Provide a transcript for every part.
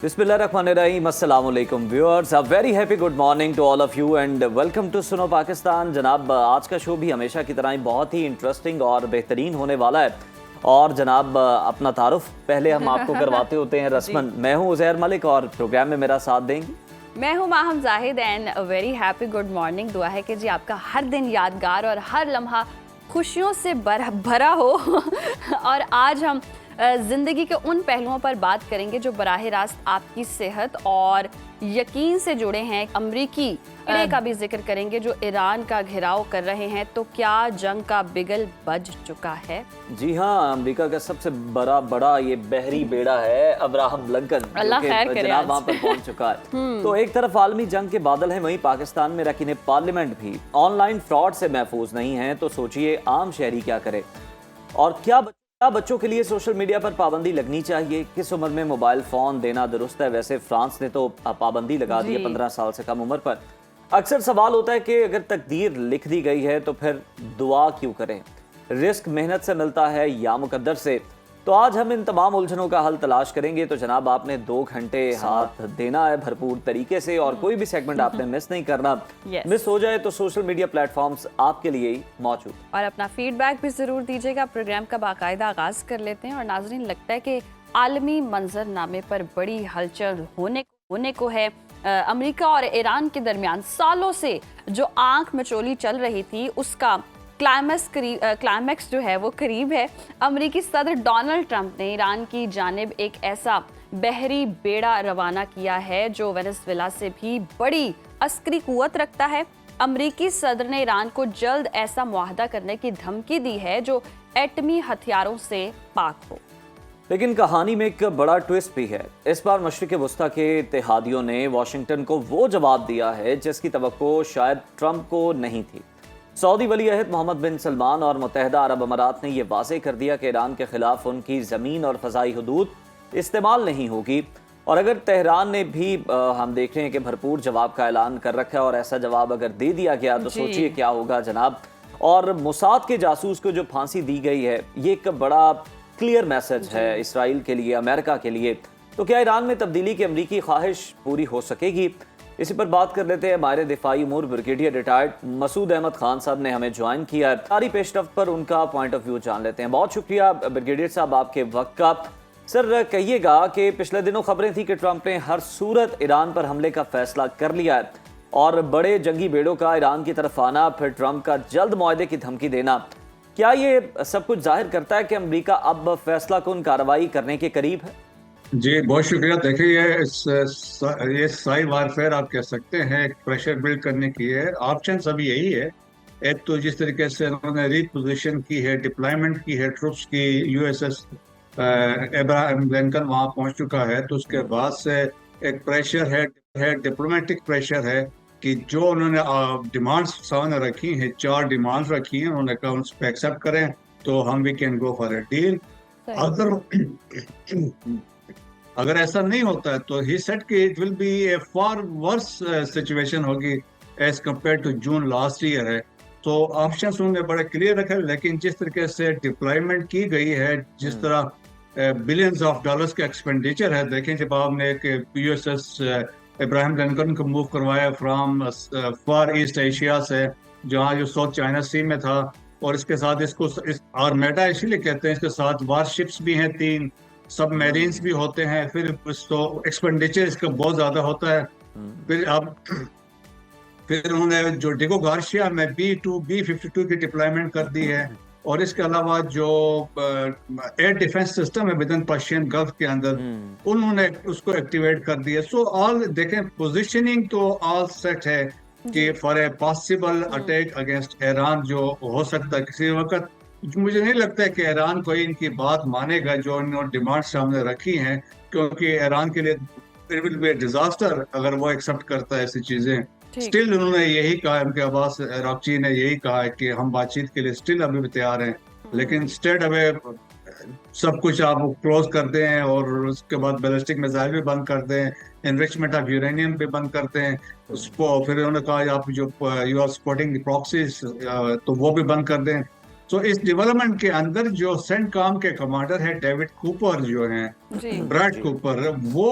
बिस्मिल्लाहिर्रहमानिर्रहीम, अस्सलाम वालेकुम viewers, a very happy good morning to all of you and welcome to Suno Pakistan. जनाब, आज का शो भी हमेशा की तरह ही बहुत ही इंटरेस्टिंग और बेहतरीन होने वाला है। और जनाब, अपना तारुफ पहले हम आपको करवाते होते हैं रस्मन। मैं हूँ उज़ैर मलिक और प्रोग्राम में मेरा साथ देंगी मैं हूँ Maham Zahid and a very happy good morning. दुआ है कि जी आपका हर दिन यादगार और हर लम्हा खुशियों से भरा हो। और आज हम ज़िंदगी के उन पहलुओं पर बात करेंगे जो बराह रास्त आपकी सेहत और यकीन से जुड़े हैं। अमरीकी कीड़े का भी जिक्र करेंगे जो ईरान का घेराव कर रहे हैं। तो क्या जंग का बिगल बज चुका है? जी हाँ, अमेरिका का सबसे बड़ा ये बहरी बेड़ा है अब्राहम लिंकन, अल्लाह खैर करे, जनाब वहाँ पर पहुँच चुका है। तो एक तरफ आलमी जंग के बादल हैं, वहीं पाकिस्तान में रकीन पार्लियामेंट भी ऑनलाइन फ्रॉड से महफूज नहीं है। तो सोचिए आम शहरी क्या करे और क्या बच्चों के लिए सोशल मीडिया पर पाबंदी लगनी चाहिए, किस उम्र में मोबाइल फोन देना दुरुस्त है। वैसे फ्रांस ने तो पाबंदी लगा दी है 15 साल से कम उम्र पर। अक्सर सवाल होता है कि अगर तकदीर लिख दी गई है तो फिर दुआ क्यों करें, रिस्क मेहनत से मिलता है या मुकद्दर से। तो आज हम इन तमाम उलझनों का हल तलाश करेंगे। तो जनाब, आपने 2 घंटे हाथ देना है भरपूर तरीके से और कोई भी सेगमेंट आपने मिस नहीं करना। मिस हो जाए तो सोशल मीडिया प्लेटफॉर्म्स आपके लिए ही मौजूद। और अपना फीडबैक भी जरूर दीजिएगा। प्रोग्राम का बाकायदा आगाज कर लेते हैं। और नाजरीन, लगता है कि आलमी मंजरनामे पर बड़ी हलचल होने को है। अमेरिका और ईरान के दरमियान सालों से जो आंख मचोली चल रही थी उसका क्लाइमैक्स जो है वो करीब है। अमेरिकी सदर डोनाल्ड ट्रंप ने ईरान की जानिब एक ऐसा बहरी बेड़ा रवाना किया है जो वेनेजुएला से भी बड़ी अस्करी कुव्वत रखता है। अमेरिकी सदर ने ईरान को जल्द ऐसा मुआहदा करने की धमकी दी है जो एटमी हथियारों से पाक हो। लेकिन कहानी में एक बड़ा ट्विस्ट भी है। इस बार मशरिक़ वस्ता के इत्तेहादियों ने वाशिंगटन को वो जवाब दिया है जिसकी तवक्को शायद ट्रंप को नहीं थी। सऊदी वली अहद मोहम्मद बिन सलमान और मुत्तहिदा अरब अमारात ने यह वाज़ेह कर दिया कि ईरान के खिलाफ उनकी ज़मीन और फ़ज़ाई हदूद इस्तेमाल नहीं होगी। और अगर तेहरान ने भी हम देख रहे हैं कि भरपूर जवाब का ऐलान कर रखा है और ऐसा जवाब अगर दे दिया गया तो सोचिए क्या होगा जनाब। और मोसाद के जासूस को जो फांसी दी गई है, ये एक बड़ा क्लियर मैसेज है इसराइल के लिए, अमेरिका के लिए। तो क्या ईरान में तब्दीली की अमरीकी ख्वाहिश पूरी हो सकेगी? इसी पर बात कर लेते हैं। माहिर दिफाई उमूर ब्रिगेडियर रिटायर्ड मसूद अहमद खान साहब ने हमें ज्वाइन किया है। सारी पेशरफ्त पर उनका पॉइंट ऑफ व्यू जान लेते हैं। बहुत शुक्रिया ब्रिगेडियर साहब आपके वक्त का। सर, कहिएगा कि पिछले दिनों खबरें थी कि ट्रंप ने हर सूरत ईरान पर हमले का फैसला कर लिया है और बड़े जंगी बेड़ों का ईरान की तरफ आना, फिर ट्रंप का जल्द मुआहदे की धमकी देना, क्या ये सब कुछ जाहिर करता है कि अमेरिका अब फैसला कुन कार्रवाई करने के करीब है? जी बहुत शुक्रिया। देखिए ये साइड वारफेयर आप कह सकते हैं, एक प्रेशर बिल्ड करने की है। ऑप्शन अभी यही है। एक तो जिस तरीके से उन्होंने रीपोजिशन की है, डिप्लॉयमेंट की है ट्रुप्स की, यूएसएस अब्राहम लिंकन वहां पहुंच चुका है। तो उसके बाद से एक प्रेशर है डिप्लोमेटिक प्रेशर है कि जो उन्होंने डिमांड्स सामने रखी हैं, 4 डिमांड्स रखी हैं, उन्होंने कहा उन पर एक्सेप्ट करें तो हम we can go for a deal. अगर ऐसा नहीं होता है तो ही सेड कि it will be a far worse situation होगी as compare to June last year है। तो ऑप्शंस उन्होंने बड़े क्लियर रखे। लेकिन जिस तरीके से डिप्लॉयमेंट की गई है, जिस तरह बिलियंस ऑफ डॉलर्स का एक्सपेंडिचर है, देखें जब आपने एक यूएसएस इब्राहिम लिंकन को मूव करवाया फ्रॉम फार ईस्ट एशिया से, जहाँ जो साउथ चाइना सी में था, और इसके साथ इसको आर्मेडा इसीलिए कहते हैं, इसके साथ वारशिप्स भी हैं 3, सब मैरीन्स भी होते हैं। फिर तो एक्सपेंडिचर इसका बहुत ज्यादा होता है। फिर उन्होंने जो डिगो गार्शिया में B-52 की डिप्लॉयमेंट कर दी है। और इसके अलावा जो एयर डिफेंस सिस्टम है विद इन पर्शियन गल्फ के अंदर, उन्होंने उसको एक्टिवेट कर दिया। सो ऑल देखें, पोजीशनिंग तो ऑल सेट है कि for a possible attack against Iran जो हो सकता है किसी वक्त। मुझे नहीं लगता है कि ईरान कोई इनकी बात मानेगा जो इन्होंने डिमांड सामने रखी हैं, क्योंकि ईरान के लिए इट विल बी डिजास्टर अगर वो एक्सेप्ट करता है ऐसी चीजें। स्टिल उन्होंने यही कहा, उनके अब्बास अरागची ने यही कहा है कि हम बातचीत के लिए स्टिल अभी भी तैयार हैं। लेकिन स्टेट अवे सब कुछ आप क्लोज कर दें और उसके बाद बैलिस्टिक मिसाइल भी बंद कर दें, एनरिचमेंट ऑफ यूरेनियम भी बंद कर दें उसको। फिर उन्होंने कहा आप जो यू आर सपोर्टिंग प्रॉक्सीज तो वो भी बंद कर दें। सो इस डेवलपमेंट के अंदर जो सेंटकॉम के कमांडर है डेविड कूपर जो हैं, जी ब्रैड कूपर, वो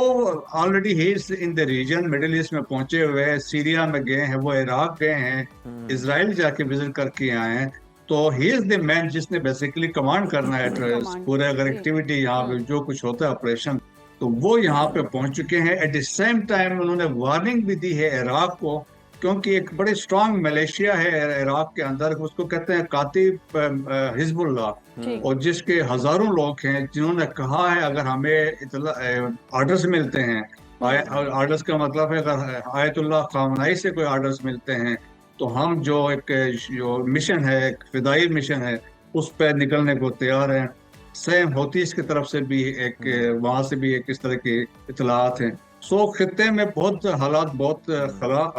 ऑलरेडी ही is in the region, Middle East में पहुंचे हुए हैं, सीरिया में गए हैं, वो इराक गए हैं, इसराइल जाके विजिट करके आए हैं। तो ही इज द मैन जिसने बेसिकली कमांड करना है कमांड पूरे अगर जी एक्टिविटी यहाँ पे जो कुछ होता है ऑपरेशन, तो वो यहाँ पे पहुंच चुके हैं। एट द सेम टाइम उन्होंने वार्निंग भी दी है इराक को, क्योंकि एक बड़े स्ट्रांग मलेशिया है इराक के अंदर, उसको कहते हैं कातिब हिजबुल्लाह, जी और जिसके हजारों लोग हैं जिन्होंने कहा है अगर हमें ऑर्डर्स मिलते हैं, ऑर्डर्स का मतलब है अगर आयतुल्लाह खामनाई से कोई ऑर्डर्स मिलते हैं तो हम जो मिशन है, एक फिदाई मिशन है, उस पर निकलने को तैयार हैं। सेम होतीस की तरफ से भी वहां से भी एक इस तरह की इतलात हैं। सो खित्ते में बहुत हालात बहुत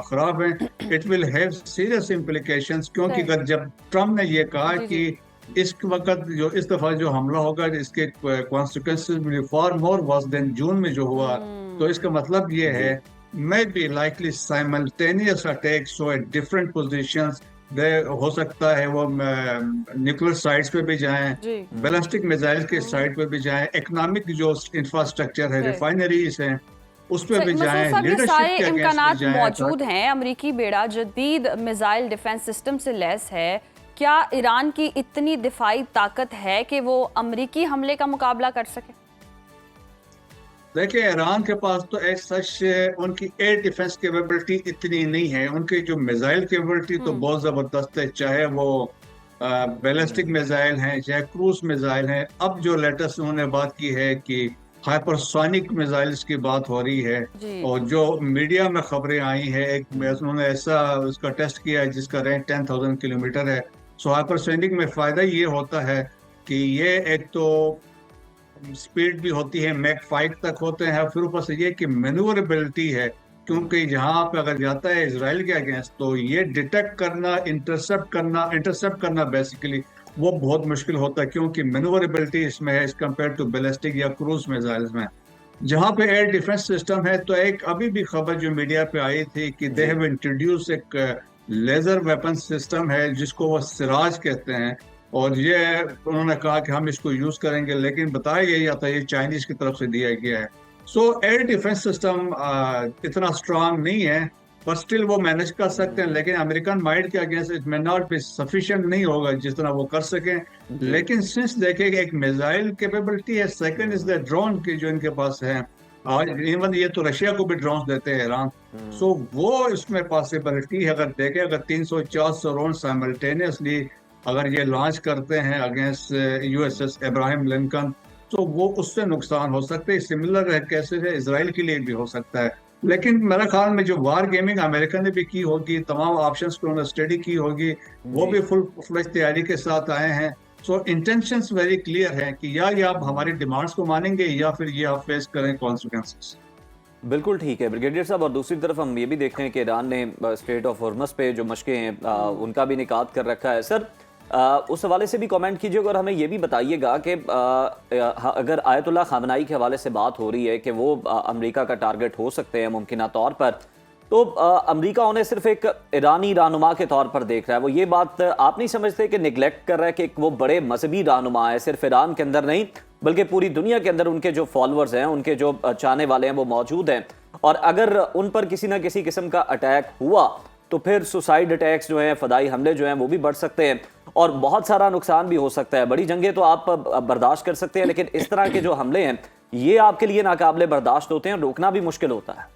खराब हैं। It will have serious implications, क्योंकि सही अगर जब ट्रम्प ने ये कहा जी जी कि इस वक्त जो इस दफा जो हमला होगा इसके consequences will far more worse than जून में जो हुआ, तो इसका मतलब ये जी है may be likely simultaneous attacks so at different positions, हो सकता है वो न्यूक्लियर साइट्स पे भी जाएं, जी बैलिस्टिक मिसाइल के साइट पे भी जाएं, इकोनॉमिक जो इंफ्रास्ट्रक्चर है, सही रिफाइनरीज हैं, उस पे भी मसूद जाएं, साहब, ये लीडरशिप सारे के अगेंस्ट भी इम्कानात जाएं। मौजूद हैं। अमरीकी बेड़ा जदीद मिसाइल डिफेंस सिस्टम से लैस है। क्या ईरान की इतनी दिफाई ताकत है कि वो अमरीकी हमले का मुकाबला कर सके? देखिए, ईरान के पास तो एज सच उनकी एयर डिफेंस कैपेबिलिटी इतनी नहीं है। उनकी जो मिसाइल कैपेबिलिटी तो बहुत जबरदस्त है, चाहे वो बैलिस्टिक मिसाइल हैं, चाहे क्रूज मिसाइल हैं। अब जो लेटेस्ट उन्होंने बात की है कि हाइपरसोनिक मिसाइल्स की बात हो रही है, जी और जो मीडिया में खबरें आई हैं, एक उन्होंने ऐसा उसका टेस्ट किया है जिसका रेंज 10,000 किलोमीटर है। सो हाइपरसोनिक में फायदा ये होता है कि ये एक तो स्पीड भी होती है, मैक 5 तक होते हैं, फिर ऊपर से ये कि मैन्यूवरेबिलिटी है, क्योंकि जहां पे अगर जाता है इसराइल के अगेंस्ट तो ये डिटेक्ट करना, इंटरसेप्ट करना बेसिकली वो बहुत मुश्किल होता है, क्योंकि मैन्यूवरेबिलिटी इसमें है एज कम्पेयर टू बैलिस्टिक या क्रूज मिसाइल्स में। जहां पे एयर डिफेंस सिस्टम है, तो एक अभी भी खबर जो मीडिया पे आई थी कि दे हैव इंट्रोड्यूस एक लेजर वेपन सिस्टम है जिसको वो सिराज कहते हैं, और ये उन्होंने कहा कि हम इसको यूज करेंगे, लेकिन बताया यही आता है ये चाइनीज की तरफ से दिया गया है। सो एयर डिफेंस सिस्टम इतना स्ट्रांग नहीं है, पर स्टिल वो मैनेज कर सकते हैं, लेकिन अमेरिकन माइंड के against it may not be sufficient नहीं होगा जितना वो कर सकें। लेकिन सिंस देखें एक मिसाइल कैपेबिलिटी है, सेकंड इज द ड्रोन की जो इनके पास है, आज इवन ये तो रशिया को भी ड्रोन देते हैं ईरान। सो वो इसमें पॉसिबिलिटी है, अगर देखें अगर 300-400 ड्रोन साइमल्टेनियसली अगर ये लॉन्च करते हैं अगेंस्ट यूएसएस इब्राहिम लिंकन, तो वो उससे नुकसान हो सकते हैं। सिमिलर है कैसे है इसराइल के लिए भी हो सकता है। लेकिन मेरे ख्याल में जो वार गेमिंग अमेरिका ने भी की होगी, तमाम ऑप्शंस को उन्होंने स्टडी की होगी, वो भी फुल फ्लेज तैयारी के साथ आए हैं। सो इंटेंशंस वेरी क्लियर है कि या ये आप हमारी डिमांड्स को मानेंगे या फिर ये आप फेस करें कॉन्सिक्वेंसेस। बिल्कुल ठीक है ब्रिगेडियर साहब। और दूसरी तरफ हम ये भी देखते हैं कि ईरान ने स्ट्रेट ऑफ हॉर्मस पे जो मशकें हैं उनका भी निकात कर रखा है। सर उस हवाले से भी कमेंट कीजिएगा, और हमें ये भी बताइएगा कि अगर आयतुल्लाह खामनाई के हवाले से बात हो रही है कि वो अमेरिका का टारगेट हो सकते हैं मुमकिन तौर पर, तो अमेरिका उन्हें सिर्फ एक ईरानी रहनुमा के तौर पर देख रहा है। वो ये बात आप नहीं समझते कि निगलेक्ट कर रहा है कि वो बड़े मजहबी रहनुमा है, सिर्फ ईरान के अंदर नहीं बल्कि पूरी दुनिया के अंदर उनके जो फॉलोअर्स हैं, उनके जो चाहने वाले हैं वो मौजूद हैं, और अगर उन पर किसी ना किसी किस्म का अटैक हुआ तो फिर सुसाइड अटैक्स जो हैं, फदाई हमले जो हैं वो भी बढ़ सकते हैं, और बहुत सारा नुकसान भी हो सकता है। बड़ी जंगें तो आप बर्दाश्त कर सकते हैं, लेकिन इस तरह के जो हमले हैं ये आपके लिए नाकाबिले बर्दाश्त होते हैं, रोकना भी मुश्किल होता है।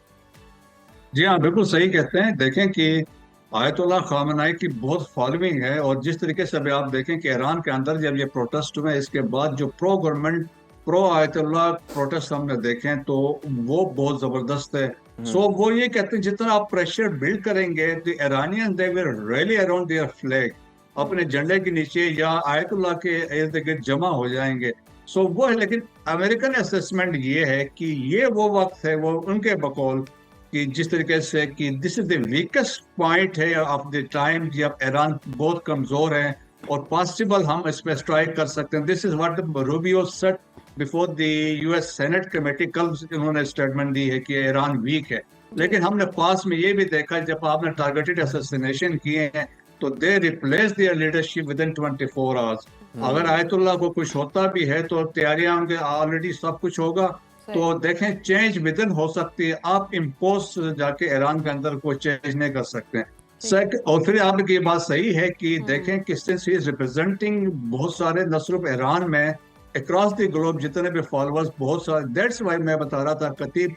जी हाँ, बिल्कुल सही कहते हैं। देखें कि आयतुल्लाह खामनाई की बहुत फॉलोइंग है, और जिस तरीके से अभी आप देखें कि ईरान के अंदर जब ये प्रोटेस्ट हुए, इसके बाद जो pro government pro Ayatollah protest हमने देखें तो वो बहुत जबरदस्त है। सो वो ये कहते हैं जितना आप प्रेशर बिल्ड करेंगे, the Iranians they will rally around their flag, अपने झंडे के नीचे या आयतुल्लाह के इर्द गिर्द जमा हो जाएंगे। सो वो है, लेकिन अमेरिकन असेसमेंट ये है कि ये वो वक्त है, वो उनके बकौल कि जिस तरीके से कि this is the weakest point है ऑफ द टाइम, जब ईरान बहुत कमजोर है और पॉसिबल हम इस पर स्ट्राइक कर सकते हैं। This is what Rubio said before the US senate committee. कल उन्होंने स्टेटमेंट दी है कि ईरान वीक है, लेकिन हमने पास में ये भी देखा जब आपने टारगेटेड असैसिनेशन किए हैं तो they replace their leadership within 24 hours. अगर आयतुल्लाह को कुछ होता भी है तो तैयारियां उनके ऑलरेडी सब कुछ होगा, तो देखें चेंज विद इन हो सकती है। आप इम्पोज जाके ईरान के अंदर कोई चेंज नहीं कर सकते हैं। और फिर आपकी बात सही है कि देखें कि सिंस ही इज रिप्रेजेंटिंग बहुत सारे, न सिर्फ ईरान में, अक्रॉस द ग्लोब जितने भी फॉलोअर्स बहुत सारे। दैट्स वाई मैं बता रहा था कतीब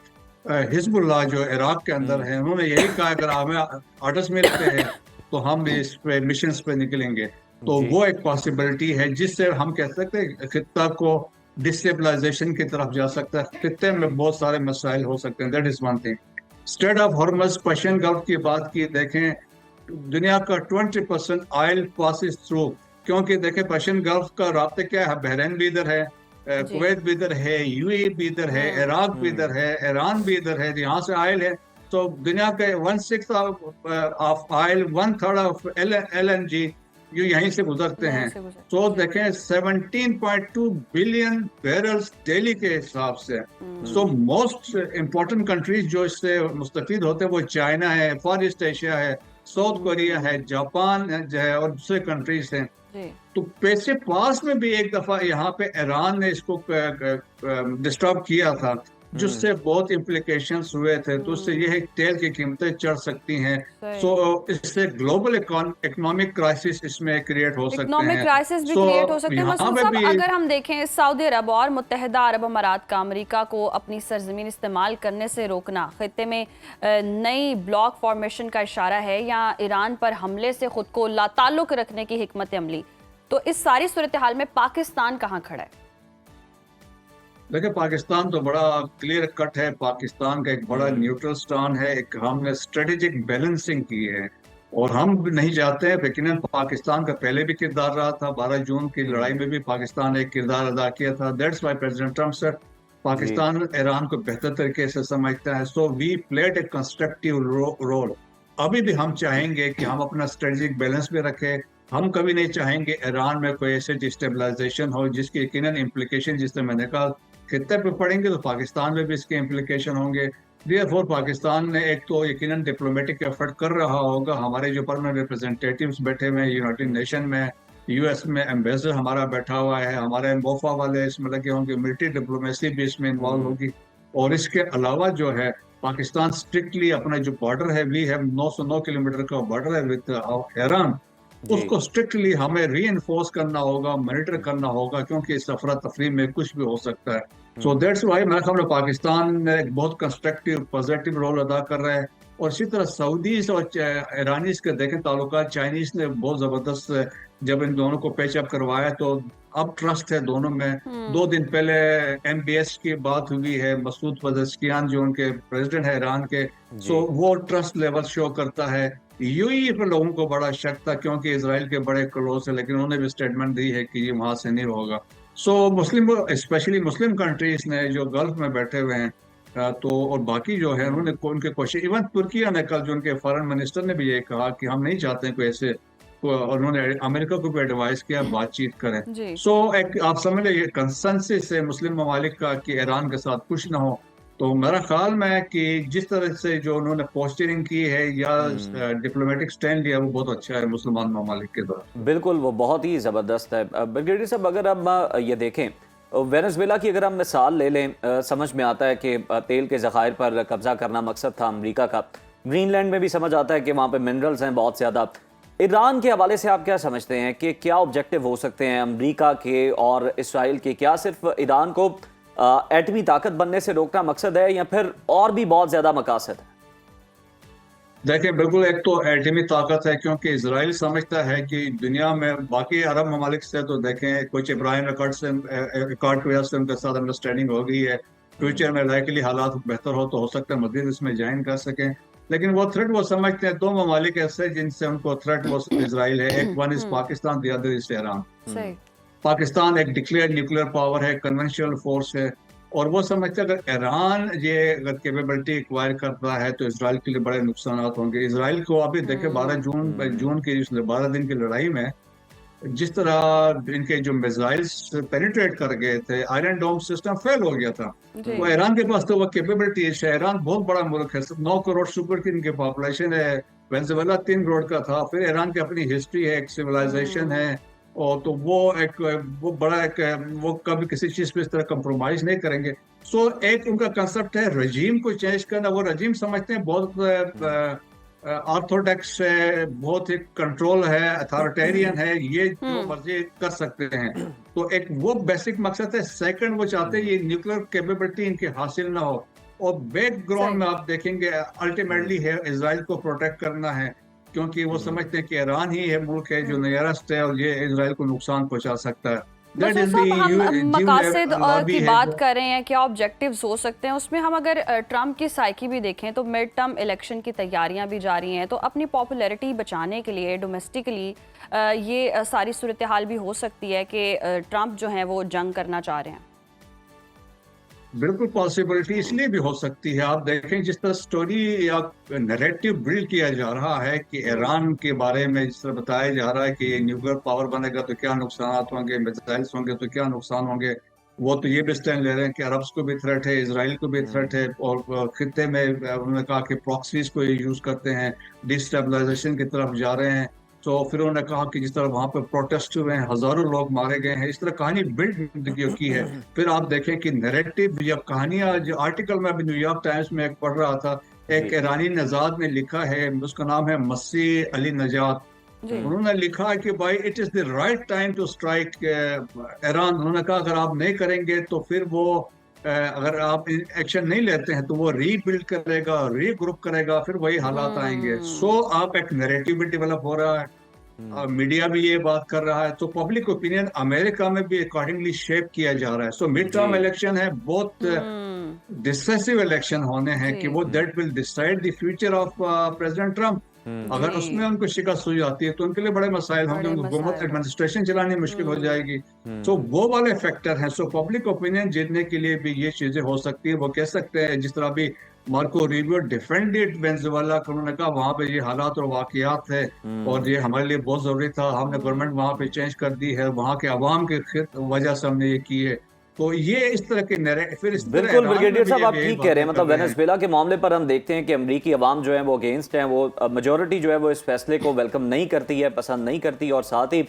हिजबुल्लाह जो इराक के अंदर है, उन्होंने यही कहा अगर हमें ऑर्डर्स मिलते हैं तो हम इस पे मिशन पे निकलेंगे। तो वो एक पॉसिबिलिटी है जिससे हम कह सकते हैं खित्ता को डिस्टेबलाइजेशन की तरफ जा सकता है। खित्ते में बहुत सारे मसाइल हो सकते हैं, that is one thing. Strait of Hormuz, Persian Gulf की बात की, देखें दुनिया का 20% ऑयल पासिस थ्रू, क्योंकि देखें पर्शियन गल्फ का रास्ते क्या है, बहरीन भी इधर है, कुवैत भी इधर है, यूएई भी इधर है, इराक भी इधर है, ईरान भी इधर है, यहाँ से ऑयल है। तो दुनिया के 1/6 ऑफ ऑयल, 1/3 ऑफ LNG जो यहीं से गुजरते हैं। तो देखें 17.2 बिलियन बैरल्स डेली के हिसाब से। सो मोस्ट इम्पोर्टेंट कंट्रीज जो इससे मुस्तफीद होते हैं वो चाइना है, फार ईस्ट एशिया है, साउथ कोरिया है, जापान है और दूसरे कंट्रीज हैं। तो पैसे पास में भी एक दफा यहाँ पे ईरान ने इसको डिस्टर्ब किया था, जिससे बहुत इम्प्लीकेशंस हुए थे। तो उससे यह तेल की कीमतें चढ़ सकती हैं। सो इससे ग्लोबल इकोनॉमिक क्राइसिस इसमें क्रिएट हो सकते हैं। इकोनॉमिक क्राइसिस भी क्रिएट हो सकते हैं। मसूद साहब, अगर हम देखें सऊदी अरब और मुत्तहिदा अरब अमारात का अमेरिका को अपनी सरजमीन इस्तेमाल करने से रोकना, खित्ते में नई ब्लॉक फॉर्मेशन का इशारा है, या ईरान पर हमले से खुद को लाताल्लुक रखने की हिकमत अमली, तो इस सारी सूरत हाल में पाकिस्तान कहाँ खड़ा है? देखिए पाकिस्तान तो बड़ा क्लियर कट है। पाकिस्तान का एक बड़ा न्यूट्रल स्टैंड है। एक हमने स्ट्रेटेजिक बैलेंसिंग की है और हम नहीं चाहते हैं। यकीनन पाकिस्तान का पहले भी किरदार रहा था, 12 जून की लड़ाई में भी पाकिस्तान ने एक किरदार अदा किया था। That's why President Trump sir Pakistan Iran को बेहतर तरीके से समझता है। So we played a constructive role. अभी भी हम चाहेंगे कि हम अपना स्ट्रेटेजिक बैलेंस भी रखें। हम कभी नहीं चाहेंगे ईरान में कोई ऐसे डिस्टेबलाइजेशन हो जिसकी यकीनन इम्प्लीकेशन, जिससे मैंने कहा, खित्ते पे पड़ेंगे तो पाकिस्तान में भी इसके इम्प्लीकेशन होंगे। देयरफॉर पाकिस्तान ने एक तो यकीनन डिप्लोमेटिक एफर्ट कर रहा होगा। हमारे जो परमानेंट रिप्रेजेंटेटिव्स बैठे हुए हैं यूनाइटेड नेशन में, यूएस में एम्बेसडर हमारा बैठा हुआ है, हमारे मोफा वाले इसमें लगे होंगे, मिलिट्री डिप्लोमेसी भी इसमें इन्वॉल्व होगी। और इसके अलावा जो है पाकिस्तान स्ट्रिक्टली अपना जो बॉर्डर है, वी हैव 909 किलोमीटर का बॉर्डर है विद ईरान, उसको स्ट्रिक्टली हमें रीइंफोर्स करना होगा, मॉनिटर करना होगा, क्योंकि इस अफरा तफरी में कुछ भी हो सकता है। सो दैट्स वाई मेरे ख्याल में पाकिस्तान एक बहुत कंस्ट्रक्टिव पॉजिटिव रोल अदा कर रहा है। और इसी तरह सऊदीज और ईरानीज के देखें ताल्लुकात, चाइनीज ने बहुत जबरदस्त जब इन दोनों को पैचअप करवाया तो अब ट्रस्ट है दोनों में। 2 दिन पहले MBS की बात हुई है, मसूद पजेश्कियान जो उनके प्रेसिडेंट है ईरान के। सो वो ट्रस्ट लेवल शो करता है। यूएई पर लोगों को बड़ा शक था क्योंकि इजराइल के बड़े क्लोज है, लेकिन उन्होंने भी स्टेटमेंट दी है कि ये वहां से नहीं होगा। सो मुस्लिम, स्पेशली मुस्लिम कंट्रीज ने जो गल्फ में बैठे हुए हैं, तो और बाकी जो है उन्होंने उनके कोशिश, इवन तुर्किया ने कल जो उनके फॉरेन मिनिस्टर ने भी ये कहा कि हम नहीं चाहते कोई ऐसे, और उन्होंने अमेरिका को भी एडवाइस किया बातचीत करें। सो एक आप समझ लीजिए कंसेंसस है मुस्लिम ममालिक का कि ईरान के साथ कुछ ना हो। तो मेरा ख्याल में कि जिस तरह से जो उन्होंने पोस्टरिंग की है या डिप्लोमेटिक स्टैंड लिया वो बहुत अच्छा है मुसलमान ममालिक के द्वारा। बिल्कुल, वो बहुत ही ज़बरदस्त है। ब्रिगेडियर साहब, अगर हम ये देखें वेनेजुएला की अगर हम मिसाल ले लें, समझ में आता है कि तेल के ज़खायर पर कब्जा करना मकसद था अमेरिका का। ग्रीनलैंड में भी समझ आता है कि वहाँ पे मिनरल्स हैं बहुत ज़्यादा। ईरान के हवाले से आप क्या समझते हैं कि क्या ऑब्जेक्टिव हो सकते हैं अमेरिका के और इसराइल के? क्या सिर्फ ईरान को एटमी ताकत बनने से रोकना मकसद है या फिर और भी बहुत ज़्यादा मकासद है? देखें बिल्कुल, एक तो एटमी ताकत है क्योंकि इजराइल समझता है कि दुनिया में बाकी अरब ममालिक से तो देखें कुछ इब्राहिम अकॉर्ड की वजह से उनके साथ अंडरस्टैंडिंग हो गई है। फ्यूचर में लाइकली हालात बेहतर तो हो सकता है मजीद इसमें ज्वाइन कर सकें। लेकिन वो थ्रेट वो समझते हैं 2 ममालिक ऐसे जिनसे उनको थ्रेट वो इजराइल है। एक one is Pakistan, the other is Iran. Pakistan एक डिक्लेयर्ड न्यूक्लियर पावर है, कन्वेंशनल फोर्स है, और वो समझते हैं अगर ईरान ये अगर कैपेबिलिटी एक्वायर करता है तो इसराइल के लिए बड़े नुकसान होंगे। इसराइल को अभी देखे 12 जून की 12 दिन की लड़ाई में जिस तरह इनके जो मिसाइल्स पेनिट्रेट कर गए थे, आयरन डोम सिस्टम फेल हो गया था। वो ईरान के पास तो वो कैपेबिलिटी है। ईरान बहुत बड़ा मुल्क है, 9 करोड़ सुपर की इनकी पॉपुलेशन है, वेनेजुएला 3 करोड़ का था, फिर ईरान की अपनी हिस्ट्री है, एक सिविलाइजेशन है, और तो वो बड़ा एक वो कभी किसी चीज पे इस तरह कंप्रोमाइज नहीं करेंगे। सो एक उनका कंसेप्ट है रजीम को चेंज करना। वो रजीम समझते हैं बहुत ऑर्थोडॉक्स है, बहुत ही कंट्रोल है, अथॉरिटेरियन है, ये जो मर्जी कर सकते हैं। तो एक वो बेसिक मकसद है। सेकंड, वो चाहते हैं ये न्यूक्लियर कैपेबिलिटी इनकी हासिल ना हो। और बैकग्राउंड में आप देखेंगे अल्टीमेटली है इजराइल को प्रोटेक्ट करना है, क्योंकि वो समझते हैं कि ईरान ही है मुल्क है जो नियरेस्ट है और ये इजराइल को नुकसान पहुंचा सकता है। दैट मसूद इज साहब, हम मकासद लॉबी की है बात जो कर रहे हैं, क्या ऑब्जेक्टिव्स हो सकते हैं उसमें? हम अगर ट्रम्प की साइकी भी देखें तो मिड टर्म इलेक्शन की तैयारियां भी जारी हैं, तो अपनी पॉपुलैरिटी बचाने के लिए डोमेस्टिकली ये सारी सूरत हाल भी हो सकती है कि ट्रम्प जो हैं वो जंग करना चाह रहे हैं। बिल्कुल पॉसिबिलिटी इसलिए भी हो सकती है। आप देखें जिस तरह स्टोरी या नैरेटिव बिल्ड किया जा रहा है कि ईरान के बारे में जिस तरह बताया जा रहा है कि ये न्यूक्लियर पावर बनेगा तो क्या नुकसान होंगे, मिसाइल्स होंगे तो क्या नुकसान होंगे। वो तो ये भी स्टैंड ले रहे हैं कि अरब्स को भी थ्रेट है, इसराइल को भी थ्रेट है, और खित्ते में उन्होंने कहा कि प्रॉक्सीज को ये यूज करते हैं, डिस्टेबलाइजेशन की तरफ जा रहे हैं। तो फिर उन्होंने कहा कि जिस तरह वहां पर प्रोटेस्ट हुए हैं, हजारों लोग मारे गए हैं, इस तरह कहानी बिल्ड की है। फिर आप देखें कि नैरेटिव या कहानियां, जो आर्टिकल में अभी न्यूयॉर्क टाइम्स में एक पढ़ रहा था, एक जी ईरानी नजाद ने लिखा है, उसका नाम है मसीह अली नजाद। जी। उन्होंने लिखा है कि भाई it is the right time to strike Iran. उन्होंने कहा अगर आप नहीं करेंगे तो फिर वो अगर आप एक्शन नहीं लेते हैं तो वो रीबिल्ड करेगा, रीग्रुप करेगा, फिर वही हालात आएंगे। सो आप एक नैरेटिव भी डेवलप हो रहा है, मीडिया भी ये बात कर रहा है, तो पब्लिक ओपिनियन अमेरिका में भी अकॉर्डिंगली शेप किया जा रहा है। सो मिड जी टर्म इलेक्शन है, बहुत डिसाइसिव इलेक्शन होने हैं कि जी वो that will decide the future of president Trump. अगर उसमें जी, उनको शिकस्त हुई जाती है तो उनके लिए बड़े मसाइल होंगे, बड़े उनको हुकूमत मसाइल हो। एडमिनिस्ट्रेशन चलानी मुश्किल हो जाएगी। सो वो वाले फैक्टर हैं। सो पब्लिक ओपिनियन जीतने के लिए भी ये चीजें हो सकती है। वो कह सकते हैं जिस तरह भी मार्को रूबियो डिफेंडेड वेनेजुएला, उन्होंने कहा वहां पे ये हालात और वाकयात है और ये हमारे लिए बहुत जरूरी था, हमने गवर्नमेंट वहां पे चेंज कर दी है, वहां के अवाम की वजह से हमने ये की है। तो ये इस तरह के फिर इस तरह बिल्कुल ईरान में ब्रिगेडियर भी साहब, ये आप यही ठीक कह रहे बातें हैं। कर मतलब रहे हैं। वेनेजुएला के मामले पर हम देखते हैं कि अमरीकी अवाम जो है वो अगेंस्ट हैं, वो मेजोरिटी जो है वो इस फैसले को वेलकम नहीं करती है, पसंद नहीं करती, और साथ ही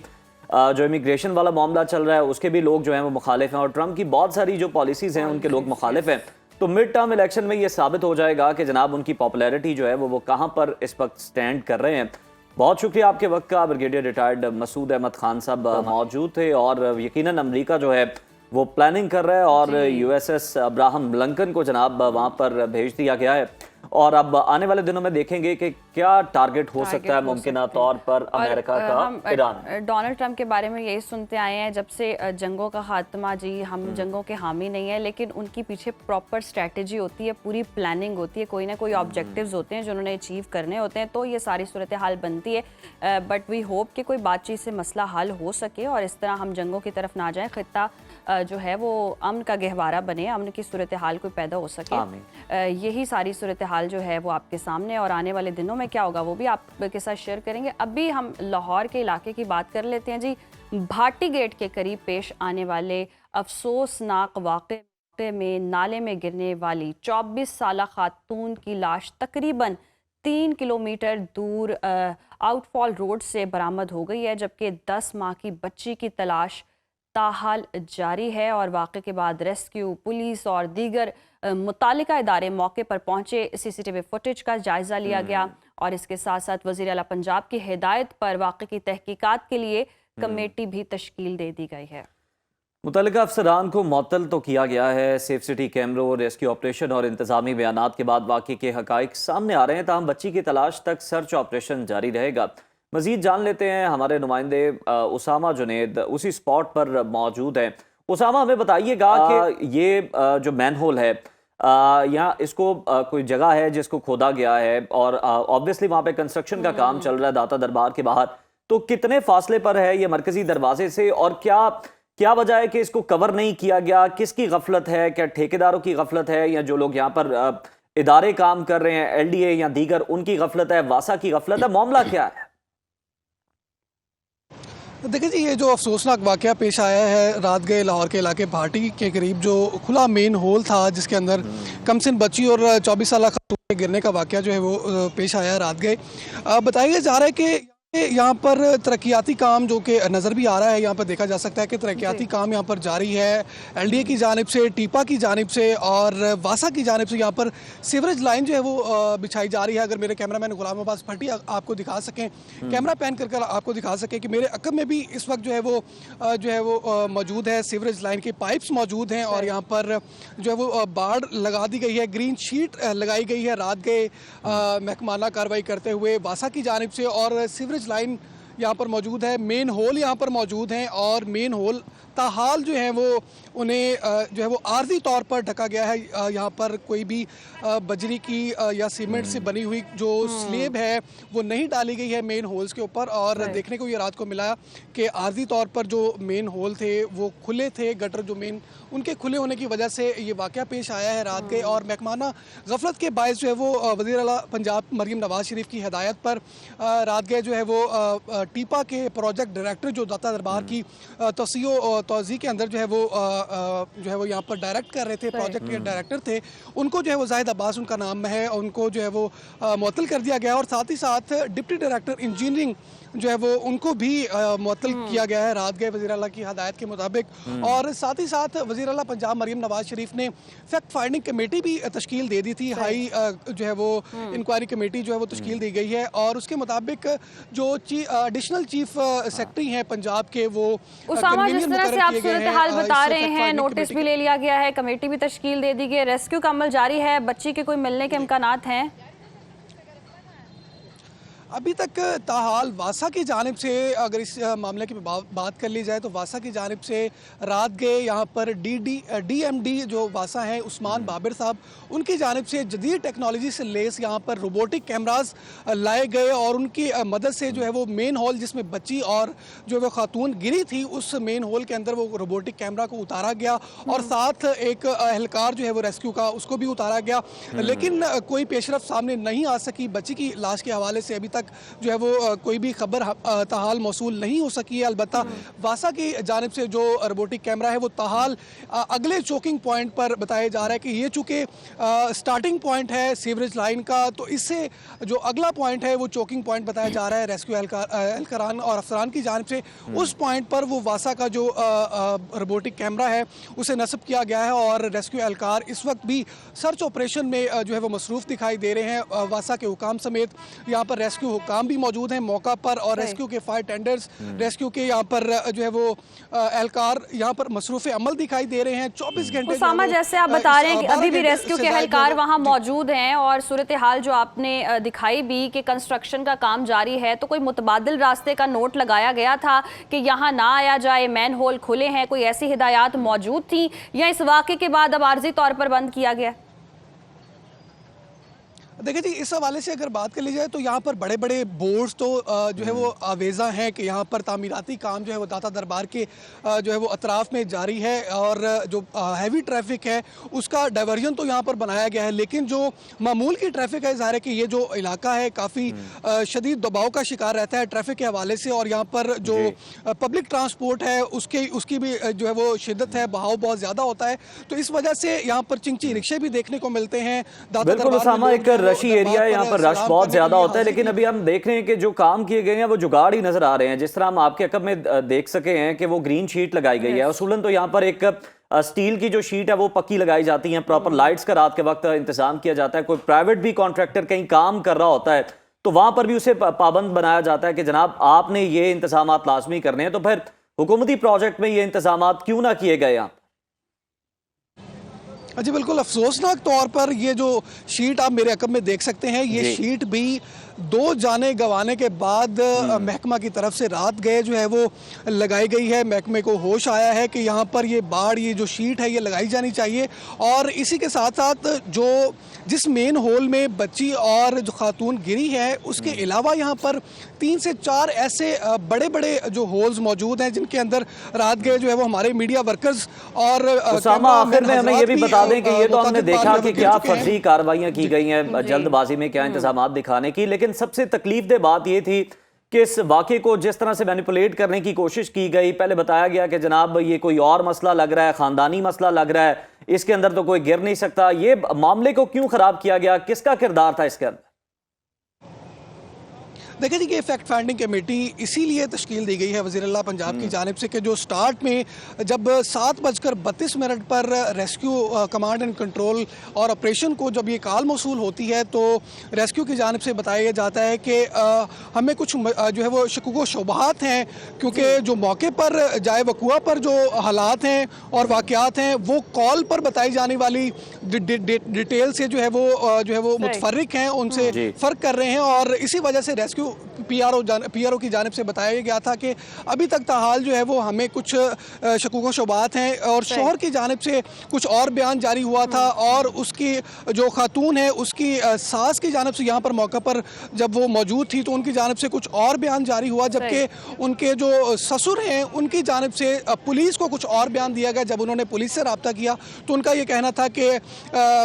जो इमिग्रेशन वाला मामला चल रहा है उसके भी लोग जो हैं वो मुखालिफ हैं, और ट्रम्प की बहुत सारी जो पॉलिसीज हैं उनके लोग मुखालिफ हैं। तो मिड टर्म इलेक्शन में ये साबित हो जाएगा कि जनाब उनकी पॉपुलैरिटी जो है वो कहाँ पर इस वक्त स्टैंड कर रहे हैं। बहुत शुक्रिया आपके वक्त का। ब्रिगेडियर रिटायर्ड मसूद अहमद खान साहब मौजूद थे, और यकीनन अमेरिका जो है वो प्लानिंग कर रहा है, और यूएसएस अब्राहम लिंकन को जनाब वहां पर भेज दिया गया है, और अब आने वाले दिनों में देखेंगे कि क्या टारगेट हो सकता है मुमकिन तौर पर अमेरिका का ईरान। डोनाल्ड ट्रंप के बारे में यही सुनते आए हैं जब से जंगों का खात्मा। जी, हम जंगों के हामी नहीं है, लेकिन उनकी पीछे प्रॉपर स्ट्रेटजी होती है, पूरी प्लानिंग होती है, कोई ना कोई ऑब्जेक्टिव्स होते हैं जो उन्होंने अचीव करने होते हैं, तो ये सारी सूरत हाल बनती है। बट वी होप कि कोई बातचीत से मसला हल हो सके और इस तरह हम जंगों की तरफ ना जाएं, खित्ता जो है वो अमन का गहवारा बने, अमन की सूरत हाल कोई पैदा हो सके। यही सारी सूरत हाल जो है वो आपके सामने, और आने वाले दिनों में क्या होगा वो भी आपके साथ शेयर करेंगे। अभी हम लाहौर के इलाके की बात कर लेते हैं जी। भाटी गेट के करीब पेश आने वाले अफसोसनाक वाक़े में नाले में गिरने वाली 24 साला खातून की लाश तकरीबन 3 किलोमीटर दूर आउटफॉल रोड से बरामद हो गई है, जबकि 10 माह की बच्ची की तलाश ताहाल जारी है। और वाक़े के बाद रेस्क्यू, पुलिस और दीगर मुतालिका इदारे मौके पर पहुंचे, सीसीटीवी फुटेज का जायजा लिया गया, और इसके साथ साथ वज़ीर आला पंजाब की हिदायत पर वाक़े की तहकीकात के लिए कमेटी भी तश्कील दे दी गई है। मुतल्लिका अफसरान को मअतल तो किया गया है। सेफ सिटी कैमरों, रेस्क्यू ऑपरेशन और इंतजामी बयानात के बाद वाक़े के हक़ाइक़ सामने आ रहे हैं, ताहम बच्ची की तलाश तक सर्च ऑपरेशन जारी रहेगा। मजीद जान लेते हैं, हमारे नुमाइंदे उसामा जुनेद उसी स्पॉट पर मौजूद हैं। उसामा, हमें बताइएगा कि ये जो मैनहोल है, यहाँ इसको कोई जगह है जिसको खोदा गया है, और ऑब्वियसली वहाँ पे कंस्ट्रक्शन का काम चल रहा है दाता दरबार के बाहर, तो कितने फासले पर है ये मरकजी दरवाजे से, और क्या क्या वजह है कि इसको कवर नहीं किया गया? किसकी गफलत है? क्या ठेकेदारों की गफलत है, या जो लोग यहाँ पर इदारे काम कर रहे हैं, एलडीए या दीगर, उनकी गफलत है, वासा की गफलत है? मामला क्या है? देखिए जी, ये जो अफसोसनाक वाक़या पेश आया है रात गए लाहौर के इलाके भाटी के करीब, जो खुला मेन होल था जिसके अंदर कमसिन बच्ची और 24 साल खातून के गिरने का वाक़या जो है वो पेश आया है रात गए। बताया जा रहा है कि यहाँ पर तरक्याती काम जो कि नज़र भी आ रहा है, यहाँ पर देखा जा सकता है कि तरक्याती काम यहाँ पर जारी है। एलडीए की जानिब से, टीपा की जानिब से और वासा की जानिब से यहाँ पर सीवरेज लाइन जो है वो बिछाई जा रही है। अगर मेरे कैमरामैन गुलाम अब्बास भट्टी आपको दिखा सकें, कैमरा पैन कर आपको दिखा सकें कि मेरे अकब में भी इस वक्त जो है वो मौजूद है, सीवरेज लाइन के पाइप्स मौजूद हैं और यहाँ पर जो है वो बाड़ लगा दी गई है, ग्रीन शीट लगाई गई है रात गए महकमाना कार्रवाई करते हुए वासा की जानिब से। और सीवरेज लाइन यहाँ पर मौजूद है, मेन होल यहाँ पर मौजूद हैं और मेन होल ताहाल जो है वो उन्हें जो है वो आर्जी तौर पर ढका गया है। यहाँ पर कोई भी बजरी की या सीमेंट से बनी हुई जो स्लेब है वो नहीं डाली गई है मेन होल्स के ऊपर। और देखने को ये रात को मिला कि आर्जी तौर पर जो मेन होल थे वो खुले थे, गटर जो मेन उनके खुले होने की वजह से ये वाक़या पेश आया है रात के। और महकमाना गफलत के बायस जो है वो वज़ीर आला पंजाब मरीम नवाज शरीफ की हिदायत पर रात गए जो है वो टीपा के प्रोजेक्ट डायरेक्टर जो दाता दरबार की तोज़ी के अंदर जो है वो यहाँ पर डायरेक्ट कर रहे थे, प्रोजेक्ट के डायरेक्टर थे, उनको जो है वो जाहिद अब्बास उनका नाम है, उनको जो है वो मुअत्तल कर दिया गया। और साथ ही साथ डिप्टी डायरेक्टर इंजीनियरिंग जो है वो उनको भी मुअत्तल किया गया है रात गए वज़ीर आला की हदायत के मुताबिक। और साथ ही साथ वज़ीर आला पंजाब मरीम नवाज शरीफ ने फैक्ट फाइंडिंग कमेटी भी तश्कील दे दी थी, हाई जो है वो इंक्वायरी कमेटी जो है वो तश्कील दी गई है। और उसके मुताबिक जो एडिशनल चीफ सेक्रेटरी हैं पंजाब के वो उसामा, जिस तरह से आप सूरत हाल बता रहे हैं, नोटिस भी ले लिया गया है, कमेटी भी तश्कील दे दी गई है, रेस्क्यू का अमल जारी है, बच्ची के कोई मिलने के इम्कानात हैं? अभी तक ताहाल वासा की जानिब से अगर इस मामले की बात कर ली जाए तो वासा की जानिब से रात गए यहाँ पर डीएमडी जो वासा हैं उस्मान बाबिर साहब, उनकी जानिब से जदीद टेक्नोलॉजी से लेस यहाँ पर रोबोटिक कैमरास लाए गए और उनकी मदद से जो है वो मेन हॉल जिसमें बच्ची और जो वो खातून गिरी थी उस मेन हॉल के अंदर वो रोबोटिक कैमरा को उतारा गया और साथ एक एहलकार जो है वो रेस्क्यू का उसको भी उतारा गया। लेकिन कोई पेशरफ सामने नहीं आ सकी। बच्ची की लाश के हवाले से अभी तक जो है वो कोई भी खबर ताहाल मौसूल नहीं हो सकी है। अलबत्ता वासा की जानिब से जो रोबोटिक कैमरा है वो ताहाल अगले चोकिंग पॉइंट पर बताया जा रहा है कि ये चूँकि स्टार्टिंग पॉइंट है सीवरेज लाइन का, तो इससे जो अगला पॉइंट है वो चोकिंग पॉइंट बताया जा रहा है रेस्क्यू एहलकारान और अफसरान की जानिब से। उस पॉइंट पर वो वासा का जो रोबोटिक कैमरा है उसे नस्ब किया गया है और रेस्क्यू एहलकार इस वक्त भी सर्च ऑपरेशन में जो है वो मसरूफ़ दिखाई दे रहे हैं। वासा के हुकाम समेत यहाँ पर रेस्क्यू हुकाम भी मौजूद हैं मौका पर और रेस्क्यू के फायर टेंडर्स, रेस्क्यू के यहाँ पर जो है वो एहलकार यहाँ पर मसरूफ़ अमल दिखाई दे रहे हैं 24 घंटे। उसामा, जैसे आप बता रहे हैं कि अभी भी रेस्क्यू के एहलकार वहाँ मौजूद हैं और सूरत हाल जो आपने दिखाई भी कि कंस्ट्रक्शन का काम जारी है, तो कोई मुतबादिल रास्ते का नोट लगाया गया था कि यहाँ ना आया जाए, मैन होल खुले हैं, कोई ऐसी हिदायत मौजूद थी या इस वाक़े के बाद अब आर्जी तौर पर बंद किया गया? देखिए जी, इस हवाले से अगर बात कर ली जाए तो यहाँ पर बड़े बड़े बोर्ड्स तो जो है वो आवेज़ा हैं कि यहाँ पर तामीराती काम जो है वो दाता दरबार के जो है वो अतराफ़ में जारी है और जो हैवी ट्रैफिक है उसका डाइवर्जन तो यहाँ पर बनाया गया है। लेकिन जो मामूल की ट्रैफिक है, ज़ाहिर है कि ये जो इलाका है काफ़ी शदीद दबाव का शिकार रहता है ट्रैफिक के हवाले से और यहाँ पर जो पब्लिक ट्रांसपोर्ट है उसकी भी जो है वो शिद्दत है, बहाव बहुत ज़्यादा होता है। तो इस वजह से यहाँ पर चिंची रिक्शे भी देखने को मिलते हैं दाता दरबार। रशी एरिया है, यहाँ पर रश बहुत ज्यादा होता है, लेकिन अभी हम देख रहे हैं कि जो काम किए गए हैं वो जुगाड़ ही नजर आ रहे हैं। जिस तरह हम आपके अकब में देख सके हैं कि वो ग्रीन शीट लगाई गई है, उसूलन तो यहाँ पर एक स्टील की जो शीट है वो पक्की लगाई जाती है, प्रॉपर लाइट्स का रात के वक्त इंतजाम किया जाता है। कोई प्राइवेट भी कॉन्ट्रैक्टर कहीं काम कर रहा होता है तो वहां पर भी उसे पाबंद बनाया जाता है कि जनाब आपने ये इंतजाम लाजमी करने हैं। तो फिर हुकूमती प्रोजेक्ट में ये इंतजाम क्यों ना किए गए? यहाँ जी बिल्कुल, अफसोसनाक तौर पर ये जो शीट आप मेरे अकब में देख सकते हैं, ये शीट भी 2 जाने गंवाने के बाद महकमा की तरफ से रात गए जो है वो लगाई गई है। महकमे को होश आया है कि यहाँ पर ये बाड़, ये जो शीट है ये लगाई जानी चाहिए। और इसी के साथ साथ जो जिस मेन होल में बच्ची और जो खातून गिरी है उसके अलावा यहाँ पर 3 से 4 ऐसे बड़े बड़े जो होल्स मौजूद हैं जिनके अंदर रात गए जो है वो हमारे मीडिया वर्कर्स और आखिर में हमें ये भी बता दें कि ये तो हमने देखा कि क्या फर्जी कार्रवाइयां की गई हैं जल्दबाजी में, क्या इंतजाम दिखाने की, लेकिन सबसे तकलीफ दे बात ये थी कि इस वाक़े को जिस तरह से मैनिपुलेट करने की कोशिश की गई, पहले बताया गया कि जनाब ये कोई और मसला लग रहा है, ख़ानदानी मसला लग रहा है, इसके अंदर तो कोई गिर नहीं सकता, ये मामले को क्यों ख़राब किया गया, किसका किरदार था इसके अंदर? देखिए जी कि फैक्ट फाइंडिंग कमेटी इसीलिए तश्कील दी गई है वज़ीर-ए-आला पंजाब की जानिब से कि जो स्टार्ट में जब 7:32 पर रेस्क्यू कमांड एंड कंट्रोल और ऑपरेशन को जब ये कॉल मौसूल होती है तो रेस्क्यू की जानिब से बताया जाता है कि हमें कुछ जो है वो शकूक व शुबहात हैं, क्योंकि जो मौके पर जाए वक़ुआ पर जो हालात हैं और वाक़यात हैं वो कॉल पर बताई जाने वाली डिटेल से जो है वो मुतफर्रिक हैं, उनसे फ़र्क कर रहे हैं। और इसी वजह से रेस्क्यू पीआरओ की जानिब से बताया गया था कि अभी तक ताहाल जो है वो हमें कुछ शकूक व शुबहात हैं। और शोहर की जानिब से कुछ और बयान जारी हुआ था और उसकी जो खातून है उसकी सास की जानिब से यहाँ पर मौका पर जब वो मौजूद थी तो उनकी जानिब से कुछ और बयान जारी हुआ, जबकि उनके जो ससुर हैं उनकी जानिब से पुलिस को कुछ और बयान दिया गया। जब उन्होंने पुलिस से रब्ता किया तो उनका ये कहना था कि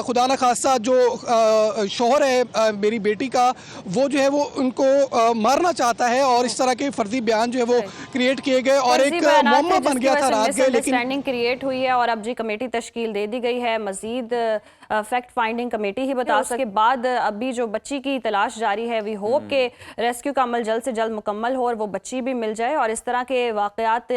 खुदा न खास्ता जो शोहर है मेरी बेटी का वो जो है वो उनको मारना चाहता है, और इस तरह के फर्जी बयान जो है वो क्रिएट किए गए और एक मुअम्मा बन गया था रात गए। लेकिन अंडरस्टैंडिंग क्रिएट हुई है और अब जी कमेटी तश्कील दे दी गई है, मजीद फैक्ट फाइंडिंग कमेटी ही बता उसके बाद अभी जो बच्ची की तलाश जारी है। वी होप के रेस्क्यू का अमल जल्द से जल्द मुकम्मल हो और वो बच्ची भी मिल जाए। और इस तरह के वाकयात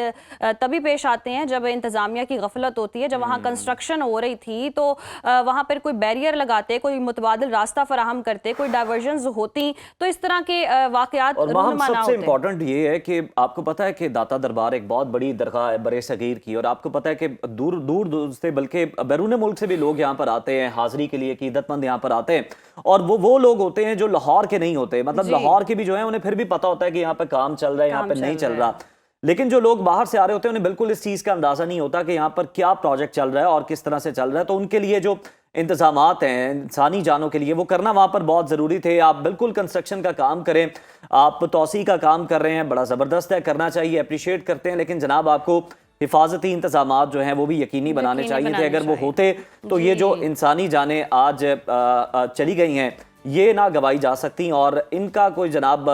तभी पेश आते हैं जब इंतजामिया की गफलत होती है। जब वहाँ कंस्ट्रक्शन हो रही थी तो वहाँ पर कोई बैरियर लगाते, कोई मुतबादिल रास्ता फराहम करते, कोई डाइवर्जन होती, तो इस तरह के वाकयात और सबसे इम्पोर्टेंट ये है कि आपको पता है कि दाता दरबार एक बहुत बड़ी दरगाह है बरे सगीर की, और आपको पता है कि दूर दूर से बल्कि बैरून मुल्क से भी लोग यहाँ पर आते हैं हाजिरी के लिए, कीदतमंद यहाँ पर आते हैं। और वो लोग होते हैं जो लाहौर के नहीं होते, मतलब लाहौर के भी जो है उन्हें फिर भी पता होता है कि यहाँ पे काम चल रहा है, यहाँ पे नहीं चल रहा। लेकिन जो लोग बाहर से आ रहे होते हैं उन्हें बिल्कुल इस चीज का अंदाजा नहीं होता कि यहाँ पर क्या प्रोजेक्ट चल रहा है और किस तरह से चल रहा है। तो उनके लिए जो इंतजामात हैं इंसानी जानों के लिए वो करना वहाँ पर बहुत ज़रूरी थे। आप बिल्कुल कंस्ट्रक्शन का काम करें, आप तोसी का काम कर रहे हैं, बड़ा ज़बरदस्त है, करना चाहिए, अप्रिशिएट करते हैं। लेकिन जनाब आपको हिफाजती इंतजामात जो हैं वो भी यकीनी बनाने चाहिए थे। अगर वो होते तो ये जो इंसानी जानें आज चली गई हैं ये ना गवाई जा सकती और इनका कोई जनाब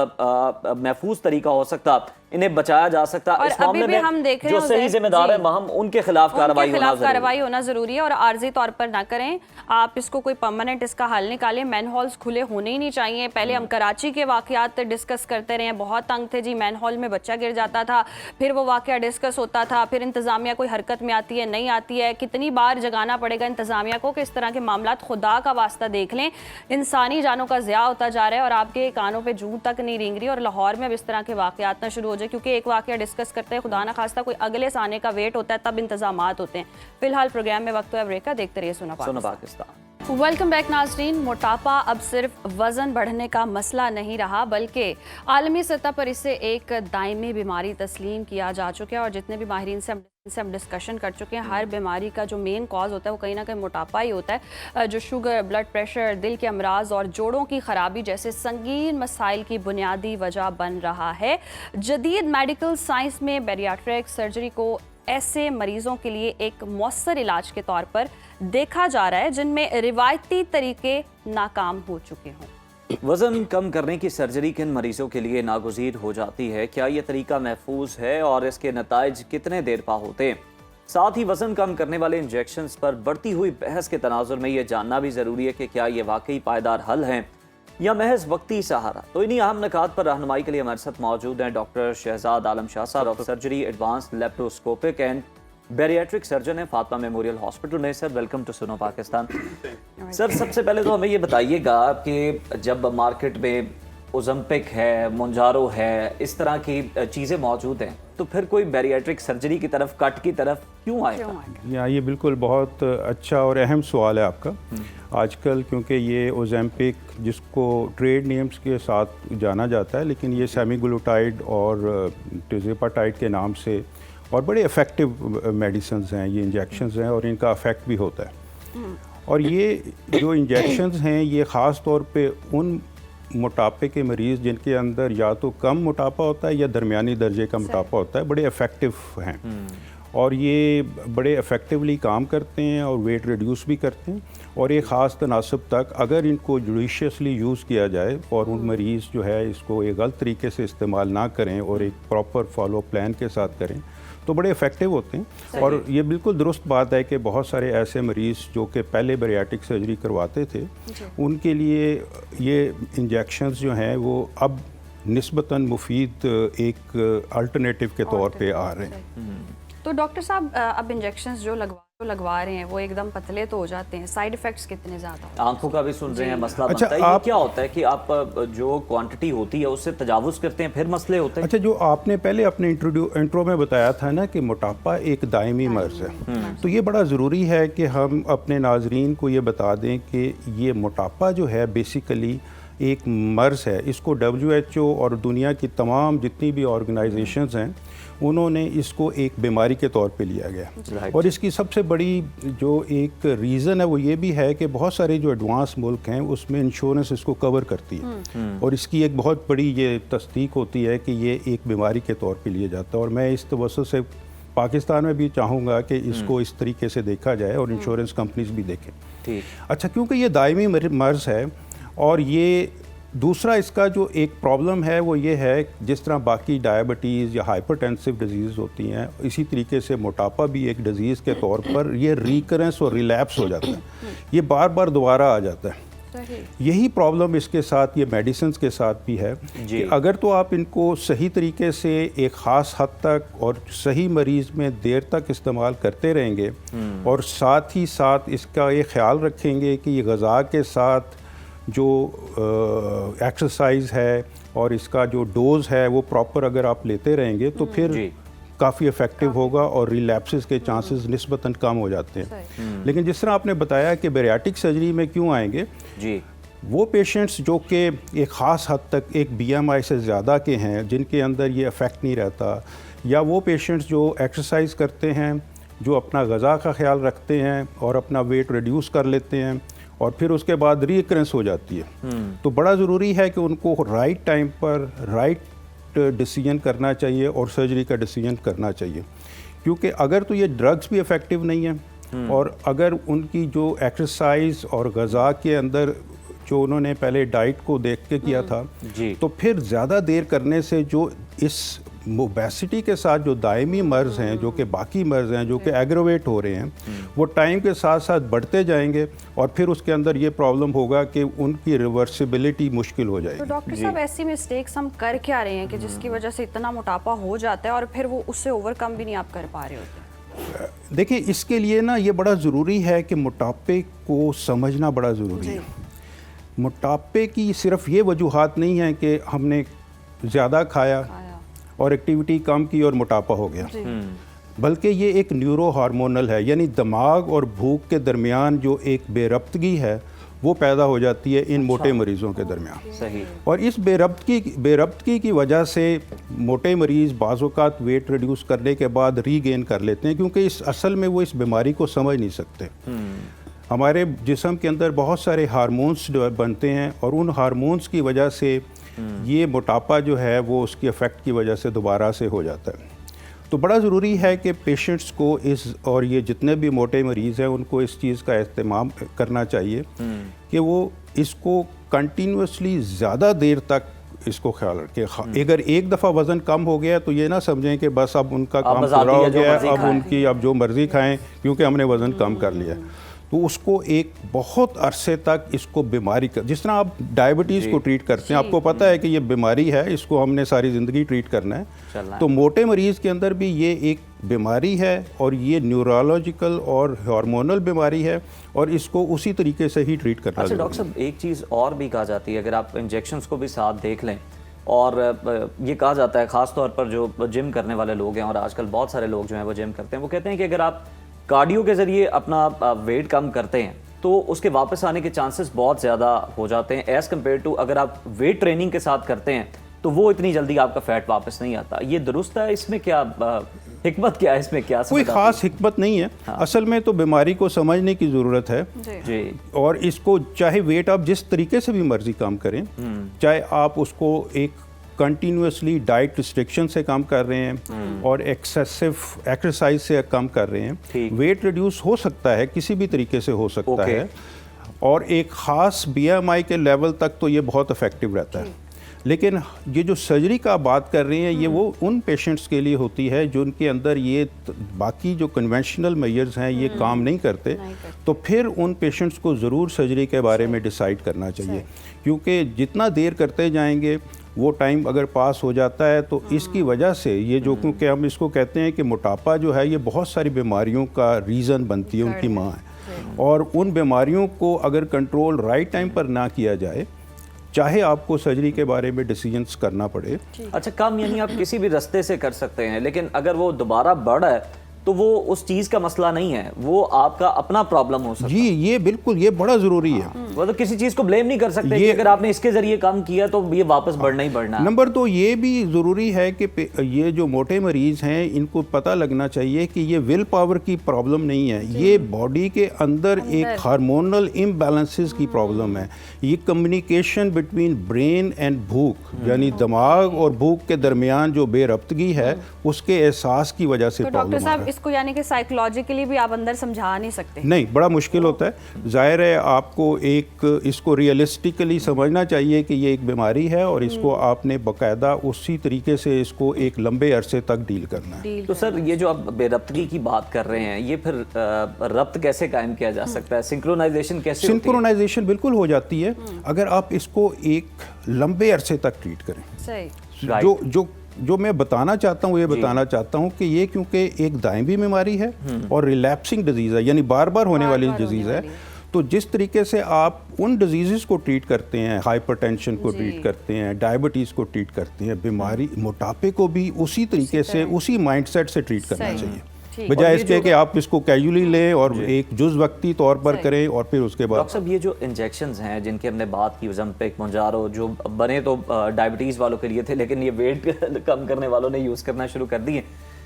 महफूज तरीका हो सकता, इन्हें बचाया जा सकता। और इस मामले में हम देख रहे जो सही जिम्मेदार है वह उनके खिलाफ कार्रवाई होना जरूरी है और आर्जी तौर पर ना करें आप इसको, कोई परमानेंट इसका हल निकालें। मैन हॉल्स खुले होने ही नहीं चाहिए। पहले हम कराची के वाकयात डिस्कस करते रहे, बहुत तंग थे जी, मैन हॉल में बच्चा गिर जाता था, फिर वो वाकया डिस्कस होता था, फिर इंतजामिया कोई हरकत में आती है नहीं आती है, कितनी बार जगाना पड़ेगा इंतजामिया को कि इस तरह के मामला खुदा का वास्ता देख लें। इंसानी जानों का ज़िया होता जा रहा है और आपके कानों पर जूं तक नहीं रेंग रही। और लाहौर में अब इस तरह के वाकयात ना शुरू हो जाए, क्योंकि एक वाकया डिस्कस करते हैं, खुदा ना खास्ता कोई अगले साने का वेट होता है, तब इंतजामात होते हैं। फिलहाल प्रोग्राम में वक्त है ब्रेक का, देखते रहिए सुना पाकिस्तान। वेलकम बैक नाज़रीन। मोटापा अब सिर्फ वजन बढ़ने का मसला नहीं रहा, बल्कि आलमी सतह पर इसे एक दायमी बीमारी तस्लीम किया जा चुका है। और जितने भी माहिरीन से हम डिस्कशन कर चुके हैं, हर बीमारी का जो मेन कॉज होता है वो कहीं ना कहीं मोटापा ही होता है, जो शुगर, ब्लड प्रेशर, दिल के अमराज और जोड़ों की खराबी जैसे संगीन मसाइल की बुनियादी वजह बन रहा है। जदीद मेडिकल साइंस में बैरियाट्रिक सर्जरी को ऐसे मरीजों के लिए एक मौसर इलाज के तौर पर देखा जा रहा है जिनमें रिवायती तरीके नाकाम हो चुके हों। वज़न कम करने की सर्जरी किन मरीजों के लिए नागुज़ीर हो जाती है, क्या ये तरीका महफूज है और इसके नताइज कितने देर पा होते हैं? साथ ही वज़न कम करने वाले इंजेक्शंस पर बढ़ती हुई बहस के तनाजुर में ये जानना भी ज़रूरी है कि क्या ये वाकई पायदार हल हैं या महज वक्ती सहारा। तो इन्हीं अहम निकात पर रहनुमाई के लिए हमारे साथ मौजूद हैं डॉक्टर शहजाद आलम शाह साहब, of surgery, advance laparoscopic and bariatric surgeon है फातिमा मेमोरियल हॉस्पिटल में। Sir welcome to Suno Pakistan. Sir सबसे पहले तो हमें ये बताइएगा कि जब मार्केट में ओज़ेम्पिक है, मोंजारो है, इस तरह की चीज़ें मौजूद हैं, तो फिर कोई बैरियाट्रिक सर्जरी की तरफ, कट की तरफ क्यों आएगा? या ये बिल्कुल बहुत अच्छा और अहम सवाल है आपका आजकल, क्योंकि ये ओज़ेम्पिक जिसको ट्रेड नेम्स के साथ जाना जाता है, लेकिन ये सेमीग्लूटाइड और टिज़ेपाटाइड के नाम से और बड़े इफ़ेक्टिव मेडिसिन्स हैं, ये इंजेक्शंस हैं और इनका अफेक्ट भी होता है। और ये जो इंजेक्शंस हैं ये ख़ास तौर पे उन मोटापे के मरीज़ जिनके अंदर या तो कम मोटापा होता है या दरमियानी दर्जे का मोटापा होता है, बड़े इफ़ेक्टिव हैं और ये बड़े इफ़ेक्टिवली काम करते हैं और वेट रिड्यूस भी करते हैं। और एक ख़ास तनासब तक अगर इनको जुडिशियसली यूज़ किया जाए और उन मरीज़ जो है इसको एक गलत तरीके से इस्तेमाल ना करें और एक प्रॉपर फॉलो प्लान के साथ करें तो बड़े इफ़ेक्टिव होते हैं। और ये बिल्कुल दुरुस्त बात है कि बहुत सारे ऐसे मरीज़ जो कि पहले बैरियाट्रिक सर्जरी करवाते थे उनके लिए ये इंजेक्शंस जो हैं वो अब निस्बतन मुफीद एक अल्टरनेटिव के तौर पे आ रहे हैं। तो डॉक्टर साहब अब इंजेक्शंस जो लगवा रहे हैं वो एकदम पतले तो हो जाते हैं, साइड इफेक्ट्स कितने ज़्यादा? आंखों का भी सुन रहे हैं, मसला अच्छा, बनता है। ये क्या होता है कि आप जो क्वांटिटी होती है उससे तजावुज़ करते हैं फिर मसले होते हैं? अच्छा, जो आपने पहले अपने इंट्रो में बताया था ना कि मोटापा एक दायमी मर्ज़ है, तो ये बड़ा ज़रूरी है कि हम अपने नाजरीन को ये बता दें कि ये मोटापा जो है बेसिकली एक मर्ज़ है। इसको WHO और दुनिया की तमाम जितनी भी ऑर्गेनाइजेशंस हैं उन्होंने इसको एक बीमारी के तौर पे लिया गया। और इसकी सबसे बड़ी जो एक रीज़न है वो ये भी है कि बहुत सारे जो एडवांस मुल्क हैं उसमें इंश्योरेंस इसको कवर करती है और इसकी एक बहुत बड़ी ये तस्दीक होती है कि ये एक बीमारी के तौर पे लिया जाता है। और मैं इस तवज्जो से पाकिस्तान में भी चाहूँगा कि इसको इस तरीके से देखा जाए और इंश्योरेंस कंपनीज भी देखें। अच्छा, क्योंकि ये दायमी मर्ज़ है और ये दूसरा इसका जो एक प्रॉब्लम है वो ये है जिस तरह बाकी डायबिटीज़ या हाइपरटेंसिव डिजीज़ होती हैं इसी तरीके से मोटापा भी एक डिजीज़ के तौर पर ये रिकरेंस और रिलैप्स हो जाता है, ये बार बार दोबारा आ जाता है। यही प्रॉब्लम इसके साथ ये मेडिसिन के साथ भी है कि अगर तो आप इनको सही तरीके से एक ख़ास हद तक और सही मरीज़ में देर तक इस्तेमाल करते रहेंगे और साथ ही साथ इसका ये ख्याल रखेंगे कि ये ग़िज़ा के साथ जो एक्सरसाइज है और इसका जो डोज है वो प्रॉपर अगर आप लेते रहेंगे तो फिर काफ़ी इफ़ेक्टिव होगा और रिलैप्सेस के चांसेस निस्बतन कम हो जाते हैं। लेकिन जिस तरह आपने बताया कि बैरियाट्रिक सर्जरी में क्यों आएंगे जी, वो पेशेंट्स जो कि एक ख़ास हद तक एक BMI से ज़्यादा के हैं जिनके अंदर ये इफ़ेक्ट नहीं रहता, या वो पेशेंट्स जो एक्सरसाइज करते हैं, जो अपना ग़िज़ा का ख्याल रखते हैं और अपना वेट रिड्यूस कर लेते हैं और फिर उसके बाद रिकरेंस हो जाती है, तो बड़ा ज़रूरी है कि उनको राइट टाइम पर राइट डिसीजन करना चाहिए और सर्जरी का डिसीजन करना चाहिए। क्योंकि अगर तो ये ड्रग्स भी इफ़ेक्टिव नहीं है और अगर उनकी जो एक्सरसाइज और ग़िज़ा के अंदर जो उन्होंने पहले डाइट को देख के किया था तो फिर ज़्यादा देर करने से जो इस ओबेसिटी के साथ जो दायमी मर्ज़ हैं, जो कि बाकी मर्ज़ हैं, जो कि एग्रोवेट हो रहे हैं, वो टाइम के साथ साथ बढ़ते जाएंगे और फिर उसके अंदर ये प्रॉब्लम होगा कि उनकी रिवर्सिबिलिटी मुश्किल हो जाएगी। तो डॉक्टर साहब ऐसी मिस्टेक्स हम कर क्या रहे हैं कि जिसकी वजह से इतना मोटापा हो जाता है और फिर वो उससे ओवरकम भी नहीं आप कर पा रहे होते? देखिए, इसके लिए ना ये बड़ा ज़रूरी है कि मोटापे को समझना बड़ा ज़रूरी है। मोटापे की सिर्फ ये वजूहात नहीं है कि हमने ज़्यादा खाया और एक्टिविटी कम की और मोटापा हो गया, बल्कि ये एक न्यूरो हार्मोनल है, यानी दिमाग और भूख के दरमियान जो एक बेरब्तगी है वो पैदा हो जाती है इन मोटे मरीज़ों के दरमियान। सही। और इस बेरब्तगी की वजह से मोटे मरीज़ बाज़ औक़ात वेट रिड्यूस करने के बाद रीगेन कर लेते हैं, क्योंकि इस असल में वो इस बीमारी को समझ नहीं सकते। हमारे जिस्म के अंदर बहुत सारे हार्मोन्स बनते हैं और उन हार्मोन्स की वजह से ये मोटापा जो है वो उसके इफ़ेक्ट की वजह से दोबारा से हो जाता है। तो बड़ा ज़रूरी है कि पेशेंट्स को इस, और ये जितने भी मोटे मरीज़ हैं उनको इस चीज़ का इस्तेमाल करना चाहिए कि वो इसको कंटिन्यूसली ज़्यादा देर तक इसको ख्याल रखें। अगर एक दफ़ा वज़न कम हो गया तो ये ना समझें कि बस अब उनका काम पूरा हो गया, अब उनकी अब जो मर्ज़ी खाएँ क्योंकि हमने वज़न कम कर लिया। तो उसको एक बहुत अरसे तक इसको बीमारी का, जिस तरह आप डायबिटीज़ को ट्रीट करते हैं, आपको पता है कि ये बीमारी है, इसको हमने सारी ज़िंदगी ट्रीट करना है, तो मोटे मरीज़ के अंदर भी ये एक बीमारी है और ये न्यूरोलॉजिकल और हार्मोनल बीमारी है और इसको उसी तरीके से ही ट्रीट करना। अच्छा डॉक्टर साहब, एक चीज़ और भी कहा जाती है, अगर आप इंजेक्शंस को भी साथ देख लें, और ये कहा जाता है ख़ास तौर पर जो जिम करने वाले लोग हैं, और आजकल बहुत सारे लोग जो हैं वो जिम करते हैं, वो कहते हैं कि अगर आप कार्डियो के ज़रिए अपना वेट कम करते हैं तो उसके वापस आने के चांसेस बहुत ज़्यादा हो जाते हैं एज़ कम्पेयर टू अगर आप वेट ट्रेनिंग के साथ करते हैं तो वो इतनी जल्दी आपका फैट वापस नहीं आता। ये दुरुस्त है? इसमें क्या हिकमत क्या है? इसमें क्या कोई ख़ास हिकमत नहीं है। असल में तो बीमारी को समझने की ज़रूरत है जी। और इसको चाहे वेट आप जिस तरीके से भी मर्जी काम करें, चाहे आप उसको एक कंटिन्यूसली डाइट रिस्ट्रिक्शन से कम कर रहे हैं और एक्सेसिव एक्सरसाइज से कम कर रहे हैं, वेट रिड्यूस हो सकता है, किसी भी तरीके से हो सकता है, और एक ख़ास BMI के लेवल तक तो ये बहुत इफ़ेक्टिव रहता है। लेकिन ये जो सर्जरी का आप बात कर रहे हैं ये वो उन पेशेंट्स के लिए होती है जो उनके अंदर ये बाकी जो कन्वेंशनल मेजर्स हैं ये काम नहीं करते, तो फिर उन पेशेंट्स को ज़रूर सर्जरी के बारे में डिसाइड करना चाहिए, क्योंकि जितना देर करते जाएंगे वो टाइम अगर पास हो जाता है तो इसकी वजह से ये जो, क्योंकि हम इसको कहते हैं कि मोटापा जो है ये बहुत सारी बीमारियों का रीज़न बनती है, उनकी माँ है, और उन बीमारियों को अगर कंट्रोल राइट टाइम पर ना किया जाए, चाहे आपको सर्जरी के बारे में डिसीजंस करना पड़े। अच्छा, कम यानी आप किसी भी रास्ते से कर सकते हैं, लेकिन अगर वो दोबारा बढ़ है तो वो उस चीज का मसला नहीं है, वो आपका अपना प्रॉब्लम हो सकता है। जी, ये बिल्कुल, ये बड़ा ज़रूरी है। वो तो किसी चीज़ को ब्लेम नहीं कर सकते कि अगर आपने इसके ज़रिए काम किया तो ये वापस बढ़ना ही बढ़ना है। नंबर 2 ये भी ज़रूरी है कि ये जो मोटे मरीज़ हैं इनको पता लगना चाहिए कि ये विल पावर की प्रॉब्लम नहीं है, ये बॉडी के अंदर एक हार्मोनल इम्बैलेंसेस की प्रॉब्लम है। ये कम्युनिकेशन बिटवीन ब्रेन एंड भूख, यानी दिमाग और भूख के दरमियान जो बेरब्तगी है उसके एहसास की वजह से प्रॉब्लम है। इसको यानी कि साइकोलॉजिकली भी आप अंदर समझा नहीं सकते? नहीं, बड़ा मुश्किल होता है। जाहिर है आपको इसको रियलिस्टिकली समझना चाहिए कि ये एक बीमारी है और इसको आपने बाकायदा उसी तरीके से इसको एक लंबे अरसे तक डील करना है। तो सर, ये जो आप बेरब्तगी की बात कर रहे हैं, ये फिर रब्त कैसे कायम किया जा सकता है? सिंक्रोनाइजेशन कैसे होती है? सिंक्रोनाइजेशन बिल्कुल हो जाती है अगर आप इसको एक लंबे अरसे तक ट्रीट करें। सही। जो मैं बताना चाहता हूँ, ये बताना चाहता हूँ कि ये क्योंकि एक दायमी बीमारी है और रिलैप्सिंग डिजीज़ है, यानी बार बार होने वाली डिजीज़ है, तो जिस तरीके से आप उन डिजीज़ को ट्रीट करते हैं, हाइपरटेंशन को ट्रीट करते हैं, डायबिटीज़ को ट्रीट करते हैं, बीमारी मोटापे को भी उसी तरीके से, उसी माइंडसेट से ट्रीट करना चाहिए, बजाय इसके कि आप इसको कैजुअली लें और एक जुज़ वक्ती तौर पर करें और फिर उसके बाद। डॉक्टर साहब, ये जो इंजेक्शंस हैं जिनकी हमने बात की, ओज़ेम्पिक, मोंजारो, जो बने तो डायबिटीज़ वालों के लिए थे, लेकिन ये वेट कम करने वालों ने यूज़ करना शुरू कर दिए।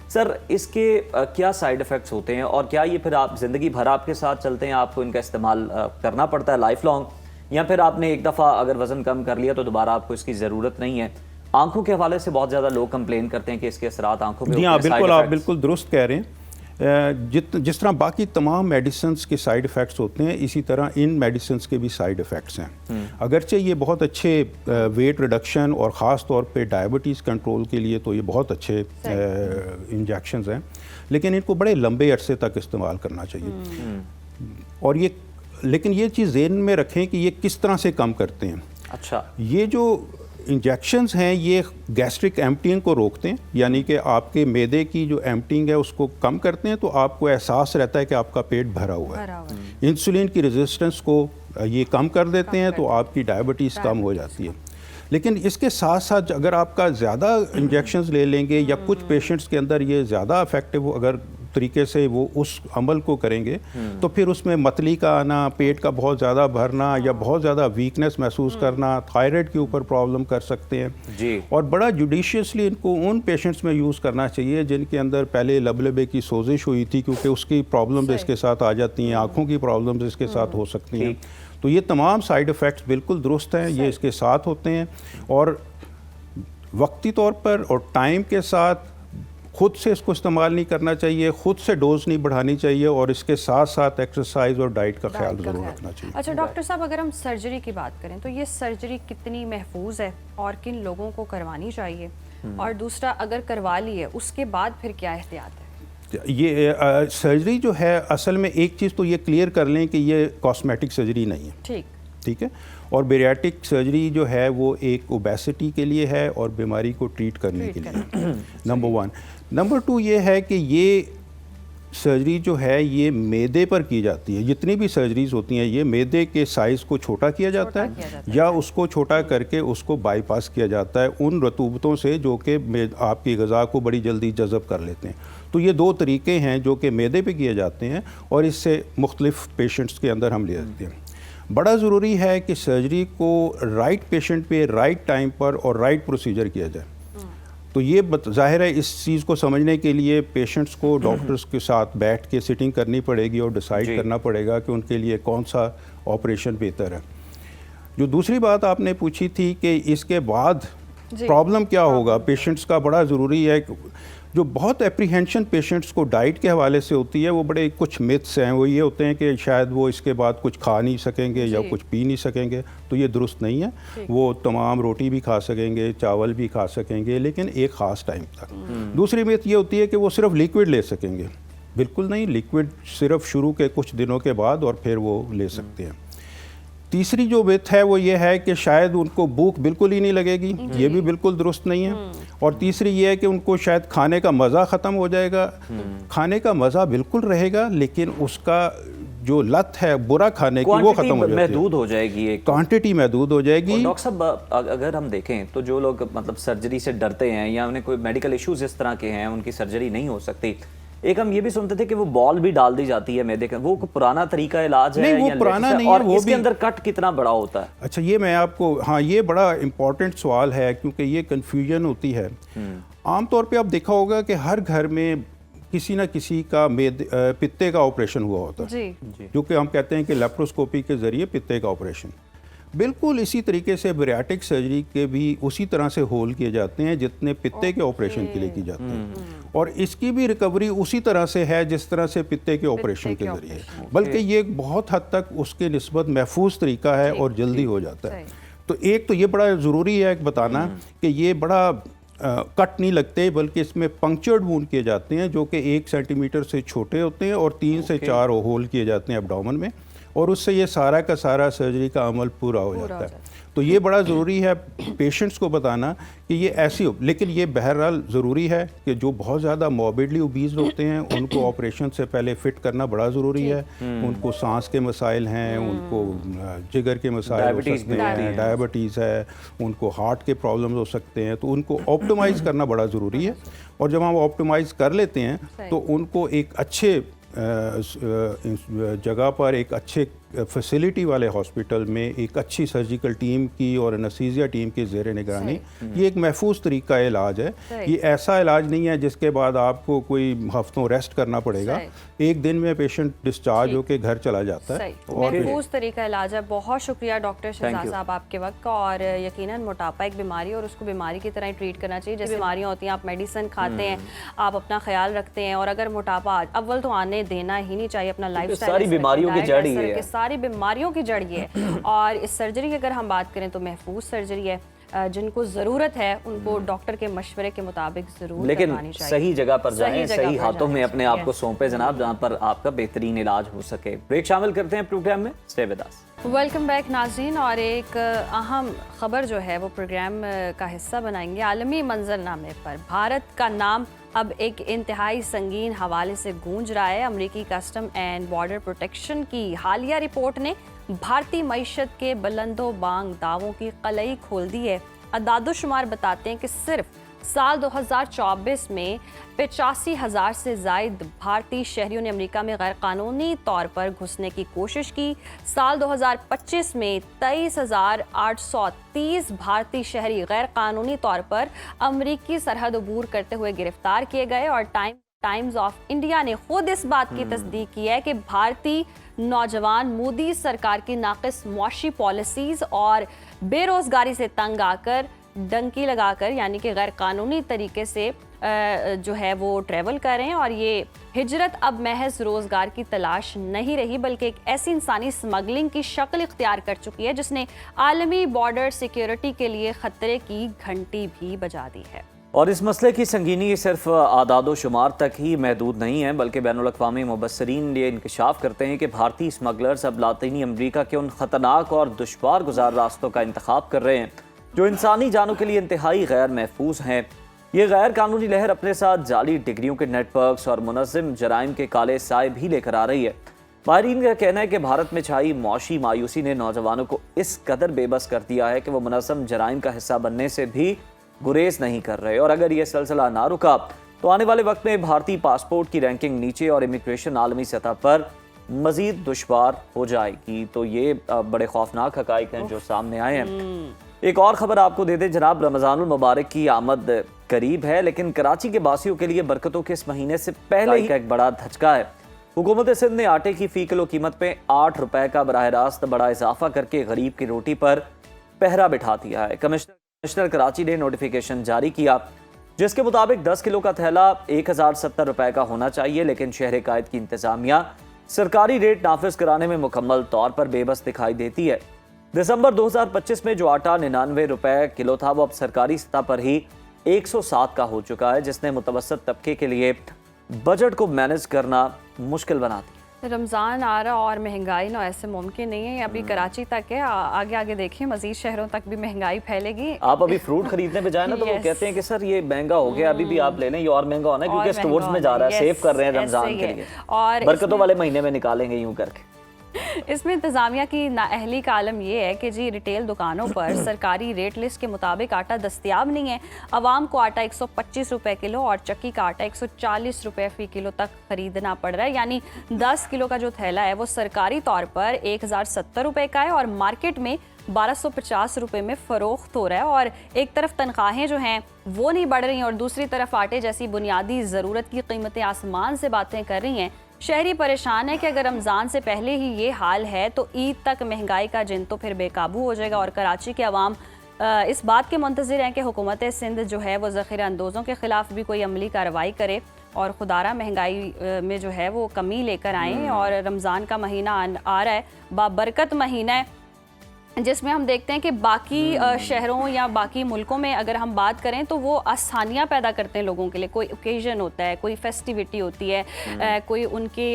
सर, इसके क्या साइड इफ़ेक्ट्स होते हैं और क्या ये फिर आप ज़िंदगी भर आपके साथ चलते हैं, आपको इनका इस्तेमाल करना पड़ता है लाइफ लॉन्ग, या फिर आपने एक दफ़ा अगर वज़न कम कर लिया तो दोबारा आपको इसकी ज़रूरत नहीं है? आंखों के हवाले से बहुत ज़्यादा लोग कंप्लेन करते हैं कि इसके असरात आंखों पे। हाँ, बिल्कुल, आप बिल्कुल दुरुस्त कह रहे हैं। जिस तरह बाकी तमाम मेडिसिन्स के साइड इफ़ेक्ट्स होते हैं, इसी तरह इन मेडिसिन्स के भी साइड इफ़ेक्ट्स हैं। अगरचे ये बहुत अच्छे वेट रिडक्शन और ख़ास तौर पे डायबिटीज़ कंट्रोल के लिए तो ये बहुत अच्छे इंजेक्शंस हैं, लेकिन इनको बड़े लंबे अरसे तक इस्तेमाल करना चाहिए। और ये, लेकिन ये चीज़ ज़हन में रखें कि ये किस तरह से कम करते हैं। अच्छा, ये जो इंजेक्शंस हैं ये गैस्ट्रिक एम्प्टिंग को रोकते हैं, यानी कि आपके मैदे की जो एम्प्टिंग है उसको कम करते हैं, तो आपको एहसास रहता है कि आपका पेट भरा हुआ है। इंसुलिन की रेजिस्टेंस को ये कम कर देते हैं, तो आपकी डायबिटीज़ कम हो जाती है। लेकिन इसके साथ साथ अगर आपका ज़्यादा इंजेक्शंस ले लेंगे या कुछ पेशेंट्स के अंदर ये ज़्यादा इफेक्टिव अगर तरीके से वो उस अमल को करेंगे, तो फिर उसमें मतली का आना, पेट का बहुत ज़्यादा भरना या बहुत ज़्यादा वीकनेस महसूस करना, थायराइड के ऊपर प्रॉब्लम कर सकते हैं जी। और बड़ा जुडिशियसली इनको उन पेशेंट्स में यूज़ करना चाहिए जिनके अंदर पहले लबलबे की सोजिश हुई थी, क्योंकि उसकी प्रॉब्लम्स इसके साथ आ जाती हैं, आँखों की प्रॉब्लम्स इसके साथ हो सकती हैं। तो ये तमाम साइड इफ़ेक्ट्स बिल्कुल दुरुस्त हैं, ये इसके साथ होते हैं और वक्ती तौर पर और टाइम के साथ खुद से इसको इस्तेमाल नहीं करना चाहिए, खुद से डोज नहीं बढ़ानी चाहिए और इसके साथ साथ एक्सरसाइज और डाइट का ख्याल ज़रूर रखना चाहिए। अच्छा डॉक्टर साहब, अगर हम सर्जरी की बात करें तो ये सर्जरी कितनी महफूज है और किन लोगों को करवानी चाहिए, और दूसरा अगर करवा ली है उसके बाद फिर क्या एहतियात है? ये सर्जरी जो है, असल में एक चीज़ तो ये क्लियर कर लें कि ये कॉस्मेटिक सर्जरी नहीं है। ठीक है। और बेरियाट्रिक सर्जरी जो है वो एक ओबेसिटी के लिए है और बीमारी को ट्रीट करने के लिए, नंबर 1। नंबर 2 ये है कि ये सर्जरी जो है ये मैदे पर की जाती है। जितनी भी सर्जरीज होती हैं ये मैदे के साइज़ को छोटा किया जाता है या उसको छोटा करके उसको बाईपास किया जाता है उन रतूबतों से जो कि आपकी ग़िज़ा को बड़ी जल्दी जज़ब कर लेते हैं। तो ये 2 तरीके हैं जो कि मैदे पे किए जाते हैं और इससे मुख्तलिफ़ पेशेंट्स के अंदर हम ले जाते हैं। बड़ा ज़रूरी है कि सर्जरी को राइट पेशेंट पे राइट टाइम पर और राइट प्रोसीजर किया जाए। तो ये ज़ाहिर है इस चीज़ को समझने के लिए पेशेंट्स को डॉक्टर्स के साथ बैठ के सिटिंग करनी पड़ेगी और डिसाइड करना पड़ेगा कि उनके लिए कौन सा ऑपरेशन बेहतर है। जो दूसरी बात आपने पूछी थी कि इसके बाद प्रॉब्लम क्या होगा, पेशेंट्स का बड़ा ज़रूरी है। जो बहुत एप्रीहेंशन पेशेंट्स को डाइट के हवाले से होती है, वो बड़े कुछ मिथ्स हैं। वो ये होते हैं कि शायद वो इसके बाद कुछ खा नहीं सकेंगे या कुछ पी नहीं सकेंगे, तो ये दुरुस्त नहीं है। वो तमाम रोटी भी खा सकेंगे, चावल भी खा सकेंगे, लेकिन एक ख़ास टाइम तक। दूसरी मिथ ये होती है कि वो सिर्फ लिक्विड ले सकेंगे। बिल्कुल नहीं, लिक्विड सिर्फ शुरू के कुछ दिनों के बाद और फिर वो ले सकते हैं। तीसरी जो मिथ है वो ये है कि शायद उनको भूख बिल्कुल ही नहीं लगेगी, ये भी बिल्कुल दुरुस्त नहीं है। और तीसरी ये है कि उनको शायद खाने का मज़ा ख़त्म हो जाएगा। खाने का मज़ा बिल्कुल रहेगा, लेकिन उसका जो लत है बुरा खाने की वो ख़त्म हो जाएगी, महदूद हो जाएगी, एक क्वांटिटी महदूद हो जाएगी। डॉक्टर साहब, अगर हम देखें तो जो लोग मतलब सर्जरी से डरते हैं या उन्हें कोई मेडिकल इश्यूज इस तरह के हैं, उनकी सर्जरी नहीं हो सकती, एक हम ये भी सुनते थे कि वो बॉल भी डाल दी जाती है मैदे का, वो पुराना तरीका इलाज है? नहीं, वो या पुराना नहीं और है, वो इसके भी अंदर कट कितना बड़ा होता है? अच्छा, ये मैं आपको, हाँ, ये बड़ा इम्पोर्टेंट सवाल है, क्योंकि ये कन्फ्यूजन होती है। आमतौर पे आप देखा होगा कि हर घर में किसी ना किसी का पित्ते का ऑपरेशन हुआ होता है, जी। जो कि हम कहते हैं कि लेप्रोस्कोपी के ज़रिए पित्ते का ऑपरेशन। बिल्कुल इसी तरीके से बैरियाट्रिक सर्जरी के भी उसी तरह से होल किए जाते हैं जितने पित्ते के ऑपरेशन के लिए की जाती है, और इसकी भी रिकवरी उसी तरह से है जिस तरह से पित्ते के ऑपरेशन के ज़रिए, बल्कि ये बहुत हद तक उसके निस्बत महफूज तरीका है और जल्दी हो जाता है। तो एक तो ये बड़ा ज़रूरी है बताना कि ये बड़ा कट नहीं लगते, बल्कि इसमें पंक्चर्ड वूंड किए जाते हैं, जो कि 1 सेंटीमीटर से छोटे होते हैं और 3 से 4 होल किए जाते हैं एब्डोमेन में, और उससे ये सारा का सारा सर्जरी का अमल पूरा हो जाता है। तो ये बड़ा ज़रूरी है पेशेंट्स को बताना कि ये ऐसी हो, लेकिन ये बहरहाल ज़रूरी है कि जो बहुत ज़्यादा मॉर्बिडली ओबीज़ होते हैं उनको ऑपरेशन से पहले फ़िट करना बड़ा ज़रूरी है। उनको सांस के मसाइल हैं, उनको जिगर के मसाइल हो सकते हैं, डायबिटीज़ है, उनको हार्ट के प्रॉब्लम्स हो सकते हैं, तो उनको ऑप्टिमाइज़ करना बड़ा ज़रूरी है। और जब हम ऑप्टिमाइज़ कर लेते हैं तो उनको एक अच्छे जगह पर, एक अच्छे फैसिलिटी वाले हॉस्पिटल में एक अच्छी सर्जिकल टीम की और एनेस्थीसिया टीम के ज़ेरे निगरानी, ये एक महफूज तरीका इलाज है। ये ऐसा इलाज नहीं है जिसके बाद आपको कोई हफ्तों रेस्ट करना पड़ेगा। एक दिन में पेशेंट डिस्चार्ज होकर घर चला जाता है। और महफूज तरीका इलाज है। बहुत शुक्रिया डॉक्टर शहजाद साहब आपके वक्त का। और यकीनन मोटापा एक बीमारी और उसको बीमारी की तरह ही ट्रीट करना चाहिए। जैसे बीमारियाँ होती हैं, आप मेडिसिन खाते हैं, आप अपना ख्याल रखते हैं, और अगर मोटापा अव्वल तो आने देना ही नहीं चाहिए। अपना लाइफस्टाइल, सारी बीमारियों की जड़ ही है, सारी बीमारियों की जड़ ये है। और इस सर्जरी की अगर हम बात करें तो महफूज सर्जरी है। जिनको ज़रूरत है उनको डॉक्टर के मशवरे के मुताबिक ज़रूर लेकिन सही जगह पर जाएं, सही हाथों में अपने आप को सौंपे जनाब, जहां पर आपका बेहतरीन इलाज हो सके। ब्रेक शामिल करते हैं प्रोग्राम में, stay with us. Welcome back नाज़रीन। और एक अहम खबर जो है वो प्रोग्राम का हिस्सा बनाएंगे। आलमी मंजरनामे पर भारत का नाम अब एक इंतहाई संगीन हवाले से गूंज रहा है। अमरीकी कस्टम एंड बॉर्डर प्रोटेक्शन की हालिया रिपोर्ट ने भारतीय मईशत के बुलंदो बांग दावों की कलई खोल दी है। अदादोशुमार बताते हैं कि सिर्फ साल 2024 में 85,000 से ज़ायद भारतीय शहरियों ने अमेरिका में गैर कानूनी तौर पर घुसने की कोशिश की। साल 2025 में 23,830 भारतीय शहरी गैर कानूनी तौर पर अमेरिकी सरहद अबूर करते हुए गिरफ्तार किए गए। और टाइम्स ऑफ इंडिया ने खुद इस बात की तस्दीक की है कि भारतीय नौजवान मोदी सरकार की नाक़िस मुआशी पॉलिसीज़ और बेरोज़गारी से तंग आकर, डंकी लगाकर, यानी कि गैर कानूनी तरीके से जो है वो ट्रैवल कर रहे हैं। और ये हिजरत अब महज रोज़गार की तलाश नहीं रही, बल्कि एक ऐसी इंसानी स्मगलिंग की शक्ल इख्तियार कर चुकी है जिसने आलमी बॉर्डर सिक्योरिटी के लिए ख़तरे की घंटी भी बजा दी है। और इस मसले की संगीनी सिर्फ आदादो शुमार तक ही महदूद नहीं है, बल्कि बैनुल-अक़वामी मुबस्सिरीन ये इंकशाफ करते हैं कि भारतीय स्मगलर्स अब लातीनी अमरीका के उन ख़तरनाक और दुश्वार गुजार रास्तों का इंतखाब कर रहे हैं जो इंसानी जानों के लिए इंतहाई गैर महफूज हैं। ये गैर कानूनी लहर अपने साथ जाली डिग्रियों के नेटवर्क्स और मुनज़्ज़म जराइम के काले साए भी लेकर आ रही है। माहिरीन का कहना है कि भारत में छाई मौशी मायूसी ने नौजवानों को इस कदर बेबस कर दिया है कि वो मुनज़्ज़म जराइम का हिस्सा बनने से भी गुरेज नहीं कर रहे। और अगर ये सिलसिला ना रुका तो आने वाले वक्त में भारतीय पासपोर्ट की रैंकिंग नीचे और इमिग्रेशन आलमी सतह पर मजीद दुश्वार हो जाएगी। तो ये बड़े खौफनाक हकाइक हैं जो सामने आए हैं। एक और खबर आपको दे दें जनाब, रमज़ानुल मुबारक की आमद करीब है, लेकिन कराची के बासियों के लिए बरकतों के इस महीने से पहले ही एक बड़ा धचका है। हुकूमत सिंध ने आटे की फ़ी किलो कीमत पे 8 रुपए का बराह रास्त बड़ा इजाफा करके गरीब की रोटी पर पहरा बिठा दिया है। कमिश्नर कराची ने नोटिफिकेशन जारी किया। जिसके मुताबिक 10 किलो का थैला 1070 रुपए का होना चाहिए, लेकिन शहर कायद की इंतजामिया सरकारी रेट नाफिज कराने में मुकम्मल तौर पर बेबस दिखाई देती है। दिसंबर 2025 में जो आटा 99 रुपए किलो था, वो अब सरकारी सतह पर ही 107 का हो चुका है, जिसने मुतवसत तबके के लिए बजट को मैनेज करना मुश्किल बना दिया। रमज़ान आ रहा और महंगाई ना ऐसे मुमकिन नहीं है, अभी कराची तक है, आगे आगे देखिए मजीद शहरों तक भी महंगाई फैलेगी। आप अभी फ्रूट खरीदने पे जाए ना तो वो कहते हैं कि सर ये महंगा हो गया, अभी भी आप ले लें, ये और महंगा होना है क्योंकि स्टोर्स में जा रहा है, सेव कर रहे हैं रमजान के लिए, और बरकतों वाले महीने में निकालेंगे यूं करके। इसमें इंतजामिया की नाअहली का आलम यह है कि जी रिटेल दुकानों पर सरकारी रेट लिस्ट के मुताबिक आटा दस्तयाब नहीं है। आवाम को आटा 125 रुपए किलो और चक्की का आटा 140 रुपए फी किलो तक खरीदना पड़ रहा है। यानी 10 किलो का जो थैला है वो सरकारी तौर पर 1070 रुपए का है और मार्केट में 1250 रुपए में फरोख्त हो रहा है। और एक तरफ तनख्वाहें जो हैं वो नहीं बढ़ रही हैं और दूसरी तरफ आटे जैसी बुनियादी ज़रूरत की कीमतें आसमान से बातें कर रही हैं। शहरी परेशान है कि अगर रमज़ान से पहले ही ये हाल है तो ईद तक महंगाई का जिन तो फिर बेकाबू हो जाएगा। और कराची के अवाम इस बात के मुंतज़िर हैं कि हुकूमत सिंध जो है वो ज़ख़ीरा अंदोज़ों के ख़िलाफ़ भी कोई अमली कार्रवाई करे और खुदारा महंगाई में जो है वो कमी लेकर आएँ। और रमज़ान का महीना आ रहा है, बाबरकत महीना है, जिसमें हम देखते हैं कि बाकी शहरों या बाकी मुल्कों में अगर हम बात करें तो वो आसानियाँ पैदा करते हैं लोगों के लिए। कोई ओकेजन होता है, कोई फेस्टिविटी होती है, कोई उनके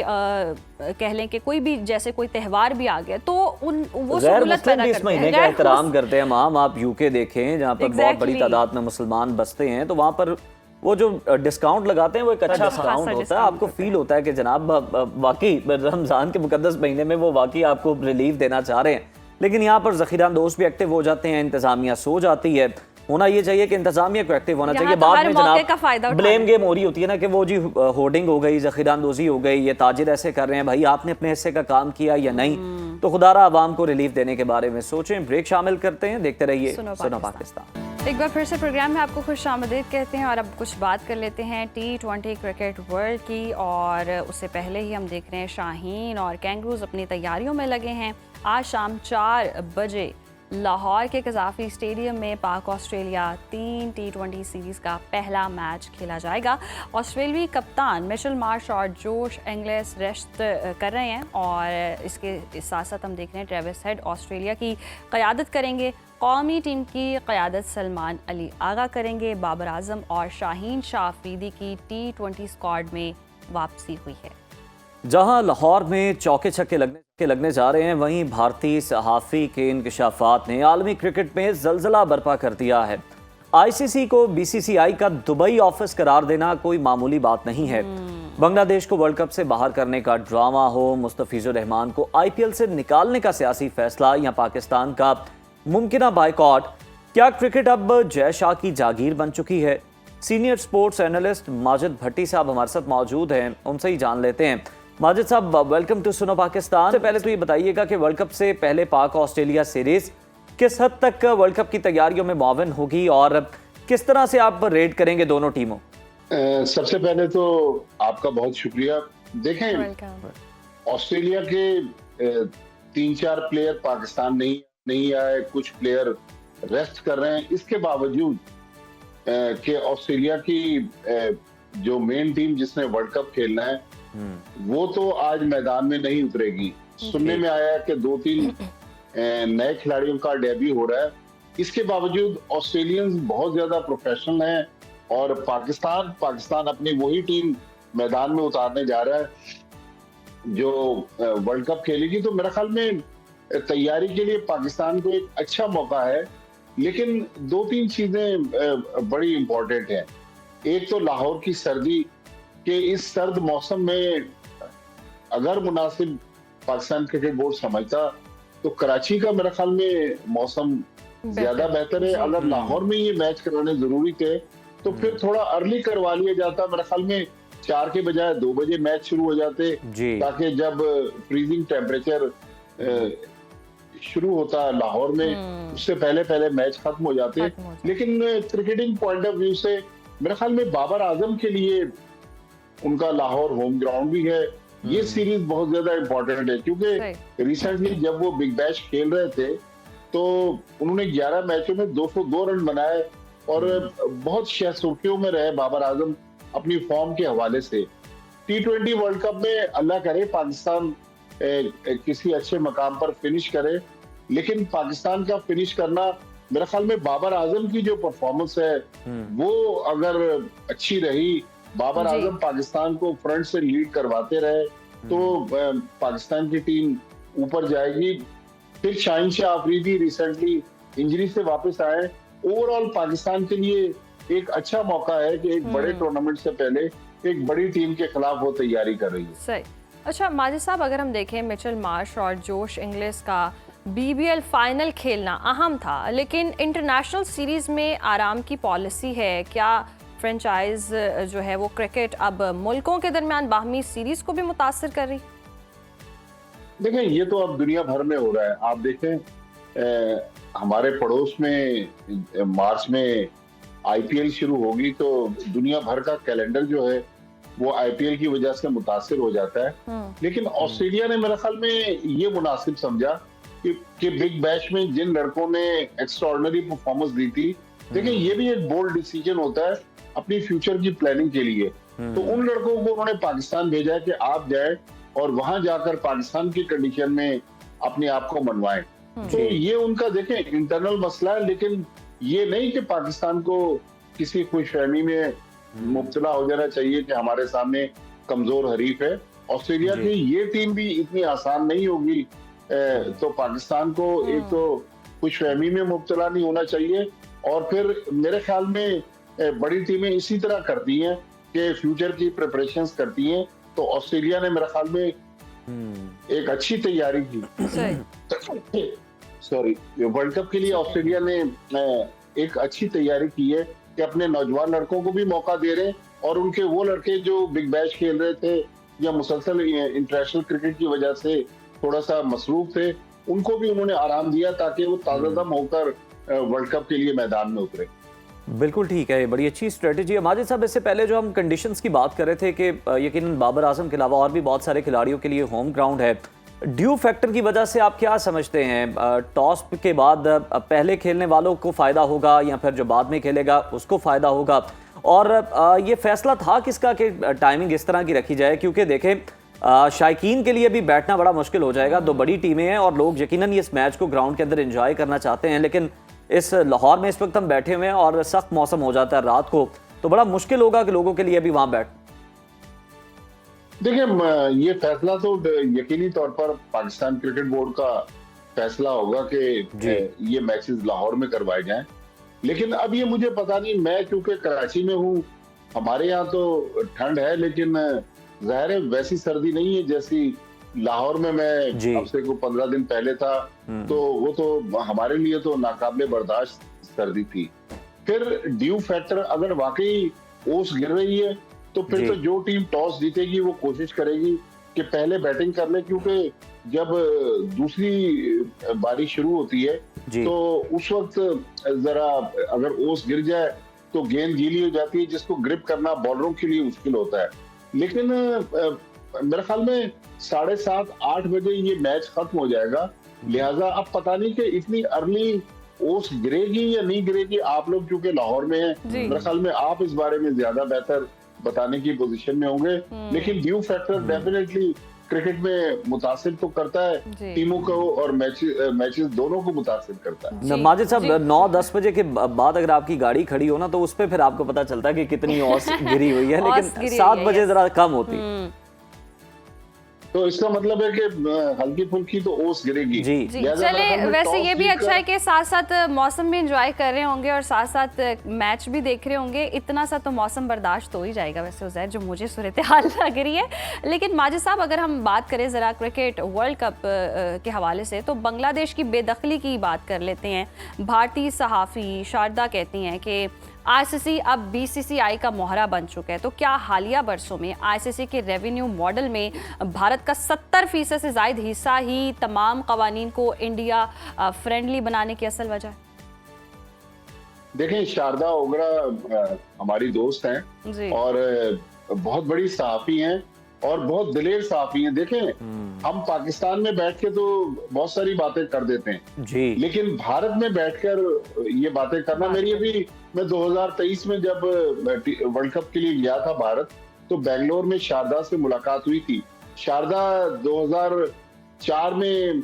कह लें कि कोई भी जैसे कोई त्यौहार भी आ गया तो वो सहूलत पैदा इस महीने का एहतराम करते हैं। माम आप यूके देखें जहाँ पर बहुत बड़ी तादाद में मुसलमान बसते हैं, तो वहाँ पर वो जो डिस्काउंट लगाते हैं वो एक अच्छा डिस्काउंट होता है। आपको फील होता है कि जनाब वाकई रमज़ान के मुकद्दस महीने में वो वाकई आपको रिलीफ देना चाह रहे हैं। लेकिन यहाँ पर ज़ख़ीरा अंदोज़ भी एक्टिव हो जाते हैं, इंतज़ामिया सो जाती है। होना ये चाहिए कि इंतज़ामिया को एक्टिव होना चाहिए। बाद में जनाब ब्लेम गेम हो रही होती है ना कि वो जी होर्डिंग हो गई, ज़ख़ीरा अंदोज़ी हो गई, ये ताजिर ऐसे कर रहे हैं। भाई आपने अपने हिस्से का काम किया या नहीं? तो खुदारा आवाम को रिलीफ देने के बारे में सोचें। ब्रेक शामिल करते हैं, देखते रहिए सुनो पाकिस्तान। एक बार फिर से प्रोग्राम में आपको खुश आमदीद कहते हैं और अब कुछ बात कर लेते हैं T20 क्रिकेट वर्ल्ड की। और उससे पहले ही हम देख रहे हैं शाहीन और कैंगरूज अपनी तैयारियों में लगे हैं। आज शाम 4 बजे लाहौर के कज़ाफ़ी स्टेडियम में पाक ऑस्ट्रेलिया 3 T20 सीरीज़ का पहला मैच खेला जाएगा। ऑस्ट्रेलियाई कप्तान मिशेल मार्श और जोश एंगलेस रेस्ट कर रहे हैं और इसके साथ साथ हम देख रहे हैं ट्रेविस हेड ऑस्ट्रेलिया की क़यादत करेंगे। कौमी टीम की क़यादत सलमान अली आगा करेंगे। बाबर आजम और शाहीन शाह अफरीदी की T20 स्क्वाड में वापसी हुई है। जहां लाहौर में चौके छक्के लगने जा रहे हैं, वहीं भारतीय सहाफ़ी के इंकशाफात ने आलमी क्रिकेट में जलजला बर्पा कर दिया है। ICC को BCCI का दुबई ऑफिस करार देना कोई मामूली बात नहीं है। बांग्लादेश को वर्ल्ड कप से बाहर करने का ड्रामा हो, मुस्तफिजुर रहमान को IPL से निकालने का सियासी फैसला या पाकिस्तान का मुमकिना बायकॉट, क्या क्रिकेट अब जय शाह की जागीर बन चुकी है? सीनियर स्पोर्ट्स एनालिस्ट माजिद भट्टी साहब हमारे साथ मौजूद हैं, उनसे ही जान लेते हैं। माजिद साहब, वेलकम टू सुनो पाकिस्तान। से पहले तो ये बताइएगा कि वर्ल्ड कप से पहले पाक ऑस्ट्रेलिया सीरीज किस हद तक वर्ल्ड कप की तैयारियों में मुआविन होगी और किस तरह से आप रेट करेंगे दोनों टीमों? सबसे पहले तो आपका बहुत शुक्रिया। देखें, ऑस्ट्रेलिया के 3-4 प्लेयर पाकिस्तान नहीं आए, कुछ प्लेयर रेस्ट कर रहे हैं। इसके बावजूद कि ऑस्ट्रेलिया की जो मेन टीम जिसने वर्ल्ड कप खेलना है वो तो आज मैदान में नहीं उतरेगी। सुनने में आया कि 2-3 नए खिलाड़ियों का डेब्यू हो रहा है। इसके बावजूद ऑस्ट्रेलियंस बहुत ज्यादा प्रोफेशनल हैं और पाकिस्तान अपनी वही टीम मैदान में उतारने जा रहा है जो वर्ल्ड कप खेलेगी। तो मेरे ख्याल में तैयारी के लिए पाकिस्तान को एक अच्छा मौका है, लेकिन 2-3 चीजें बड़ी इंपॉर्टेंट हैं। एक तो लाहौर की सर्दी के इस सर्द मौसम में अगर मुनासिब पाकिस्तान क्रिकेट बोर्ड समझता तो कराची का मेरे ख्याल में मौसम ज्यादा बेहतर है। अगर लाहौर में ये मैच कराने जरूरी थे तो फिर थोड़ा अर्ली करवा लिया जाता। मेरे ख्याल में 4 के बजाय 2 बजे मैच शुरू हो जाते, ताकि जब फ्रीजिंग टेम्परेचर शुरू होता लाहौर में उससे पहले मैच खत्म हो जाते। लेकिन क्रिकेटिंग पॉइंट ऑफ व्यू से मेरे ख्याल में बाबर आजम के लिए उनका लाहौर होम ग्राउंड भी है। ये सीरीज बहुत ज्यादा इंपॉर्टेंट है क्योंकि रिसेंटली जब वो बिग बैश खेल रहे थे तो उन्होंने 11 मैचों में 202 रन बनाए और बहुत सुर्खियों में रहे बाबर आजम अपनी फॉर्म के हवाले से। T20 वर्ल्ड कप में अल्लाह करे पाकिस्तान किसी अच्छे मकाम पर फिनिश करे, लेकिन पाकिस्तान का फिनिश करना मेरे ख्याल में बाबर आजम की जो परफॉर्मेंस है वो अगर अच्छी रही, बाबर जी। आजम पाकिस्तान को फ्रंट से लीड करवाते रहे तो पाकिस्तान की टीम ऊपर जाएगी। फिर शाहीन शाह अफरीदी रिसेंटली इंजरी से वापस आए। ओवरऑल पाकिस्तान के लिए एक अच्छा मौका है कि एक बड़े टूर्नामेंट से पहले एक बड़ी टीम के खिलाफ वो तैयारी कर रही है। सही। अच्छा माजिद साहब, अगर हम देखें मिचेल मार्श और जोश इंग्लिस का BBL फाइनल खेलना अहम था, लेकिन इंटरनेशनल सीरीज में आराम की पॉलिसी है। क्या फ्रेंचाइज जो है वो क्रिकेट अब मुल्कों के दरमियान बाहमी सीरीज को भी मुतासिर कर रही? देखें, ये तो अब दुनिया भर में हो रहा है। आप देखें हमारे पड़ोस में मार्च में IPL शुरू होगी तो दुनिया भर का कैलेंडर जो है वो IPL की वजह से मुतासिर हो जाता है। लेकिन ऑस्ट्रेलिया ने मेरे ख्याल में ये मुनासिब समझा कि बिग बैश में जिन लड़कों ने एक्स्ट्राऑर्डिनरी परफॉर्मेंस दी थी, देखिए ये भी एक बोल्ड डिसीजन होता है अपनी फ्यूचर की प्लानिंग के लिए। तो उन लड़कों को उन्होंने पाकिस्तान भेजा है कि आप जाए और वहां जाकर पाकिस्तान की कंडीशन में अपने आप को मनवाएं। तो ये उनका देखें इंटरनल मसला है, लेकिन ये नहीं कि पाकिस्तान को किसी खुशफहमी में मुब्तला हो जाना चाहिए कि हमारे सामने कमजोर हरीफ है। ऑस्ट्रेलिया की ये टीम भी इतनी आसान नहीं होगी, तो पाकिस्तान को एक तो खुशफहमी में मुब्तला नहीं होना चाहिए, और फिर मेरे ख्याल में बड़ी टीमें इसी तरह करती हैं कि फ्यूचर की प्रिपरेशंस करती हैं। तो ऑस्ट्रेलिया ने मेरे ख्याल में एक अच्छी तैयारी की। सॉरी, वर्ल्ड कप के लिए ऑस्ट्रेलिया ने एक अच्छी तैयारी की है कि अपने नौजवान लड़कों को भी मौका दे रहे हैं, और उनके वो लड़के जो बिग बैश खेल रहे थे या मुसलसल इंटरनेशनल क्रिकेट की वजह से थोड़ा सा मसरूफ थे, उनको भी उन्होंने आराम दिया ताकि वो ताज़ादम होकर वर्ल्ड कप के लिए मैदान में उतरे। बिल्कुल ठीक है, बड़ी अच्छी स्ट्रेटेजी है। माजिद साहब, इससे पहले जो हम कंडीशंस की बात कर रहे थे कि यकीनन बाबर आजम के अलावा और भी बहुत सारे खिलाड़ियों के लिए होम ग्राउंड है, ड्यू फैक्टर की वजह से आप क्या समझते हैं? टॉस के बाद पहले खेलने वालों को फ़ायदा होगा या फिर जो बाद में खेलेगा उसको फ़ायदा होगा? और ये फैसला था किसका कि टाइमिंग इस तरह की रखी जाए? क्योंकि देखें शायकीन के लिए भी बैठना बड़ा मुश्किल हो जाएगा। दो बड़ी टीमें हैं और लोग यकीनन इस मैच को ग्राउंड के अंदर एंजॉय करना चाहते हैं, लेकिन इस लाहौर में इस वक्त हम बैठे हुए हैं और सख्त मौसम हो जाता है रात को, तो बड़ा मुश्किल होगा कि लोगों के लिए भी वहां बैठ। देखिए, ये फैसला तो यकीनी तौर पर पाकिस्तान क्रिकेट बोर्ड का फैसला होगा कि ये मैचेस लाहौर में करवाए जाएं। लेकिन अब ये मुझे पता नहीं, मैं क्योंकि कराची में हूँ, हमारे यहाँ तो ठंड है, लेकिन ज़ाहिर है वैसी सर्दी नहीं है जैसी लाहौर में मैं अब से को 15 दिन पहले था, तो वो तो हमारे लिए तो नाकाबिले बर्दाश्त सर्दी थी। फिर ड्यू फैक्टर अगर वाकई ओस गिर रही है तो फिर तो जो टीम टॉस जीतेगी वो कोशिश करेगी कि पहले बैटिंग कर ले, क्योंकि जब दूसरी बारी शुरू होती है तो उस वक्त जरा अगर ओस गिर जाए तो गेंद गीली हो जाती है, जिसको ग्रिप करना बॉलरों के लिए मुश्किल होता है। लेकिन मेरे ख्याल में 7:30-8 बजे ये मैच खत्म हो जाएगा, लिहाजा अब पता नहीं कि इतनी अर्ली ओस गिरेगी या नहीं गिरेगी। आप लोग क्योंकि लाहौर में हैं, मेरे ख्याल में आप इस बारे में ज्यादा बेहतर बताने की पोजीशन में होंगे। लेकिन ड्यू फैक्टर डेफिनेटली क्रिकेट में मुतासिर तो करता है टीमों को, और मैचेस दोनों को मुतासिर करता है। माजिद साहब, 9-10 बजे के बाद अगर आपकी गाड़ी खड़ी हो ना तो उस पर फिर आपको पता चलता है कि कितनी औस गिरी हुई है, लेकिन 7 बजे जरा कम होती। तो इसका मतलब है कि हल्की फुल्की तो ओस गिरेगी। जी। चले, वैसे ये भी अच्छा है कि साथ साथ मौसम भी एंजॉय कर रहे होंगे और साथ साथ मैच भी देख रहे होंगे। इतना सा तो मौसम बर्दाश्त हो ही जाएगा वैसे उज़ैर, जो मुझे सूरत हाल लग रही है। लेकिन माजिद साहब, अगर हम बात करें ज़रा क्रिकेट वर्ल्ड कप के हवाले से, तो बांग्लादेश की बेदखली की बात कर लेते हैं। भारतीय सहाफ़ी शारदा कहती हैं कि ICC अब BCCI का मोहरा बन चुका है। तो क्या हालिया बरसों में ICC के रेवेन्यू मॉडल में भारत का 70% से ज़ायद हिस्सा ही तमाम कवानीन को इंडिया फ्रेंडली बनाने की असल वजह है? देखें, शारदा ओगरा हमारी दोस्त हैं और बहुत बड़ी सहाफ़ी हैं, और बहुत दिलेर सहाफी हैं। देखें, हम पाकिस्तान में बैठ के तो बहुत सारी बातें कर देते हैं जी, लेकिन भारत में बैठकर ये बातें करना, मेरी अभी मैं 2023 में जब वर्ल्ड कप के लिए गया था भारत, तो बेंगलोर में शारदा से मुलाकात हुई थी। शारदा 2004 में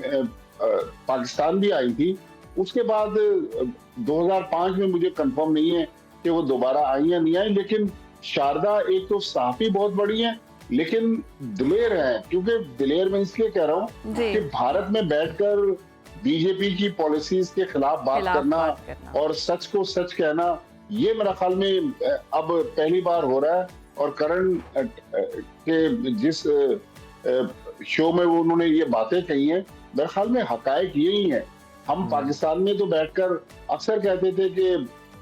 पाकिस्तान भी आई थी। उसके बाद 2005 में मुझे कंफर्म नहीं है कि वो दोबारा आई या नहीं आई, लेकिन शारदा एक तो सहाफी बहुत बड़ी है लेकिन दिलेर है। क्योंकि दिलेर मैं इसलिए कह रहा हूँ कि भारत में बैठकर बीजेपी की पॉलिसीज के खिलाफ बात करना और सच को सच कहना, ये मेरा ख्याल में अब पहली बार हो रहा है। और करण के जिस शो में वो उन्होंने ये बातें कही हैं, मेरे ख्याल में हकायक यही है। हम पाकिस्तान में तो बैठकर अक्सर कहते थे कि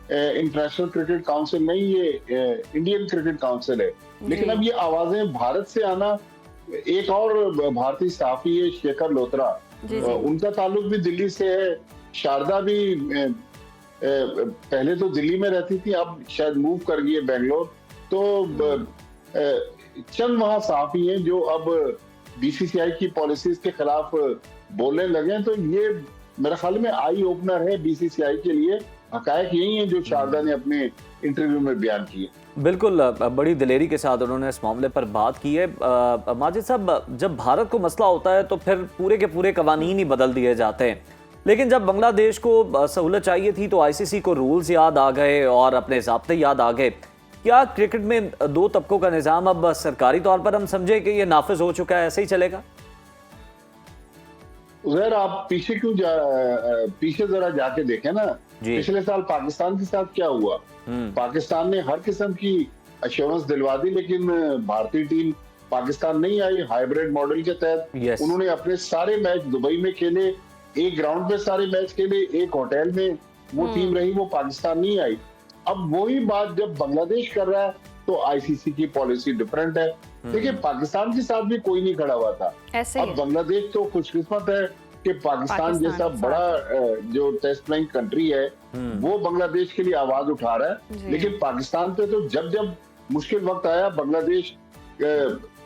इंटरनेशनल क्रिकेट काउंसिल नहीं, ये इंडियन क्रिकेट काउंसिल है, लेकिन अब ये आवाजें भारत से आना, एक और भारतीय सहाफी है शेखर लोथरा, उनका ताल्लुक भी दिल्ली से है। शारदा भी पहले तो दिल्ली में रहती थी, अब शायद मूव कर गई है बेंगलोर। तो चंद वहां सहाफी हैं जो अब बीसीसीआई की पॉलिसीज के खिलाफ बोलने लगे, तो ये मेरे ख्याल में आई ओपनर है बीसीसीआई के लिए। हकायक यही है जो शारदा ने अपने इंटरव्यू में बयान किए। बिल्कुल, बड़ी दिलेरी के साथ उन्होंने इस मामले पर बात की है। माजिद साहब, जब भारत को मसला होता है तो फिर पूरे के पूरे कवानीन ही बदल दिए जाते हैं, लेकिन जब बांग्लादेश को सहूलत चाहिए थी तो आईसीसी को रूल्स याद आ गए और अपने ज़ाब्ते याद आ गए। क्या क्रिकेट में दो तबकों का निज़ाम अब सरकारी तौर पर हम समझे कि ये नाफिज हो चुका है, ऐसे ही चलेगा? उधर आप पीछे जरा जाके देखें ना, पिछले साल पाकिस्तान के साथ क्या हुआ। पाकिस्तान ने हर किस्म की अश्योरेंस दिलवा दी, लेकिन भारतीय टीम पाकिस्तान नहीं आई। हाइब्रिड मॉडल के तहत उन्होंने अपने सारे मैच दुबई में खेले, एक ग्राउंड पे सारे मैच खेले, एक होटल में वो टीम रही, वो पाकिस्तान नहीं आई। अब वही बात जब बांग्लादेश कर रहा है तो आईसीसी की पॉलिसी डिफरेंट है। देखिए, पाकिस्तान के साथ भी कोई नहीं खड़ा हुआ था। अब बांग्लादेश तो खुशकिस्मत है कि पाकिस्तान जैसा बड़ा जो टेस्ट प्लेइंग कंट्री है वो बांग्लादेश के लिए आवाज उठा रहा है। लेकिन पाकिस्तान पे तो जब जब मुश्किल वक्त आया, बांग्लादेश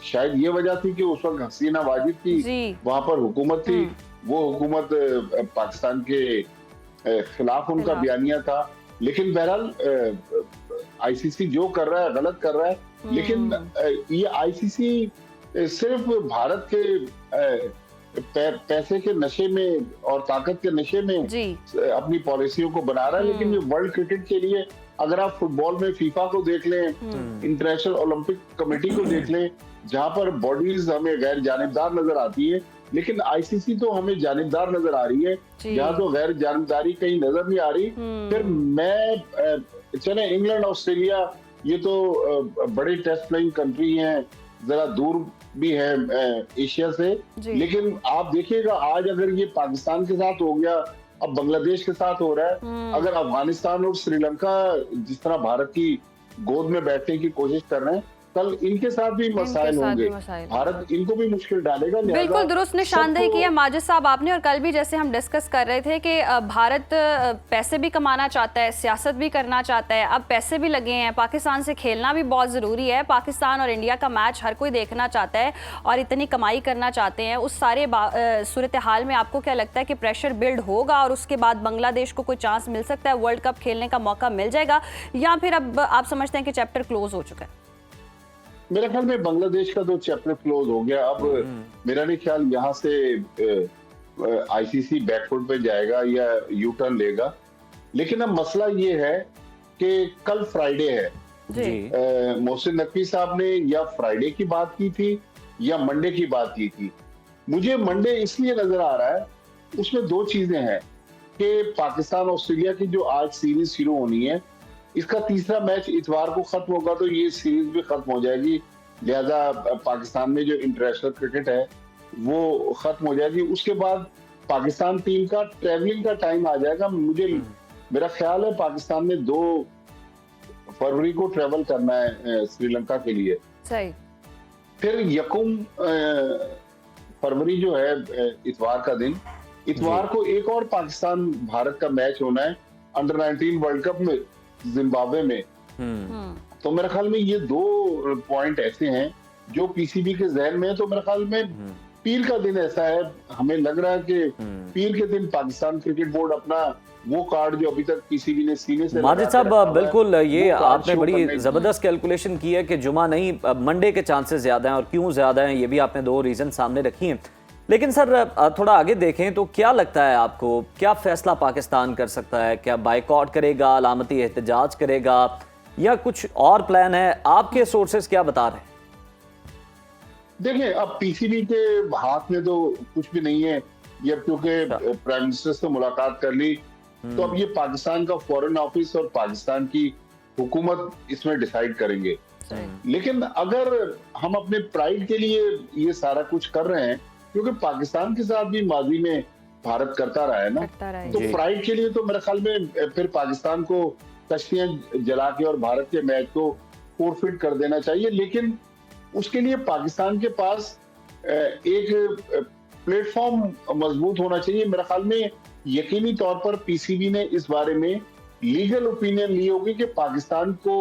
शायद ये वजह थी कि उस वक्त हसीना वाजिद की वहां पर हुकूमत थी, वो हुकूमत पाकिस्तान के खिलाफ उनका बयानिया था। लेकिन बहरहाल आईसीसी जो कर रहा है गलत कर रहा है, लेकिन ये आईसीसी सिर्फ भारत के पैसे के नशे में और ताकत के नशे में अपनी पॉलिसियों को बना रहा है। लेकिन ये वर्ल्ड क्रिकेट के लिए, अगर आप फुटबॉल में फीफा को देख लें, इंटरनेशनल ओलंपिक कमेटी को देख लें, जहां पर बॉडीज हमें गैर जानिबदार नजर आती है, लेकिन आईसीसी तो हमें जानिबदार नजर आ रही है। यहाँ तो गैर जानिबदारी कहीं नजर नहीं आ रही। फिर मैं चले इंग्लैंड ऑस्ट्रेलिया, ये तो बड़े टेस्ट प्लेइंग कंट्री हैं, जरा दूर भी है एशिया से, लेकिन आप देखिएगा आज अगर ये पाकिस्तान के साथ हो गया, अब बांग्लादेश के साथ हो रहा है, अगर अफगानिस्तान और श्रीलंका जिस तरह भारत की गोद में बैठने की कोशिश कर रहे हैं, कल इनके साथ भी मसाइल होंगे, भारत इनको भी मुश्किल डालेगा। बिल्कुल दुरुस्त निशानदेही की है माजिद साहब आपने। और कल भी जैसे हम डिस्कस कर रहे थे कि भारत पैसे भी कमाना चाहता है, सियासत भी करना चाहता है, अब पैसे भी लगे हैं, पाकिस्तान से खेलना भी बहुत ज़रूरी है। पाकिस्तान और इंडिया का मैच हर कोई देखना चाहता है और इतनी कमाई करना चाहते हैं। उस सारे सूरत हाल में आपको क्या लगता है कि प्रेशर बिल्ड होगा और उसके बाद बांग्लादेश को कोई चांस मिल सकता है, वर्ल्ड कप खेलने का मौका मिल जाएगा, या फिर अब आप समझते हैं कि चैप्टर क्लोज हो चुका है? मेरे ख्याल में बांग्लादेश का तो चैप्टर क्लोज हो गया। अब मेरा नहीं ख्याल यहाँ से आईसीसी बैकफुट पे जाएगा या यू टर्न लेगा। लेकिन अब मसला ये है कि कल फ्राइडे है। मोहसिन नकवी साहब ने या फ्राइडे की बात की थी या मंडे की बात की थी। मुझे मंडे इसलिए नजर आ रहा है, उसमें दो चीजें हैं कि पाकिस्तान ऑस्ट्रेलिया की जो आज सीरीज शुरू होनी है, इसका तीसरा मैच इतवार को खत्म होगा तो ये सीरीज भी खत्म हो जाएगी। लिहाजा पाकिस्तान में जो इंटरनेशनल क्रिकेट है वो खत्म हो जाएगी। उसके बाद पाकिस्तान टीम का ट्रैवलिंग का टाइम आ जाएगा। मेरा ख्याल है पाकिस्तान में 2 फरवरी को ट्रैवल करना है श्रीलंका के लिए। सही। फिर 1 फरवरी जो है इतवार का दिन, इतवार को एक और पाकिस्तान भारत का मैच होना है अंडर 19 वर्ल्ड कप में जिम्बाब्वे में। तो मेरे ख्याल में ये 2 पॉइंट ऐसे हैं जो पीसीबी के जहन में है। तो मेरे ख्याल में पीर का दिन ऐसा है, हमें लग रहा है कि पीर के दिन पाकिस्तान क्रिकेट बोर्ड अपना वो कार्ड जो अभी तक पीसीबी ने सीने से माजिद साहब, बिल्कुल ये आपने बड़ी जबरदस्त ज़बरदस्त कैलकुलेशन की है कि जुमा नहीं मंडे के चांसेस ज़्यादा हैं, और क्यों ज़्यादा हैं ये भी आपने 2 रीज़न सामने रखी हैं। लेकिन सर थोड़ा आगे देखें तो क्या लगता है आपको, क्या फैसला पाकिस्तान कर सकता है? क्या बाइकआउट करेगा, अलामती एहतजाज करेगा, या कुछ और प्लान है? आपके सोर्सेज क्या बता रहे हैं? देखिए, अब पीसीबी के हाथ में तो कुछ भी नहीं है ये, क्योंकि प्राइम मिनिस्टर से मुलाकात कर ली, तो अब ये पाकिस्तान का फॉरेन ऑफिस और पाकिस्तान की हुकूमत इसमें डिसाइड करेंगे। लेकिन अगर हम अपने प्राइड के लिए ये सारा कुछ कर रहे हैं, क्योंकि पाकिस्तान के साथ भी माजी में भारत करता रहा है ना, तो प्राइड के लिए तो मेरे ख्याल में फिर पाकिस्तान को कश्तियां जला के और भारत के मैच को फोरफिट कर देना चाहिए। लेकिन उसके लिए पाकिस्तान के पास एक प्लेटफॉर्म मजबूत होना चाहिए। मेरे ख्याल में यकीनी तौर पर पीसीबी ने इस बारे में लीगल ओपिनियन ली होगी कि पाकिस्तान को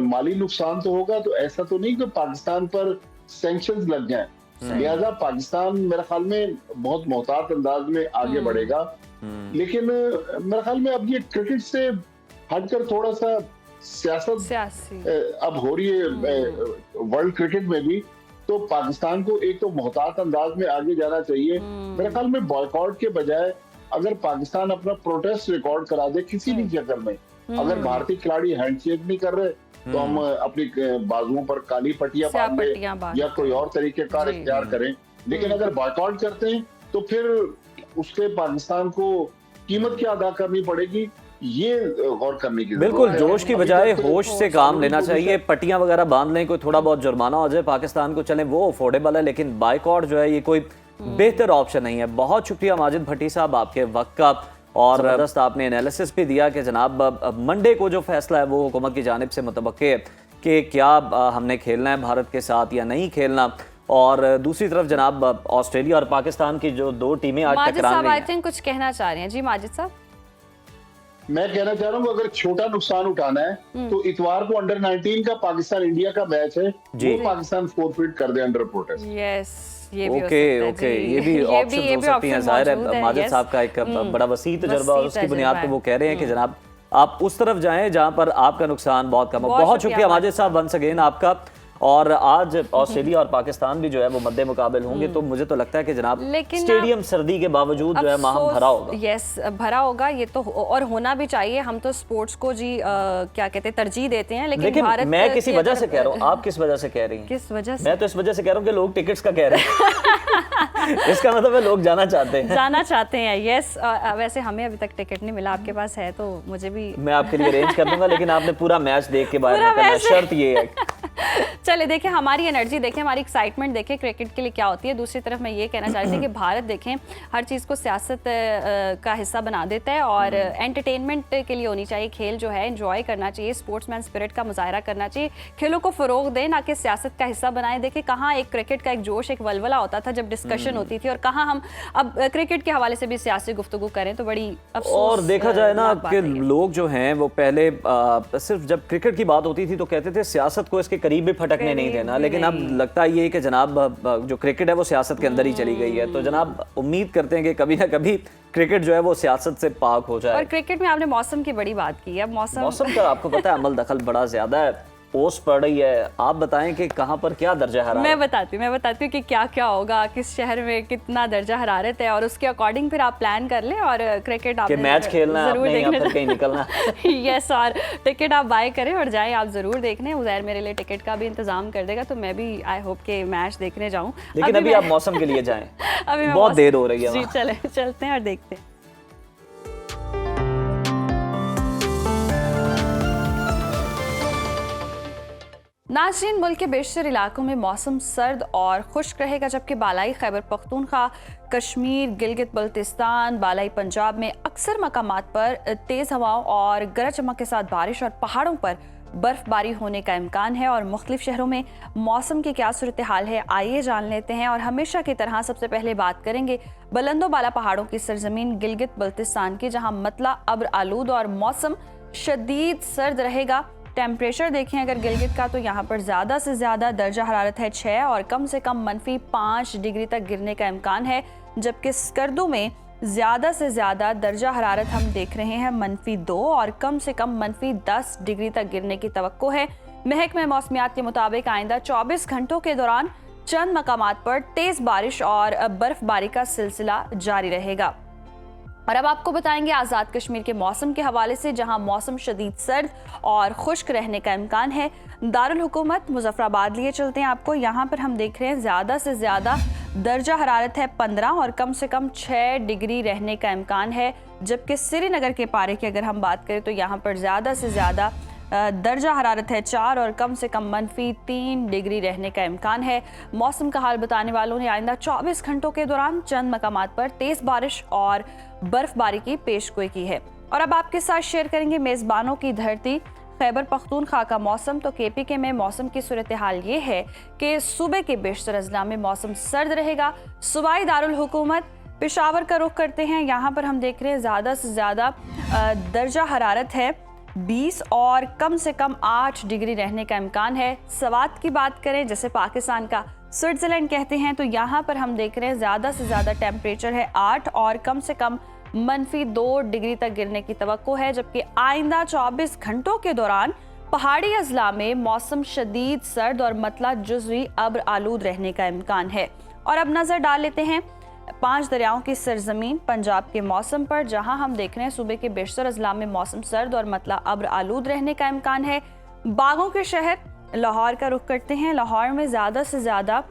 माली नुकसान तो होगा, तो ऐसा तो नहीं कि पाकिस्तान पर सैंक्शंस लग जाएं। लिहाजा पाकिस्तान मेरे ख्याल में बहुत मोहतात अंदाज में आगे बढ़ेगा। लेकिन मेरे ख्याल में अब ये क्रिकेट से हटकर थोड़ा सा सियासत अब हो रही है वर्ल्ड क्रिकेट में भी, तो पाकिस्तान को एक तो मोहतात अंदाज में आगे जाना चाहिए। मेरे ख्याल में बॉयकॉट के बजाय अगर पाकिस्तान अपना प्रोटेस्ट रिकॉर्ड करा दे किसी भी शक्ल में, अगर भारतीय खिलाड़ी हैंडशेक नहीं कर रहे तो हम अपनी बाजुओं पर काली पट्टियां बांध लें या कोई और तरीके का इख्तियार करें। लेकिन अगर बॉयकॉट करते हैं तो फिर उसके पाकिस्तान को कीमत क्या अदा करनी पड़ेगी, ये गौर करने की बिल्कुल जोश की बजाय होश से काम लेना चाहिए। पट्टियां वगैरह बांध लें, कोई थोड़ा बहुत जुर्माना हो जाए पाकिस्तान को, चले वो अफोर्डेबल है, लेकिन बाइकआउट जो है ये कोई बेहतर ऑप्शन नहीं है। बहुत शुक्रिया माजिद भट्टी साहब आपके वक्त का, और जबरदस्त आपने एनालिसिस भी दिया कि जनाब मंडे को जो फैसला है वो हुकूमत की जानिब से मुतबक्के है कि क्या हमने खेलना है भारत के साथ या नहीं खेलना। और दूसरी तरफ जनाब ऑस्ट्रेलिया और पाकिस्तान की जो 2 टीमें आज टकराने आई थिंक कुछ कहना चाह रहे हैं। जी माजिद साहब, मैं कहना चाह रहा हूँ अगर छोटा नुकसान उठाना है तो इतवार को अंडर 19 का पाकिस्तान इंडिया का मैच है, वो पाकिस्तान फोरफिट कर दे अंडर प्रोटेस्ट। यस, ये भी ओके, ये भी ऑप्शन हो सकती हैं। जाहिर है माजिद साहब का एक बड़ा वसी तजुर्बा, और उसकी बुनियाद पे वो कह रहे हैं कि जनाब आप उस तरफ जाएं जहां पर आपका नुकसान बहुत कम हो। बहुत शुक्रिया माजिद साहब वंस अगेन आपका। और आज ऑस्ट्रेलिया और पाकिस्तान भी जो है वो मद्दे मुकाबिल होंगे, तो मुझे तो लगता है कि जनाब स्टेडियम सर्दी के बावजूद जो है माहम भरा होगा। यस, भरा होगा, ये तो और होना भी चाहिए। हम तो स्पोर्ट्स को जी क्या कहते हैं तरजीह देते हैं, लेकिन भारत मैं किसी वजह से कह रहा हूँ, आप किस वजह से कह रही हैं? किस वजह से? मैं तो इस वजह से कह रहा हूँ कि लोग टिकट्स का कह रहे हैं इसका मतलब है लोग जाना चाहते हैं। यस, वैसे हमें अभी तक टिकट नहीं मिला, आपके पास है तो मुझे भी मैं आपके लिए अरेंज कर दूंगा, लेकिन आपने पूरा मैच देख के बाहर निकलना है, शर्त ये है। चले देखिए हमारी एनर्जी देखें, हमारी एक्साइटमेंट देखें क्रिकेट के लिए क्या होती है। दूसरी तरफ मैं ये कहना चाह रही थी कि भारत देखें हर चीज़ को सियासत का हिस्सा बना देता है, और एंटरटेनमेंट के लिए होनी चाहिए। खेल जो है एंजॉय करना चाहिए, स्पोर्ट्समैन स्पिरिट का मुजाहरा करना चाहिए, खेलों को फ़रोग दें, ना कि सियासत का हिस्सा बनाएं। देखिए कहाँ एक क्रिकेट का एक जोश, एक वलवला होता था जब डिस्कशन होती थी, और कहाँ हम अब क्रिकेट के हवाले से भी सियासी गुफ्तगू करें तो बड़ी अफसोस। और देखा जाए ना कि लोग जो हैं वो पहले सिर्फ जब क्रिकेट की बात होती थी तो कहते थे सियासत को इसके करीब भी फटकने नहीं देना, लेकिन अब लगता है ये कि जनाब जो क्रिकेट है वो सियासत के अंदर ही चली गई है। तो जनाब उम्मीद करते हैं कि कभी ना कभी क्रिकेट जो है वो सियासत से पाक हो जाए। और क्रिकेट में आपने मौसम की बड़ी बात की है। अब मौसम का आपको पता है अमल दखल बड़ा ज्यादा है, ओस पड़ रही है। आप बताएं कि कहाँ पर क्या दर्जा हरारत? मैं बताती हूँ कि क्या क्या होगा, किस शहर में कितना दर्जा हरारत है, और उसके अकॉर्डिंग फिर आप प्लान कर लें। और क्रिकेट आप मैच खेलना जरूर देखने, कहीं निकलना यस, और टिकट आप बाय करें और जाएं, आप जरूर देखने। उज़ैर मेरे लिए टिकट का भी इंतजाम कर देगा, तो मैं भी आई होप के मैच देखने जाऊँ। लेकिन अभी आप मौसम के लिए जाएं, अभी बहुत देर हो रही है। जी चलते हैं और देखते हैं। नाज़रीन, मुल्क के बेशतर इलाकों में मौसम सर्द और खुश्क रहेगा, जबकि बालाई खैबर पख्तूनख्वा, कश्मीर, गिलगित बल्तिस्तान, बालाई पंजाब में अक्सर मकामात पर तेज़ हवाओं और गरज चमक के साथ बारिश और पहाड़ों पर बर्फबारी होने का इम्कान है। और मुख्तलिफ शहरों में मौसम की क्या सूरत हाल है, आइए जान लेते हैं। और हमेशा की तरह सबसे पहले बात करेंगे बुलंदो बाला पहाड़ों की सरजमीन गिलगित बल्तिस्तान की, जहाँ मतला अब्र आलूद और मौसम शदीद सर्द रहेगा। टेम्परेचर देखें अगर गिलगित का, तो यहाँ पर ज़्यादा से ज़्यादा दर्जा हरारत है 6 और कम से कम -5 डिग्री तक गिरने का इम्कान है, जबकि स्कर्दू में ज़्यादा से ज़्यादा दर्जा हरारत हम देख रहे हैं -2 और कम से कम -10 डिग्री तक गिरने की तवक्को है। महकमे मौसमियात के मुताबिक आइंदा 24 घंटों के दौरान चंद मकामात पर तेज़ बारिश और बर्फबारी का सिलसिला जारी रहेगा। और अब आपको बताएंगे आज़ाद कश्मीर के मौसम के हवाले से, जहां मौसम शदीद सर्द और खुश्क रहने का इम्कान है। दारुल हुकूमत मुजफ्फराबाद लिए चलते हैं आपको। यहाँ पर हम देख रहे हैं ज़्यादा से ज़्यादा दर्जा हरारत है 15 और कम से कम 6 डिग्री रहने का इम्कान है, जबकि श्रीनगर के पारे की अगर हम बात करें तो यहाँ पर ज़्यादा से ज़्यादा दर्जा हरारत है 4 और कम से कम -3 डिग्री रहने का इम्कान है। मौसम का हाल बताने वालों ने आइंदा 24 घंटों के दौरान चंद मकामात पर तेज़ बारिश और बर्फबारी की पेशगोई की है। और अब आपके साथ शेयर करेंगे मेज़बानों की धरती खैबर पख्तूनख्वा का मौसम। तो KPK में मौसम की सूरत हाल ये है कि सूबे के बेशतर अजला में मौसम सर्द रहेगा। सूबाई दारुल हुकूमत पेशावर का रुख करते हैं। यहाँ पर हम देख रहे हैं ज़्यादा से ज़्यादा दर्जा हरारत है 20 और कम से कम 8 डिग्री रहने का इम्कान है। सवात की बात करें, जैसे पाकिस्तान का स्विट्ज़रलैंड कहते हैं, तो यहाँ पर हम देख रहे हैं ज़्यादा से ज़्यादा टेम्परेचर है 8 और कम से कम -2 डिग्री तक गिरने की तवक्को है, जबकि आइंदा 24 घंटों के दौरान पहाड़ी अजला में मौसम शदीद सर्द और मतला जुज़वी अब्र आलूद रहने का इम्कान है। और अब नज़र डाल लेते हैं 5 दरियाओं की सरजमीन पंजाब के मौसम पर, जहां हम देख रहे हैं सूबे के बेशतर अजला में मौसम सर्द और मतला अब्र आलूद रहने का इम्कान है। बागों के शहर लाहौर का रुख करते हैं। लाहौर में ज़्यादा से ज़्यादा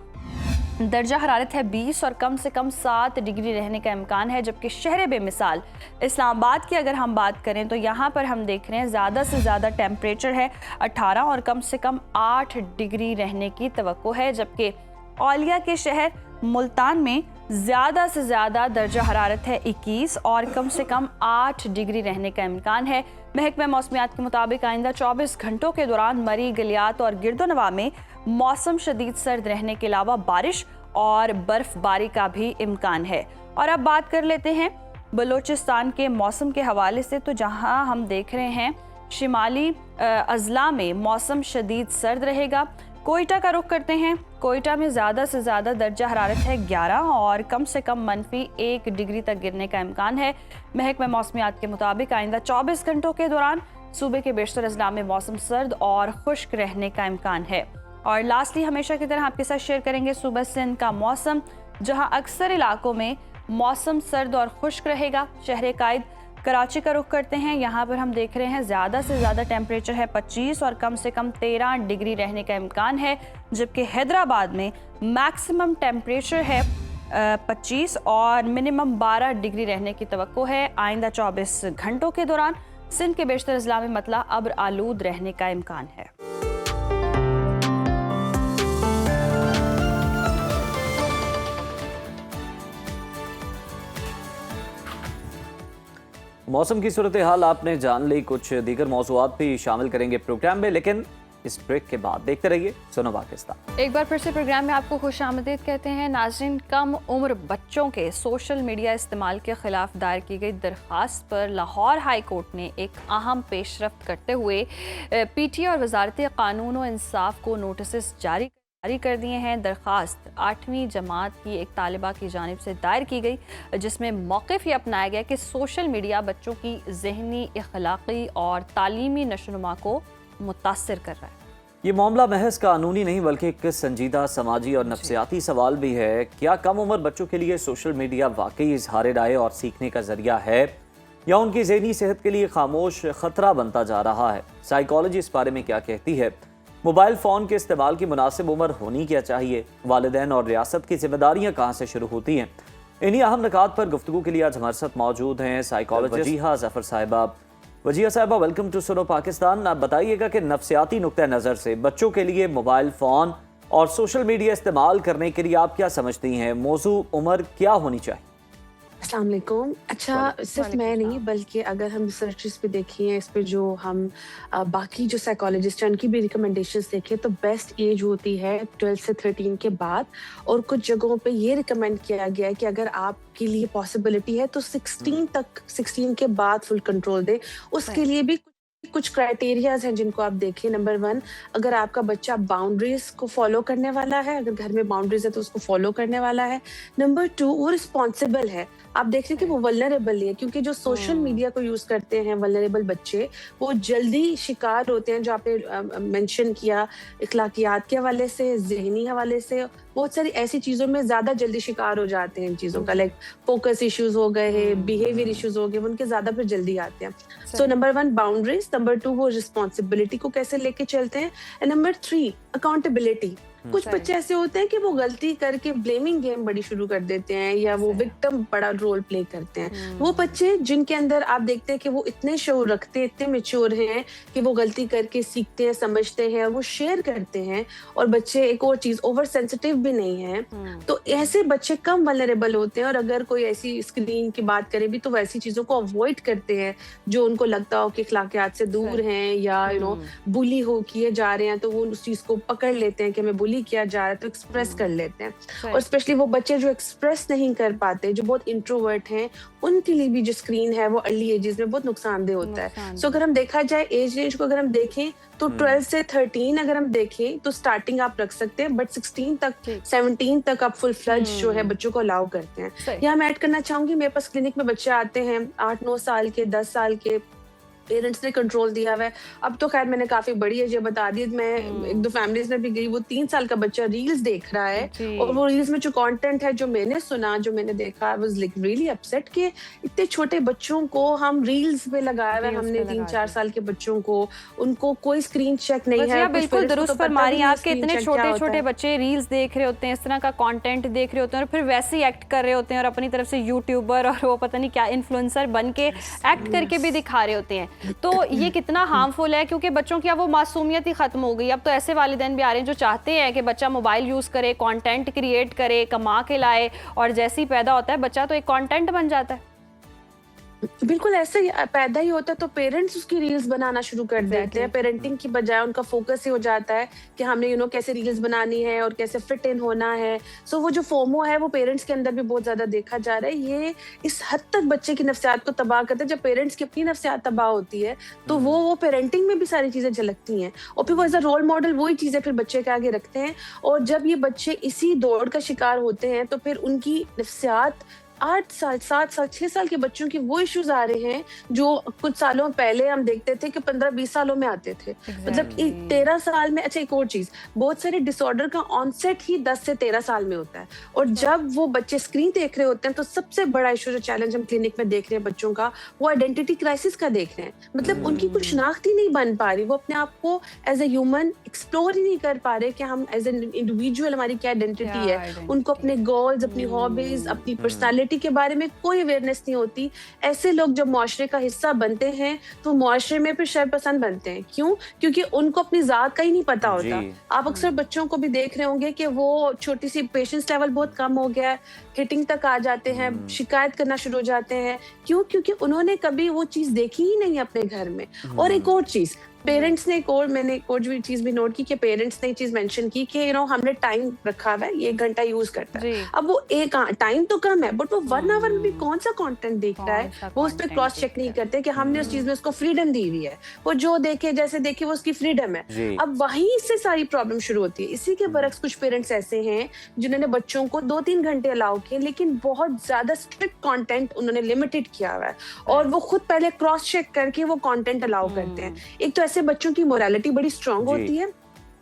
दर्जा हरारत है 20 और कम से कम 7 डिग्री रहने का इम्कान है, जबकि शहर बेमिसाल इस्लामाबाद की अगर हम बात करें तो यहाँ पर हम देख रहे हैं ज़्यादा से ज़्यादा टेम्परेचर है 18 और कम से कम 8 डिग्री रहने की तवक्को है, जबकि औलिया के शहर मुल्तान में ज़्यादा से ज़्यादा दर्जा हरारत है 21 और कम से कम 8 डिग्री रहने का इम्कान है। महकमे मौसमियात के मुताबिक आइंदा 24 घंटों के दौरान मरी, गलियात और गिरदोनवा में मौसम शदीद सर्द रहने के अलावा बारिश और बर्फबारी का भी इम्कान है। और अब बात कर लेते हैं बलूचिस्तान के मौसम के हवाले से, तो जहां हम देख रहे हैं शिमाली अजला में मौसम शदीद सर्द रहेगा। कोयटा का रुख करते हैं। कोयटा में ज़्यादा से ज़्यादा दर्जा हरारत है 11 और कम से कम -1 डिग्री तक गिरने का इम्कान है। महकमे मौसमियात के मुताबिक आइंदा 24 घंटों के दौरान सूबे के बेशतर अजला में मौसम सर्द और खुश्क रहने का इम्कान है। और लास्टली हमेशा की तरह आपके साथ शेयर करेंगे सूबा सिंध का मौसम, जहाँ अक्सर इलाकों में मौसम सर्द और खुश्क रहेगा। शहर कायद कराची का रुख करते हैं। यहाँ पर हम देख रहे हैं ज़्यादा से ज़्यादा टेम्परेचर है 25 और कम से कम 13 डिग्री रहने का इम्कान है, जबकि हैदराबाद में मैक्सिमम टेम्परेचर है 25 और मिनिमम 12 डिग्री रहने की तवक्को है। आइंदा 24 घंटों के दौरान सिंध के बेशतर अजला में मतला अब्र आलूद रहने का इम्कान है। मौसम की सूरत हाल आपने जान ली, कुछ दीगर मौज़ूआत भी शामिल करेंगे प्रोग्राम में, लेकिन इस ब्रेक के बाद देखते रहिए सुनो पाकिस्तान। एक बार फिर से प्रोग्राम में आपको खुशामदीद कहते हैं। नाज़रीन, कम उम्र बच्चों के सोशल मीडिया इस्तेमाल के खिलाफ दायर की गई दरख्वास्त पर लाहौर हाई कोर्ट ने एक अहम पेशरफ्त करते हुए PTA और वजारत कानून व इंसाफ को नोटिस जारी कर दिए हैं। दरख्वास्त 8वीं जमात की एक तालिबा की जानिब से दायर की गई, जिसमें मौक़िफ़ ये अपनाया गया कि सोशल मीडिया बच्चों की ज़हनी, अखलाक़ी और तालीमी नशोनुमा को मुतासिर कर रहा है। ये मामला महज कानूनी नहीं बल्कि एक संजीदा समाजी और नफ्सियाती सवाल भी है। क्या कम उम्र बच्चों के लिए सोशल मीडिया वाकई इजहार राय और सीखने का जरिया है, या उनकी ज़हनी सेहत के लिए खामोश खतरा बनता जा रहा है? साइकोलॉजी इस बारे में क्या कहती है? मोबाइल फ़ोन के इस्तेमाल की मुनासिब उम्र होनी क्या चाहिए? वालिदैन और रियासत की जिम्मेदारियाँ कहाँ से शुरू होती हैं? इन्हीं अहम निकात पर गुफ्तगू के लिए आज हमारे साथ मौजूद हैं साइकोलॉजिस्ट वजीहा ज़फ़र साहिबा। वजीहा साहिबा, वेलकम टू सुनो पाकिस्तान। आप बताइएगा कि नफ्सियाती नुक्ता नज़र से बच्चों के लिए मोबाइल फ़ोन और सोशल मीडिया इस्तेमाल करने के लिए आप क्या समझती हैं? मौजू उम्र क्या होनी चाहिए? अस्सलाम वालेकुम। अच्छा, सिर्फ मैं नहीं बल्कि अगर हम रिसर्चेस पे देखें, इस पे जो हम बाकी जो साइकोलॉजिस्ट हैं उनकी भी रिकमेंडेशंस देखें, तो बेस्ट एज होती है 12 से 13 के बाद। और कुछ जगहों पे ये रिकमेंड किया गया है कि अगर आपके लिए पॉसिबिलिटी है तो 16 के बाद फुल कंट्रोल दे। उसके लिए भी कुछ क्राइटेरियाज हैं जिनको आप देखें। नंबर 1, अगर आपका बच्चा बाउंड्रीज को फॉलो करने वाला है, अगर घर में बाउंड्रीज है तो उसको फॉलो करने वाला है। नंबर 2, वो रिस्पॉन्सिबल है। आप देख रहे हैं कि वो वल्नरेबल नहीं है, क्योंकि जो सोशल मीडिया को यूज करते हैं वल्नरेबल बच्चे, वो जल्दी शिकार होते हैं, जो आपने मेंशन किया, इखलाकियात के हवाले से, ज़हनी हवाले से, बहुत सारी ऐसी चीजों में ज्यादा जल्दी शिकार हो जाते हैं इन चीजों का, लाइक फोकस इश्यूज हो गए हैं, बिहेवियर इश्यूज हो गए, उनके ज्यादा फिर जल्दी आते हैं। सो नंबर 1 बाउंड्रीज, नंबर 2 वो रिस्पॉन्सिबिलिटी को कैसे लेके चलते हैं, एंड नंबर 3 अकाउंटेबिलिटी। कुछ बच्चे ऐसे होते हैं कि वो गलती करके ब्लेमिंग गेम बड़ी शुरू कर देते हैं, या वो विक्टिम बड़ा रोल प्ले करते हैं। वो बच्चे जिनके अंदर आप देखते हैं कि वो इतने शऊर रखते हैं, इतने मेच्योर हैं कि वो गलती करके सीखते हैं, समझते हैं, वो शेयर करते हैं। और बच्चे, एक और चीज, ओवर सेंसिटिव भी नहीं है, तो ऐसे बच्चे कम वल्नरेबल होते हैं। और अगर कोई ऐसी स्क्रीन की बात करें भी, तो वैसी चीजों को अवॉइड करते हैं जो उनको लगता हो कि अखलाकियात से दूर हैं, या बुली हो किए जा रहे हैं, तो वो उस चीज को पकड़ लेते हैं कि हमें बुली किया जा रहा है, तो एक्सप्रेस कर लेते हैं। और स्पेशली वो बच्चे जो एक्सप्रेस नहीं कर पाते, जो बहुत इंट्रोवर्ट हैं, उनके लिए भी जो स्क्रीन है वो अर्ली एजेस में बहुत नुकसानदेह होता है। सो अगर हम देखा जाए एज रेंज को, अगर हम देखें तो 12 से 13 अगर हम देखें तो स्टार्टिंग आप रख सकते हैं, बट 16 तक 17 तक आप फुल फ्लज जो है बच्चों को अलाउ करते हैं। यहाँ मैं ऐड करना चाहूंगी, मेरे पास क्लिनिक में बच्चे आते हैं 8-9 साल के, 10 साल के, पेरेंट्स ने कंट्रोल दिया हुआ है। अब तो खैर मैंने काफी बड़ी एज बता दी, मैं 1-2 फैमिलीज में भी गई, वो 3 साल का बच्चा रील्स देख रहा है, और वो रील्स में जो कंटेंट है, जो मैंने सुना, जो मैंने देखा, I was like really upset कि इतने छोटे बच्चों को हम रील्स पे लगाया हुआ है, हमने 3-4 साल के बच्चों को, उनको कोई स्क्रीन चेक नहीं है। बिल्कुल दुरुस्त फरमाई आपके, इतने छोटे छोटे बच्चे रील्स देख रहे होते हैं, इस तरह का कंटेंट देख रहे होते हैं, और फिर वैसे ही एक्ट कर रहे होते हैं, और अपनी तरफ से यूट्यूबर और वो पता नहीं क्या इन्फ्लुएंसर बन के एक्ट करके भी दिखा रहे होते हैं। तो ये कितना हार्मफुल है, क्योंकि बच्चों की अब वो मासूमियत ही खत्म हो गई। अब तो ऐसे वालिदैन भी आ रहे हैं जो चाहते हैं कि बच्चा मोबाइल यूज़ करे, कंटेंट क्रिएट करे, कमा के लाए, और जैसे ही पैदा होता है बच्चा तो एक कंटेंट बन जाता है। बिल्कुल ऐसे ही पैदा ही होता है तो पेरेंट्स उसकी रील्स बनाना शुरू कर देते हैं। पेरेंटिंग की बजाय उनका फोकस ही हो जाता है कि हमने कैसे रील्स बनानी है और कैसे फिट इन होना है। सो वो जो फोमो है वो पेरेंट्स के अंदर भी बहुत ज्यादा देखा जा रहा है। ये इस हद तक बच्चे की नफ्सियात को तबाह करता है। जब पेरेंट्स की अपनी नफ्सियात तबाह होती है तो वो पेरेंटिंग में भी सारी चीजें झलकती हैं, और फिर वो एज अ रोल मॉडल वही चीजें फिर बच्चे के आगे रखते हैं। और जब ये बच्चे इसी दौड़ का शिकार होते हैं तो फिर उनकी नफ्सियात 8 साल, 7 साल, 6 साल के बच्चों की वो इश्यूज आ रहे हैं जो कुछ सालों पहले हम देखते थे कि 15-20 सालों में आते थे। मतलब 13 साल में। अच्छा, एक और चीज, बहुत सारे डिसऑर्डर का ऑनसेट ही 10 से 13 साल में होता है, और जब वो बच्चे स्क्रीन देख रहे होते हैं तो सबसे बड़ा इशू जो चैलेंज हम क्लिनिक में देख रहे हैं बच्चों का, वो आइडेंटिटी क्राइसिस का देख रहे हैं। मतलब उनकी कुछ शनाख्त ही नहीं बन पा रही, वो अपने आप को एज ए ह्यूमन एक्सप्लोर ही नहीं कर पा रहे कि हम एज एन इंडिविजुअल हमारी क्या आइडेंटिटी है। उनको अपने गोल्स, अपनी हॉबीज, अपनी पर्सनैलिटी के बारे में कोई अवेयरनेस नहीं होती। ऐसे लोग जब मुआशरे का हिस्सा बनते हैं तो मुआशरे में फिर शरपसंद बनते हैं। क्यों? क्योंकि उनको अपनी जात का ही नहीं पता होता। आप अक्सर बच्चों को भी देख रहे होंगे कि वो छोटी सी पेशेंस लेवल बहुत कम हो गया है, हिटिंग तक आ जाते हैं, शिकायत करना शुरू हो जाते हैं। क्यों? क्योंकि उन्होंने कभी वो चीज देखी ही नहीं अपने घर में। और एक और चीज, पेरेंट्स ने मैंने एक और चीज भी नोट की कि पेरेंट्स ने चीज मेंशन की कि हमने टाइम रखा हुआ है, 1 घंटा यूज करता है। अब वो एक टाइम तो कम है, बट वो 1 आवर में भी कौन सा कंटेंट देखता है, वो उस पर क्रॉस चेक नहीं करते कि हमने उस चीज में उसको फ्रीडम दी हुई है, वो जो देखे जैसे देखे वो उसकी फ्रीडम है। अब वहीं से सारी प्रॉब्लम शुरू होती है। इसी के बरक्स कुछ पेरेंट्स ऐसे हैं जिन्होंने बच्चों को 2-3 घंटे अलाउ किए, लेकिन बहुत ज्यादा स्ट्रिक्ट कंटेंट उन्होंने लिमिटेड किया हुआ है, और वो खुद पहले क्रॉस चेक करके वो कंटेंट अलाउ करते हैं। एक तो ऐसे बच्चों की मोरालिटी बड़ी स्ट्रांग होती है।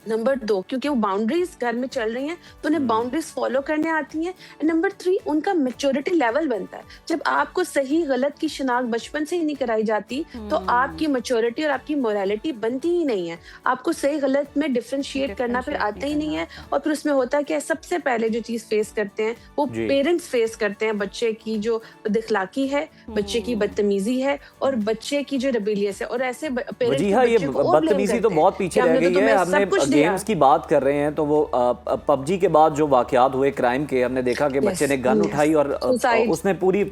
नंबर 2, क्योंकि वो बाउंड्रीज घर में चल रही हैं तो उन्हें बाउंड्रीज फॉलो करने आती हैं। नंबर 3, उनका मैच्योरिटी लेवल बनता है। जब आपको सही गलत की शिनाख्त बचपन से ही नहीं कराई जाती तो आपकी मैच्योरिटी और आपकी मोरालिटी बनती ही नहीं है। आपको सही गलत में डिफरेंशिएट करना फिर आता ही नहीं है। और फिर उसमें होता है कि सबसे पहले जो चीज फेस करते हैं वो पेरेंट्स फेस करते हैं, बच्चे की जो बदअखलाकी है, बच्चे की बदतमीजी है, और बच्चे की जो रेबिलियस है। और ऐसे पेरेंट्स ये बदतमीजी तो बहुत पीछे रह गई है। हमने गेम्स की बात कर रहे हैं तो वो पबजी के बाद जो वाकयात हुए क्राइम के, हमने देखा कि बच्चे ने गन उठाई और उसने पूरी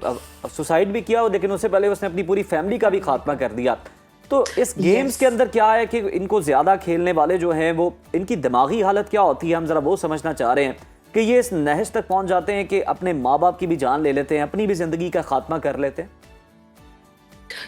सुसाइड भी किया, लेकिन उससे पहले उसने अपनी पूरी फैमिली का भी खात्मा कर दिया। तो इस गेम्स के अंदर क्या है कि इनको ज्यादा खेलने वाले जो हैं वो, इनकी दिमागी हालत क्या होती है, हम जरा वो समझना चाह रहे हैं कि ये इस नहज तक पहुंच जाते हैं कि अपने माँ बाप की भी जान ले लेते हैं, अपनी भी जिंदगी का खात्मा कर लेते हैं।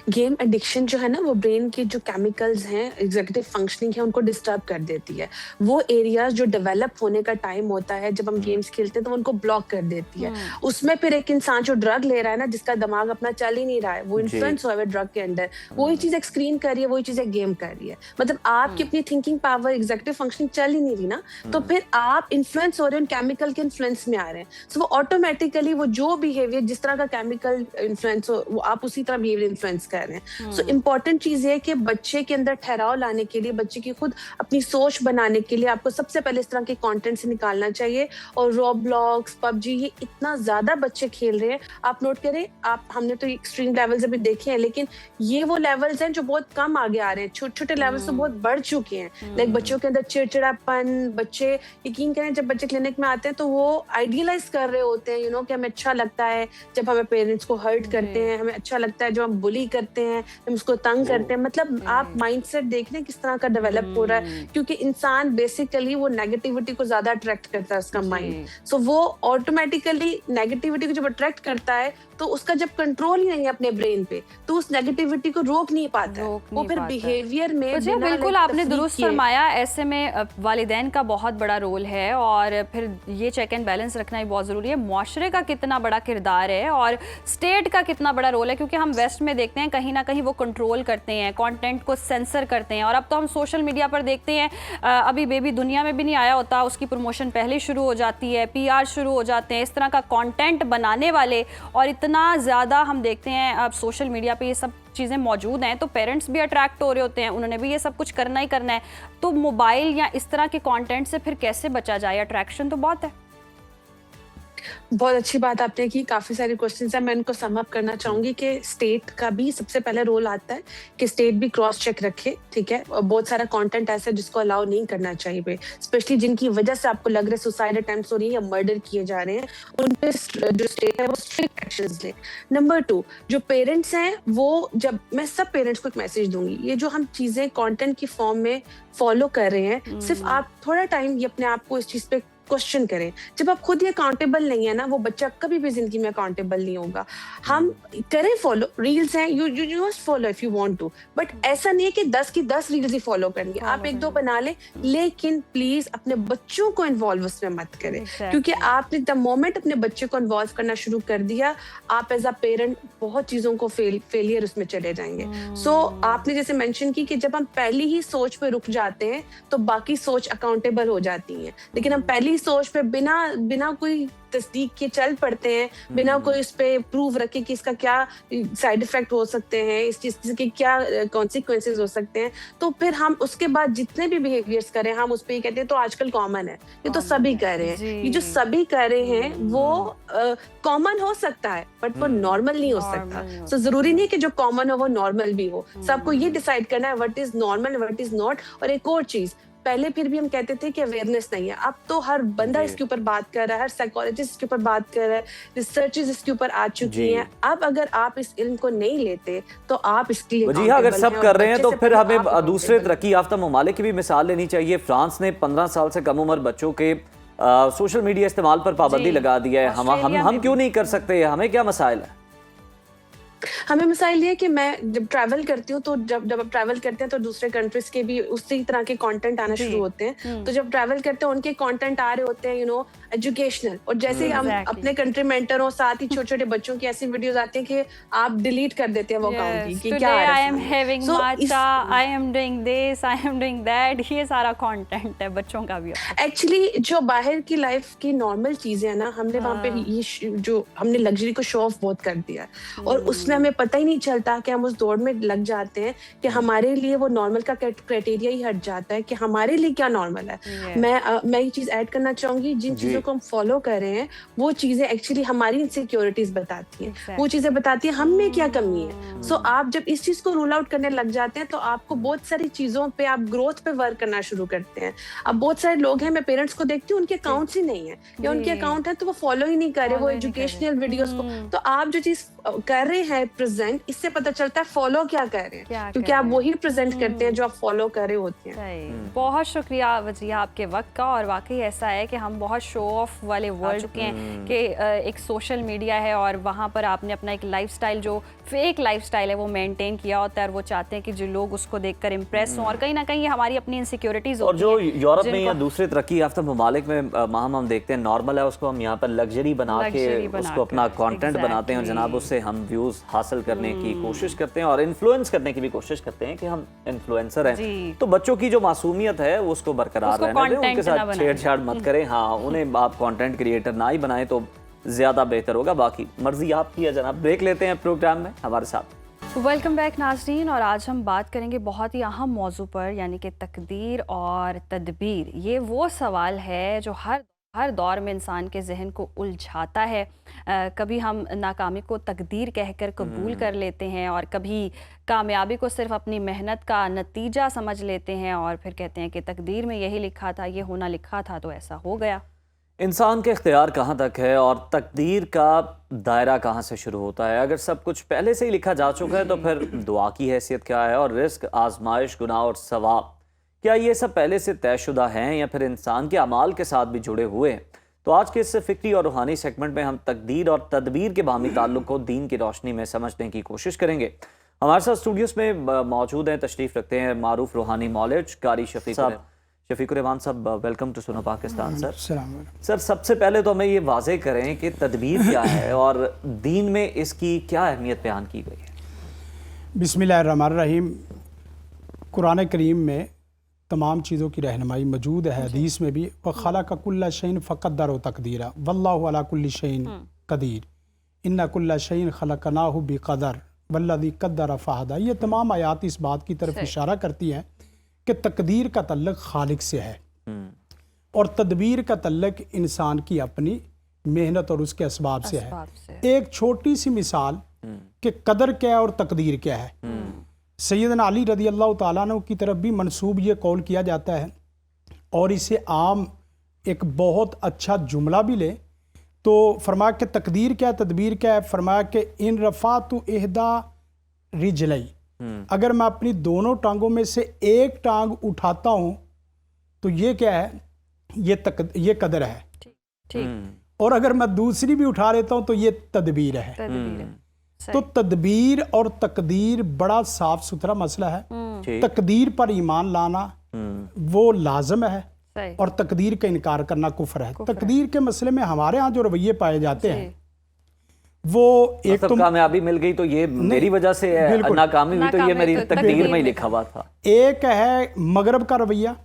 गेम एडिक्शन जो है ना, वो ब्रेन के जो केमिकल्स हैं, एग्जीक्यूटिव फंक्शनिंग है, उनको डिस्टर्ब कर देती है। वो एरियाज जो डेवलप होने का टाइम होता है जब हम गेम्स खेलते हैं, तो उनको ब्लॉक कर देती है। उसमें फिर एक इंसान जो ड्रग ले रहा है ना, जिसका दिमाग अपना चल ही नहीं रहा है, वो इन्फ्लुएंस हुआ है ड्रग के अंदर, वही चीज एक स्क्रीन कर रही है, वही चीज एक गेम कर रही है। मतलब आपकी अपनी थिंकिंग पावर, एग्जीक्यूटिव फंक्शनिंग चल ही नहीं रही ना, तो फिर आप इन्फ्लुएंस हो रहे हैं, केमिकल के इन्फ्लुएंस में आ रहे हैं। सो वो ऑटोमेटिकली वो जो बिहेवियर, जिस तरह का केमिकल इन्फ्लुएंस हो, वो आप उसी तरह बिहेवियर इन्फ्लुएंस कर रहे हैं। सो इम्पोर्टेंट चीज है कि बच्चे के अंदर ठहराव लाने के लिए, बच्चे की खुद अपनी सोच बनाने के लिए आपको सबसे पहले इस तरह के कंटेंट से निकालना चाहिए। और रोब्लॉक्स, पबजी, ये इतना ज्यादा बच्चे खेल रहे हैं, आप नोट करें। हमने तो एक्सट्रीम लेवल्स अभी देखे हैं, लेकिन ये वो लेवल्स हैं जो बहुत कम आगे आ रहे हैं। छोटे छोटे लेवल्स तो बहुत बढ़ चुके हैं। लाइक बच्चों के अंदर चिड़चिड़ापन, बच्चे यकीन करें जब बच्चे क्लिनिक में आते हैं तो वो आइडियलाइज कर रहे होते हैं, कि हमें अच्छा लगता है जब हमें पेरेंट्स को हर्ट करते हैं, हमें अच्छा लगता है जब हम बुली करते हैं, हम उसको तंग करते हैं। मतलब आप माइंडसेट देख रहे हैं किस तरह का डेवलप हो रहा है, क्योंकि इंसान बेसिकली वो नेगेटिविटी को ज्यादा अट्रैक्ट करता है, उसका माइंड। सो वो ऑटोमेटिकली नेगेटिविटी को जब अट्रैक्ट करता है, तो उसका जब कंट्रोल ही नहीं है अपने ब्रेन पे, तो उस नेगेटिविटी को रोक नहीं पाता है। वो फिर बिहेवियर में बिल्कुल आपने दुरुस्त फरमाया। ऐसे में वालिदैन का बहुत बड़ा रोल है, और फिर ये चेक एंड बैलेंस रखना ही बहुत ज़रूरी है। मुआशरे का कितना बड़ा किरदार है और स्टेट का कितना बड़ा रोल है, क्योंकि हम वेस्ट में देखते हैं कहीं ना कहीं वो कंट्रोल करते हैं, कंटेंट को सेंसर करते हैं। और अब तो हम सोशल मीडिया पर देखते हैं, अभी बेबी दुनिया में भी नहीं आया होता, उसकी प्रमोशन पहले शुरू हो जाती है, PR शुरू हो जाते हैं, इस तरह का कंटेंट बनाने वाले। और इतना ज़्यादा हम देखते हैं अब सोशल मीडिया पे ये सब चीज़ें मौजूद हैं, तो पेरेंट्स भी अट्रैक्ट हो रहे होते हैं, उन्होंने भी ये सब कुछ करना ही करना है। तो मोबाइल या इस तरह के कंटेंट से फिर कैसे बचा जाए? अट्रैक्शन तो बहुत है। बहुत अच्छी बात आपने की। काफी सारे क्वेश्चंस हैं, मैं इनको सम अप करना चाहूंगी कि स्टेट का भी सबसे पहले रोल आता है कि स्टेट भी क्रॉस चेक रखे, ठीक है। और बहुत सारा कंटेंट ऐसा है जिसको अलाउ नहीं करना चाहिए, स्पेशली जिनकी वजह से आपको लग रहा है सुसाइड अटेम्प्ट्स हो रही है या मर्डर किए जा रहे हैं, उन पे जो स्टेट है वो स्ट्रिक्ट एक्शंस ले। नंबर 2, जो पेरेंट्स हैं, वो जब मैं सब पेरेंट्स को एक मैसेज दूंगी, ये जो हम चीजें कंटेंट की फॉर्म में फॉलो कर रहे हैं, सिर्फ आप थोड़ा टाइम ये अपने आप को इस चीज पे क्वेश्चन करें। जब आप खुद ये अकाउंटेबल नहीं है ना, वो बच्चा कभी भी जिंदगी में अकाउंटेबल नहीं होगा। हम करें फॉलो, रील्स हैं, you must follow if you want to, but ऐसा नहीं है कि 10 की 10 रील्स ही फॉलो करनी है। आप 1-2 बना ले, लेकिन प्लीज अपने बच्चों को इन्वॉल्व उसमें मत करें, क्योंकि आपने द मोमेंट अपने बच्चे को इन्वॉल्व करना शुरू कर दिया, आप एज अ पेरेंट बहुत चीजों को फेलियर उसमें चले जाएंगे। सो आपने जैसे मेंशन की कि जब हम पहली ही सोच पे रुक जाते हैं तो बाकी सोच अकाउंटेबल हो जाती है, लेकिन हम पहली सोच पे बिना कोई तस्दीक के चल पड़ते हैं, बिना कोई इस पे प्रूव रखे कि इसका क्या साइड इफेक्ट हो सकते हैं, इस चीज के क्या कॉन्सिक्वेंसेस हो सकते हैं, तो फिर हम उसके बाद जितने भी बिहेवियर्स करें, हम उस पे ये कहते हैं तो आजकल कॉमन है, ये तो सभी कर रहे हैं। ये जो सभी कर रहे हैं वो कॉमन हो सकता है, बट वो नॉर्मल नहीं हो सकता। सो जरूरी नहीं कि जो कॉमन हो वो नॉर्मल भी हो। सबको ये डिसाइड करना है what is normal, what is not. और एक और चीज, पहले फिर भी हम कहते थे कि अवेयरनेस नहीं है, अब तो हर बंदा इसके ऊपर बात कर रहा है, हर साइकोलॉजिस्ट इसके ऊपर बात कर रहा है, रिसर्चेस इसके ऊपर आ चुकी हैं। अब अगर आप इस इल्म को नहीं लेते तो आप इसके लिए जी हाँ, अगर सब कर रहे हैं तो फिर हमें दूसरे तरक्की याफ्ता ममालिक की भी मिसाल लेनी चाहिए। फ्रांस ने 15 साल से कम उम्र बच्चों के सोशल मीडिया इस्तेमाल पर पाबंदी लगा दी है। हम क्यों नहीं कर सकते? हमें क्या मसाइल है? हमें मसाइल ये कि मैं जब ट्रैवल करती हूँ, तो जब आप ट्रैवल करते हैं तो दूसरे कंट्रीज के भी उसी तरह के कंटेंट आना शुरू होते हैं। तो जब ट्रैवल करते हैं उनके कंटेंट आ रहे होते हैं एजुकेशनल, और जैसे ही हम अपने कंट्री में एंटर हो, साथ ही छोटे छोटे बच्चों की ऐसी वीडियोस आती है कि आप डिलीट कर देते हैं वो अकाउंट की, क्या I am having matcha, I am doing this, I am doing that, ये सारा कंटेंट है बच्चों का भी। एक्चुअली जो बाहर की लाइफ की नॉर्मल चीजें है ना, हमने वहाँ पे ये जो हमने लग्जरी को शो ऑफ बहुत कर दिया, और उसमें हमें पता ही नहीं चलता कि हम उस दौड़ में लग जाते हैं कि हमारे लिए वो नॉर्मल का क्राइटेरिया ही हट जाता है कि हमारे लिए क्या नॉर्मल है। मैं ये चीज ऐड करना चाहूंगी, जिन चीजों को हम फॉलो कर रहे हैं वो चीजें एक्चुअली हमारी इनसिक्योरिटीज बताती हैं, वो चीजें बताती हैं हम में क्या कमी है। सो आप जब इस चीज को रूल आउट करने लग जाते हैं तो आपको बहुत सारी चीजों पे, आप ग्रोथ पे वर्क करना शुरू करते हैं। अब बहुत सारे लोग हैं, मैं पेरेंट्स को देखती हूँ, उनके अकाउंट्स ही नहीं है, या उनके अकाउंट है तो वो फॉलो ही नहीं कर रहे वो एजुकेशनल वीडियोस को। तो आप जो चीज कर रहे हैं है प्रेजेंट, इससे पता चलता है फॉलो क्या कर रहे क्या हैं, कर क्योंकि आप रहे हैं। वही प्रेजेंट करते हैं जो आप फॉलो कर रहे होते हैं। सही। बहुत शुक्रिया वजिया आपके वक्त का। और वाकई ऐसा है कि हम बहुत शो ऑफ वाले वर्ल्ड चुके हैं कि एक सोशल मीडिया है और वहाँ पर आपने अपना एक लाइफस्टाइल जो फेक लाइफस्टाइल है वो मेंटेन किया होता है, और वो चाहते हैं कि जो लोग उसको देखकर इम्प्रेस हों, और कहीं ना कहीं ये हमारी अपनी इनसिक्योरिटीज और जो यूरोप में या जिनको- दूसरे तरक्की याफ्ता ममालिक में माहम हम देखते हैं नॉर्मल है, उसको हम यहाँ पर लग्जरी बना के Luxury बना उसको अपना कर, कंटेंट बनाते हैं और जनाब उससे हम व्यूज हासिल करने की कोशिश करते हैं और इन्फ्लुएंस करने की भी कोशिश करते हैं कि हम इन्फ्लुएंसर जी। हैं। तो बच्चों की जो मासूमियत है वो उसको बरकरार उसको रहने दें, content उनके ना साथ बनाएं। छेड़छाड़ मत करें। हाँ, उन्हें आप कंटेंट क्रिएटर ना ही बनाएं तो ज्यादा बेहतर होगा। बाकी मर्जी आपकी है जनाब। ब्रेक लेते हैं प्रोग्राम में हमारे साथ। वेलकम बैक नाज़रीन। और आज हम बात करेंगे बहुत ही अहम मौजू पर, यानी कि तकदीर और तदबीर। ये वो सवाल है जो हर दौर में इंसान के जहन को उलझाता है। कभी हम नाकामी को तकदीर कहकर कबूल कर लेते हैं और कभी कामयाबी को सिर्फ अपनी मेहनत का नतीजा समझ लेते हैं और फिर कहते हैं कि तकदीर में यही लिखा था, ये होना लिखा था तो ऐसा हो गया। इंसान के इख्तियार कहाँ तक है और तकदीर का दायरा कहाँ से शुरू होता है? अगर सब कुछ पहले से ही लिखा जा चुका है तो फिर दुआ की हैसियत क्या है? और रिस्क, आजमाइश, गुनाह और सवाब, क्या ये सब पहले से तयशुदा हैं या फिर इंसान के अमाल के साथ भी जुड़े हुए हैं? तो आज के इस फिक्री और रूहानी सेगमेंट में हम तकदीर और तदबीर के बाहमी ताल्लुक को दीन की रोशनी में समझने की कोशिश करेंगे। हमारे साथ स्टूडियोज में मौजूद हैं, तशरीफ रखते हैं मारूफ रूहानी नॉलेज कारी शफीकुर रहमान साहब। Welcome to Suno Pakistan sir. Sir, सबसे पहले तो हमें ये वाज़ेह करें कि तदबीर क्या है और दीन में इसकी क्या अहमियत बयान की गई है? बिस्मिल्लाहिर्रहमानिर्रहीम। कुरान करीम में तमाम चीज़ों की रहनुमाई मौजूद है। हदीस में भी व खलक़ कुल्ल शैइन फ़क़द्दर व तक़दीरा वल्लाहु अला कुल्लि शैइन क़दीर इन्ना कुल्ल शैइन खलक़नाहु बिक़दर वल्लज़ी क़द्दर फ़हदा। ये तमाम आयात इस बात की तरफ इशारा करती हैं कि तकदीर का तल्लुक़ खालिक से है और तदबीर का तल्लुक़ इंसान की अपनी मेहनत और उसके असबाब से है। एक छोटी सी मिसाल कि कदर क्या है और तकदीर क्या है। सैयदना अली रज़ी अल्लाह ताला अन्हु की तरफ भी मंसूब ये कौल किया जाता है और इसे आम एक बहुत अच्छा जुमला भी ले तो फरमाया कि तकदीर क्या है, तदबीर क्या है। फरमाया कि इन रफ़ा तो एहदा रिजलई, अगर मैं अपनी दोनों टांगों में से एक टांग उठाता हूँ तो ये क्या है, ये कदर है। ठीक। और अगर मैं दूसरी भी उठा लेता हूँ तो ये तदबीर है। तो तदबीर और तकदीर बड़ा साफ सुथरा मसला है। तकदीर पर ईमान लाना वो लाजम है और तकदीर का इनकार करना कुफ्र है। तकदीर के मसले में हमारे यहाँ जो रवैये पाए जाते हैं वो एक मतलब कामयाबी मिल गई तो ये मेरी वजह से है, नाकामी हुई तो ये मेरी तकदीर में ही लिखा हुआ था। एक है मगरब का रवैया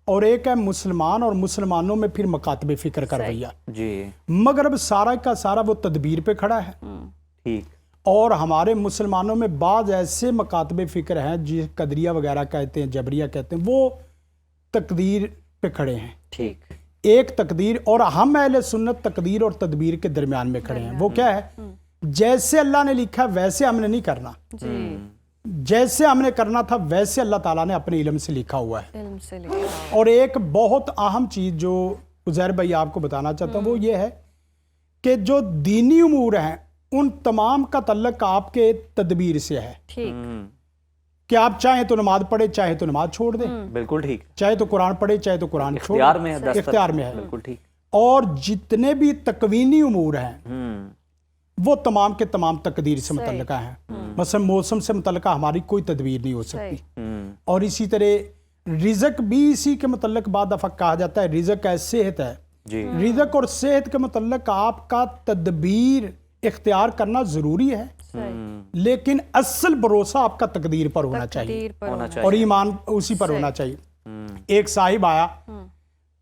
और एक है मुसलमान और मुसलमानों में फिर मकातबे फिक्र का रवैया। जी। मगरब सारा का सारा वो तदबीर पे खड़ा है। ठीक। और हमारे मुसलमानों में बाज़ ऐसे मकातबे फ़िक्र हैं जिस कदरिया वगैरह कहते हैं, जबरिया कहते हैं, वो तकदीर पे खड़े हैं। ठीक। एक तकदीर और हम अहले सुन्नत तकदीर और तदबीर के दरमियान में खड़े हैं। वो क्या है, जैसे अल्लाह ने लिखा वैसे हमने नहीं करना, जैसे हमने करना था वैसे अल्लाह ताला ने अपने इल्म से लिखा हुआ है। और एक बहुत अहम चीज़ जो उज़ैर भाई आपको बताना चाहता हूँ वो ये है कि जो दीनी उमूर हैं उन तमाम का तल्लक आपके तदबीर से है। ठीक। कि आप चाहे तो नमाज पढ़े चाहे तो नमाज छोड़ दें, बिल्कुल ठीक। चाहे तो कुरान पढ़े चाहे तो कुरान छोड़ दें, इख्तियार में है, इख्तियार में है। बिल्कुल ठीक। और जितने भी तकवीनी उमूर हैं वो तमाम के तमाम तकदीर से मुतल्लिका हैं। मसलन मौसम से मुतल्लिका हमारी कोई तदबीर नहीं हो सकती। और इसी तरह रिज़क भी इसी के मुतल्लिक बाद दफ़ा कहा जाता है रिज़क है, सेहत है। रिज़क और सेहत के मुतल्लिक आपका तदबीर इख्तियार करना ज़रूरी है, लेकिन असल भरोसा आपका तकदीर पर होना चाहिए और ईमान उसी पर होना चाहिए। एक साहिब आया,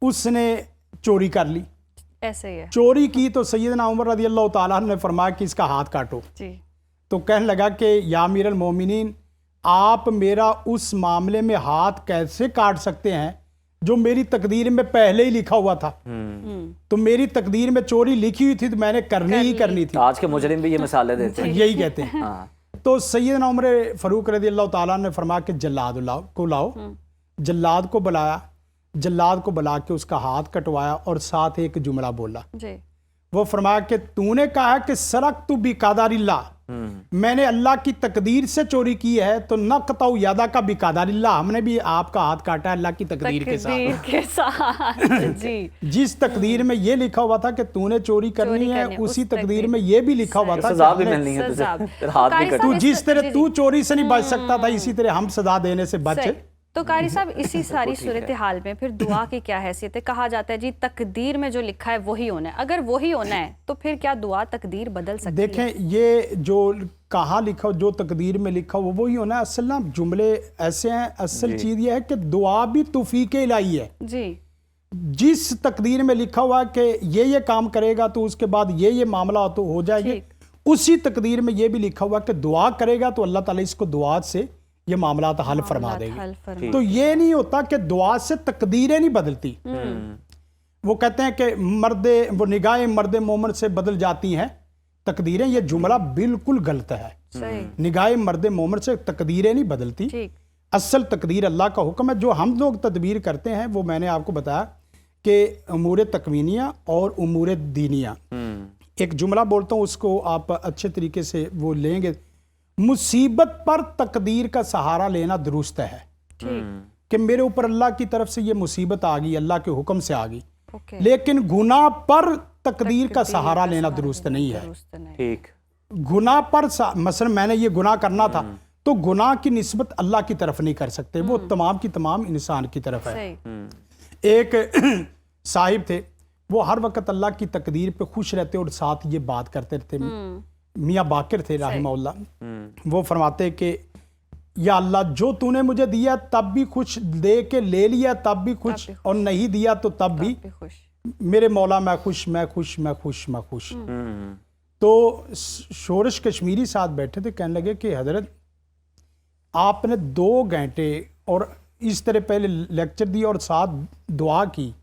उसने चोरी कर ली, ऐसे ही है। चोरी की तो सैयदना उमर रज़ी अल्लाह ताला ने फरमाया कि इसका हाथ काटो। तो कहने लगा कि या अमीरुल मोमिनीन, आप मेरा उस मामले में हाथ कैसे काट सकते हैं जो मेरी तकदीर में पहले ही लिखा हुआ था। तो मेरी तकदीर में चोरी लिखी हुई थी तो मैंने करनी ही करनी थी। आज के मुजरिम भी ये मिसालें देते हैं, यही कहते हैं। तो सैयदना उमर फारूक रज़ी अल्लाह ताला ने फरमाया कि जल्लाद को लाओ। जल्लाद को बुलाया, जल्लाद को बुला के उसका हाथ कटवाया और साथ एक जुमला बोला। वो फरमाया कि तूने कहा कि सरक तू बिकादारिल्ला, मैंने अल्लाह की तकदीर से चोरी की है, तो नक़तौ यादा का बिकादारिल्ला, हमने भी आपका हाथ काटा अल्लाह की तकदीर के साथ। जी। जिस तकदीर में ये लिखा हुआ था कि तूने चोरी करनी है, उसी तकदीर में ये भी लिखा हुआ था सजा भी मिलनी है तुझे, तेरा हाथ भी कट तू जिस तरह तू चोरी से नहीं बच सकता था, इसी तरह हम सजा देने से बचे। तो कारी साहब, इसी सारी सूरत हाल में फिर दुआ की क्या हैसियत है? कहा जाता है जी तकदीर में जो लिखा है वही होना है, अगर वही होना है तो फिर क्या दुआ तकदीर बदल सकती है? देखें, ये जो कहा लिखा, जो तकदीर में लिखा वो वही होना है। असल ना जुमले ऐसे हैं, असल चीज ये है कि दुआ भी तौफीक इलाही है जी। जिस तकदीर में लिखा हुआ कि ये काम करेगा तो उसके बाद ये मामला तो हो जाएगी, उसी तकदीर में ये भी लिखा हुआ कि दुआ करेगा तो अल्लाह ताला इसको दुआ से ये मामला हल फरमा देंगे। तो ये नहीं होता कि दुआ से तकदीरें नहीं बदलती। वो कहते हैं कि वो निगाहें मर्द मोमन से बदल जाती हैं तकदीरें, ये जुमला बिल्कुल गलत है। निगाहें मर्द मोमन से तकदीरें नहीं बदलती, असल तकदीर अल्लाह का हुक्म है। जो हम लोग तदबीर करते हैं वो मैंने आपको बताया कि उमूर तकवीनिया और उमूर दीनिया। एक जुमला बोलता हूँ, उसको आप अच्छे तरीके से वो लेंगे। मुसीबत पर तकदीर का सहारा लेना दुरुस्त है कि मेरे ऊपर अल्लाह की तरफ से ये मुसीबत आ गई, अल्लाह के हुक्म से आ गई, लेकिन गुनाह पर तकदीर का सहारा लेना दुरुस्त नहीं है। ठीक, गुनाह पर मसलन मैंने ये गुनाह करना था तो गुनाह की निस्बत अल्लाह की तरफ नहीं कर सकते, वो तमाम की तमाम इंसान की तरफ है। एक साहिब थे, वो हर वक्त अल्लाह की तकदीर पे खुश रहते और साथ ये बात करते रहते। मियाँ बाकिर थे राहिमहुल्लाह। वो फरमाते कि या अल्लाह, जो तूने मुझे दिया तब भी खुश, दे के ले लिया तब भी खुश, और नहीं दिया तो तब भी मेरे मौला मैं खुश, मैं खुश, मैं खुश, मैं खुश। तो शोरश कश्मीरी साथ बैठे थे, कहने लगे कि हजरत आपने 2 घंटे और इस तरह पहले लेक्चर दिया और साथ दुआ की,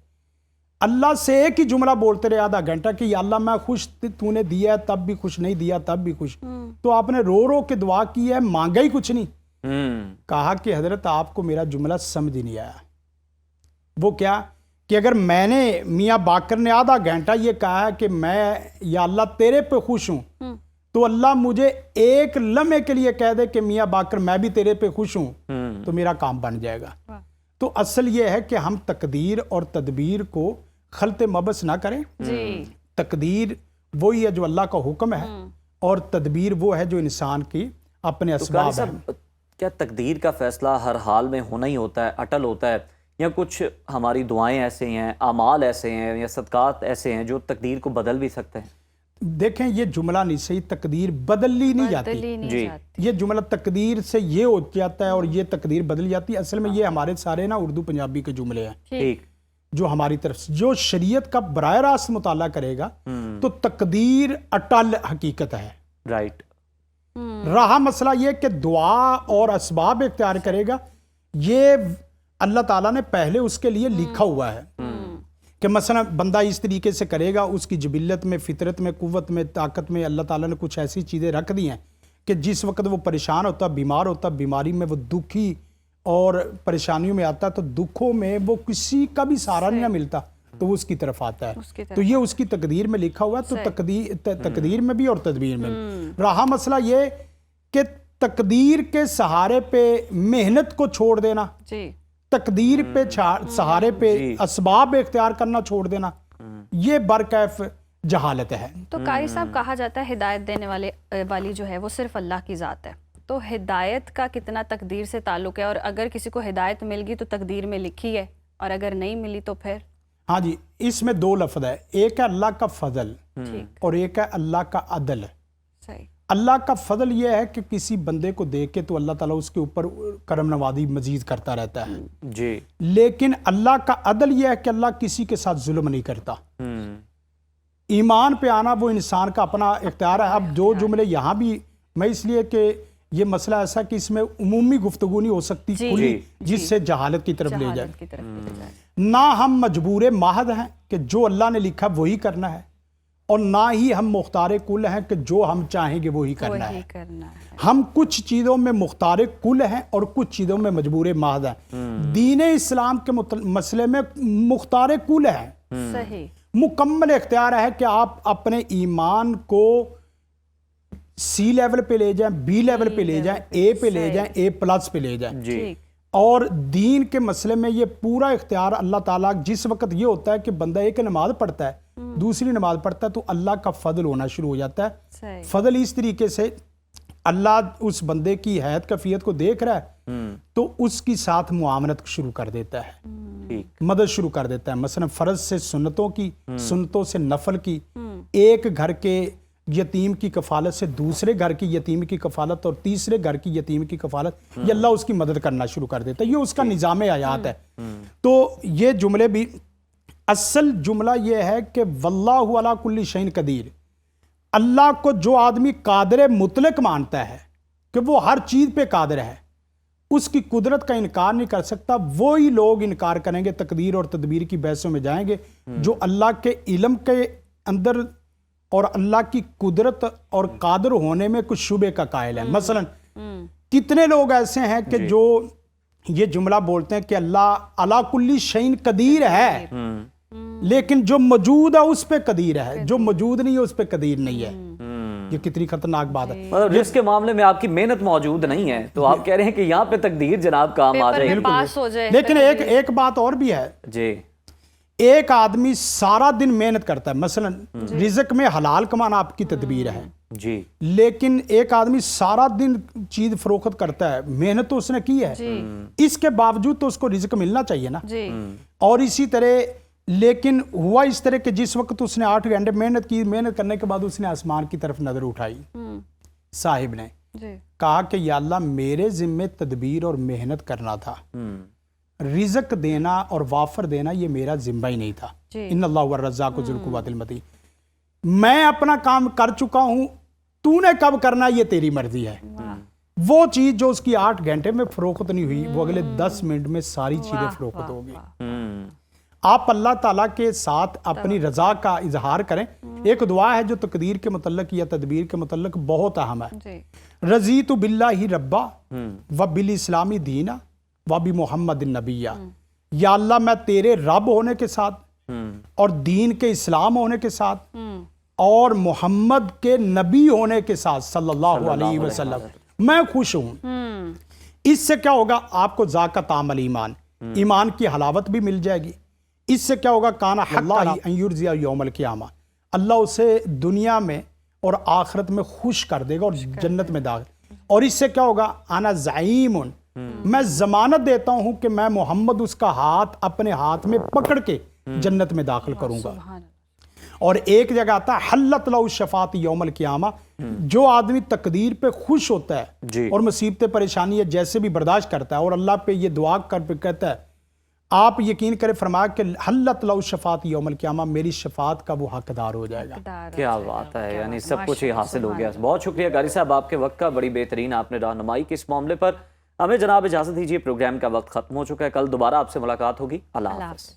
अल्लाह से एक ही जुमला बोलते रहे आधा घंटा कि या अल्लाह मैं खुश, तूने दिया तब भी खुश, नहीं दिया तब भी खुश। तो आपने रो रो के दुआ की है, मांगा ही कुछ नहीं। कहा कि हजरत आपको मेरा जुमला समझ ही नहीं आया। वो क्या कि अगर मैंने, मियाँ बाकर ने आधा घंटा ये कहा कि मैं या अल्लाह तेरे पे खुश हूं, तो अल्लाह मुझे एक लम्हे के लिए कह दे कि मियाँ बाकर मैं भी तेरे पे खुश हूं, तो मेरा काम बन जाएगा। तो असल ये है कि हम तकदीर और तदबीर को खलते मबस ना करें। तकदीर वही है जो अल्लाह का हुक्म है, और तदबीर वो है जो इंसान की अपने असबाब है। क्या तकदीर का फैसला हर हाल में होना ही होता है, अटल होता है, या कुछ हमारी दुआएं ऐसे हैं, अमाल ऐसे हैं या सदकात ऐसे हैं जो तकदीर को बदल भी सकते हैं? देखें, ये जुमला नहीं सही, तकदीर बदली नहीं जाती जी। ये जुमला तकदीर से ये हो जाता है और ये तकदीर बदल जाती है। असल में ये हमारे सारे ना उर्दू पंजाबी के जुमले हैं। ठीक, जो हमारी तरफ से, जो शरीयत का बराह रास्त मुताला करेगा तो तकदीर अटल हकीकत है। राइट। रहा मसला ये कि दुआ और असबाब इख्तियार करेगा, ये अल्लाह ताला ने पहले उसके लिए लिखा हुआ है कि मसलन बंदा इस तरीके से करेगा, उसकी जबिल्लत में, फितरत में, कुव्वत में, ताकत में अल्लाह ताला ने कुछ ऐसी चीज़ें रख दी हैं कि जिस वक्त वो परेशान होता, बीमार होता, बीमारी में वो दुखी और परेशानियों में आता, तो दुखों में वो किसी का भी सहारा नहीं मिलता, तो वो उसकी तरफ आता है। तो ये उसकी तकदीर में लिखा हुआ है। तो तकदीर में भी और तदबीर में भी। रहा मसला ये कि तकदीर के सहारे पे मेहनत को छोड़ देना, तकदीर पे सहारे पे असबाब इख्तियार करना छोड़ देना, ये बरकैफ जहालत है। तो कारी साहब, कहा जाता है हिदायत देने वाली जो है वो सिर्फ अल्लाह की ज़ात है, तो हिदायत का कितना तकदीर से ताल्लुक है? और अगर किसी को हिदायत मिल गई तो तकदीर में लिखी है, और अगर नहीं मिली तो फिर? हाँ जी, इसमें 2 लफ्ज़ है, एक है अल्लाह का फजल और एक है अल्लाह का अदल। सही। अल्लाह का फजल यह है कि किसी बंदे को देख के तो अल्लाह ताला उसके ऊपर करम नवाजी मजीद करता रहता है जी। लेकिन अल्लाह का अदल यह है कि अल्लाह किसी के साथ जुल्म नहीं करता। ईमान पे आना वो इंसान का अपना इख्तियार है। अब जो जुमले यहाँ भी, मैं इसलिए कि ये मसला ऐसा कि इसमें उमूमी गुफ्तगू नहीं हो सकती खुली, जिससे जहालत की तरफ ले जाए। ना हम मजबूर महद हैं कि जो अल्लाह ने लिखा वही करना है, और ना ही हम मुख्तार कुल हैं कि जो हम चाहेंगे वही करना है। हम कुछ चीज़ों में मुख्तार कुल हैं और कुछ चीज़ों में मजबूर महद हैं। दीन इस्लाम के मसले में मुख्तार कुल है, सही। मुकम्मल इख्तियार है कि आप अपने ईमान को सी लेवल पे ले जाएं, बी लेवल पे ले जाएं, ए पे ले जाएं, ए प्लस पे ले जाएं। जी। और दीन के मसले में ये पूरा इख्तियार अल्लाह ताला, जिस वक्त ये होता है कि बंदा एक नमाज पढ़ता है, दूसरी नमाज पढ़ता है, तो अल्लाह का फजल होना शुरू हो जाता है। फजल इस तरीके से अल्लाह उस बंदे की हैत कैफियत को देख रहा है तो उसकी साथ मुआमलत शुरू कर देता है, मदद शुरू कर देता है। मसलन फर्ज से सुन्नतों की, सुन्नतों से नफल की, एक घर के यतीम की कफालत से दूसरे घर की यतीम की कफालत और तीसरे घर की यतीम की कफालत, ये अल्लाह उसकी मदद करना शुरू कर देता है। ये उसका निज़ाम आयात है। तो ये जुमले भी, असल जुमला ये है कि वल्लाहु अला कुल्ली शैइन कदीर, अल्लाह को जो आदमी कादिर मुतलक मानता है कि वो हर चीज़ पे कादिर है, उसकी कुदरत का इनकार नहीं कर सकता। वो ही लोग इनकार करेंगे, तकदीर और तदबीर की बहसों में जाएंगे, जो अल्लाह के इल्म के अंदर और अल्लाह की कुदरत और कादिर होने में कुछ शुबे का कायल है। मसलन कितने लोग ऐसे हैं कि जो ये जुमला बोलते हैं कि अल्लाह अला कुल्ली शैइन कदीर है, लेकिन जो मौजूद है उस पे कदीर है, जो मौजूद नहीं है उस पे कदीर नहीं है। ये कितनी खतरनाक बात है। मतलब जिसके मामले में आपकी मेहनत मौजूद नहीं है, तो आप कह रहे हैं कि यहाँ पे तकदीर जनाब काम आ जाए, पास हो जाए। लेकिन एक बात और भी है जी। एक आदमी सारा दिन मेहनत करता है, मसलन रिज़्क में हलाल कमाना आपकी तदबीर है जी, लेकिन एक आदमी सारा दिन चीज फरोख्त करता है, मेहनत तो उसने की है, इसके बावजूद तो उसको रिज़्क मिलना चाहिए ना। और इसी तरह, लेकिन हुआ इस तरह कि जिस वक्त उसने 8 घंटे मेहनत की, मेहनत करने के बाद उसने आसमान की तरफ नजर उठाई, साहिब ने कहा कि या अल्लाह मेरे जिम्मे तदबीर और मेहनत करना था, रिज़्क देना और वाफर देना ये मेरा जिम्मा ही नहीं था। इन्नल्लाहु वर्रज़्ज़ाक़ु ज़ुल क़ुव्वतिल मतीन, मैं अपना काम कर चुका हूं, तूने कब करना ये तेरी मर्जी है। वो चीज जो उसकी 8 घंटे में फरोख्त नहीं हुई, वो अगले 10 मिनट में सारी चीजें फरोख्त हो गई। आप अल्लाह ताला के साथ अपनी रजा का इजहार करें। एक दुआ है जो तकदीर के मुतल्लक या तदबीर के मुतल्लक बहुत अहम है। रज़ीतु बिल्लाहि रब्बा व बिल इस्लामी दीना व बि मुहम्मदिन नबिय्या, या अल्लाह मैं तेरे रब होने के साथ और दीन के इस्लाम होने के साथ और मोहम्मद के नबी होने के साथ सल्लल्लाहु अलैहि वसल्लम मैं खुश हूं। इससे क्या होगा, आपको ज़ाक़त आमल ईमान, ईमान की हलावत भी मिल जाएगी। इससे क्या होगा, काना अल्लाह अन युरज़िया यौमल क़ियामा, अल्लाह उसे दुनिया में और आखिरत में खुश कर देगा और जन्नत में दाखिल। और इससे क्या होगा, आना ज़ईमुन, मैं जमानत देता हूं कि मैं मोहम्मद उसका हाथ अपने हाथ में पकड़ के जन्नत में दाखिल करूंगा। और एक जगह आता है हल्लत लहू शफात यौमल क़ियामा, जो आदमी तकदीर पे खुश होता है और मुसीबतें परेशानी है जैसे भी बर्दाश्त करता है और अल्लाह पे ये दुआ कर पे कहता है, आप यकीन करें, फरमाया कि हल्लत लहू शफात यौमल क़ियामा, मेरी शफात का वो हकदार हो जाएगा। क्या बात है, यानी सब कुछ ही हासिल हो गया। बहुत शुक्रिया कारी साहब आपके वक्त का, बड़ी बेहतरीन आपने रहनुमाई की इस मामले पर। हमें जनाब इजाजत दीजिए, प्रोग्राम का वक्त खत्म हो चुका है। कल दोबारा आपसे मुलाकात होगी। अल्लाह हाफ़िज़।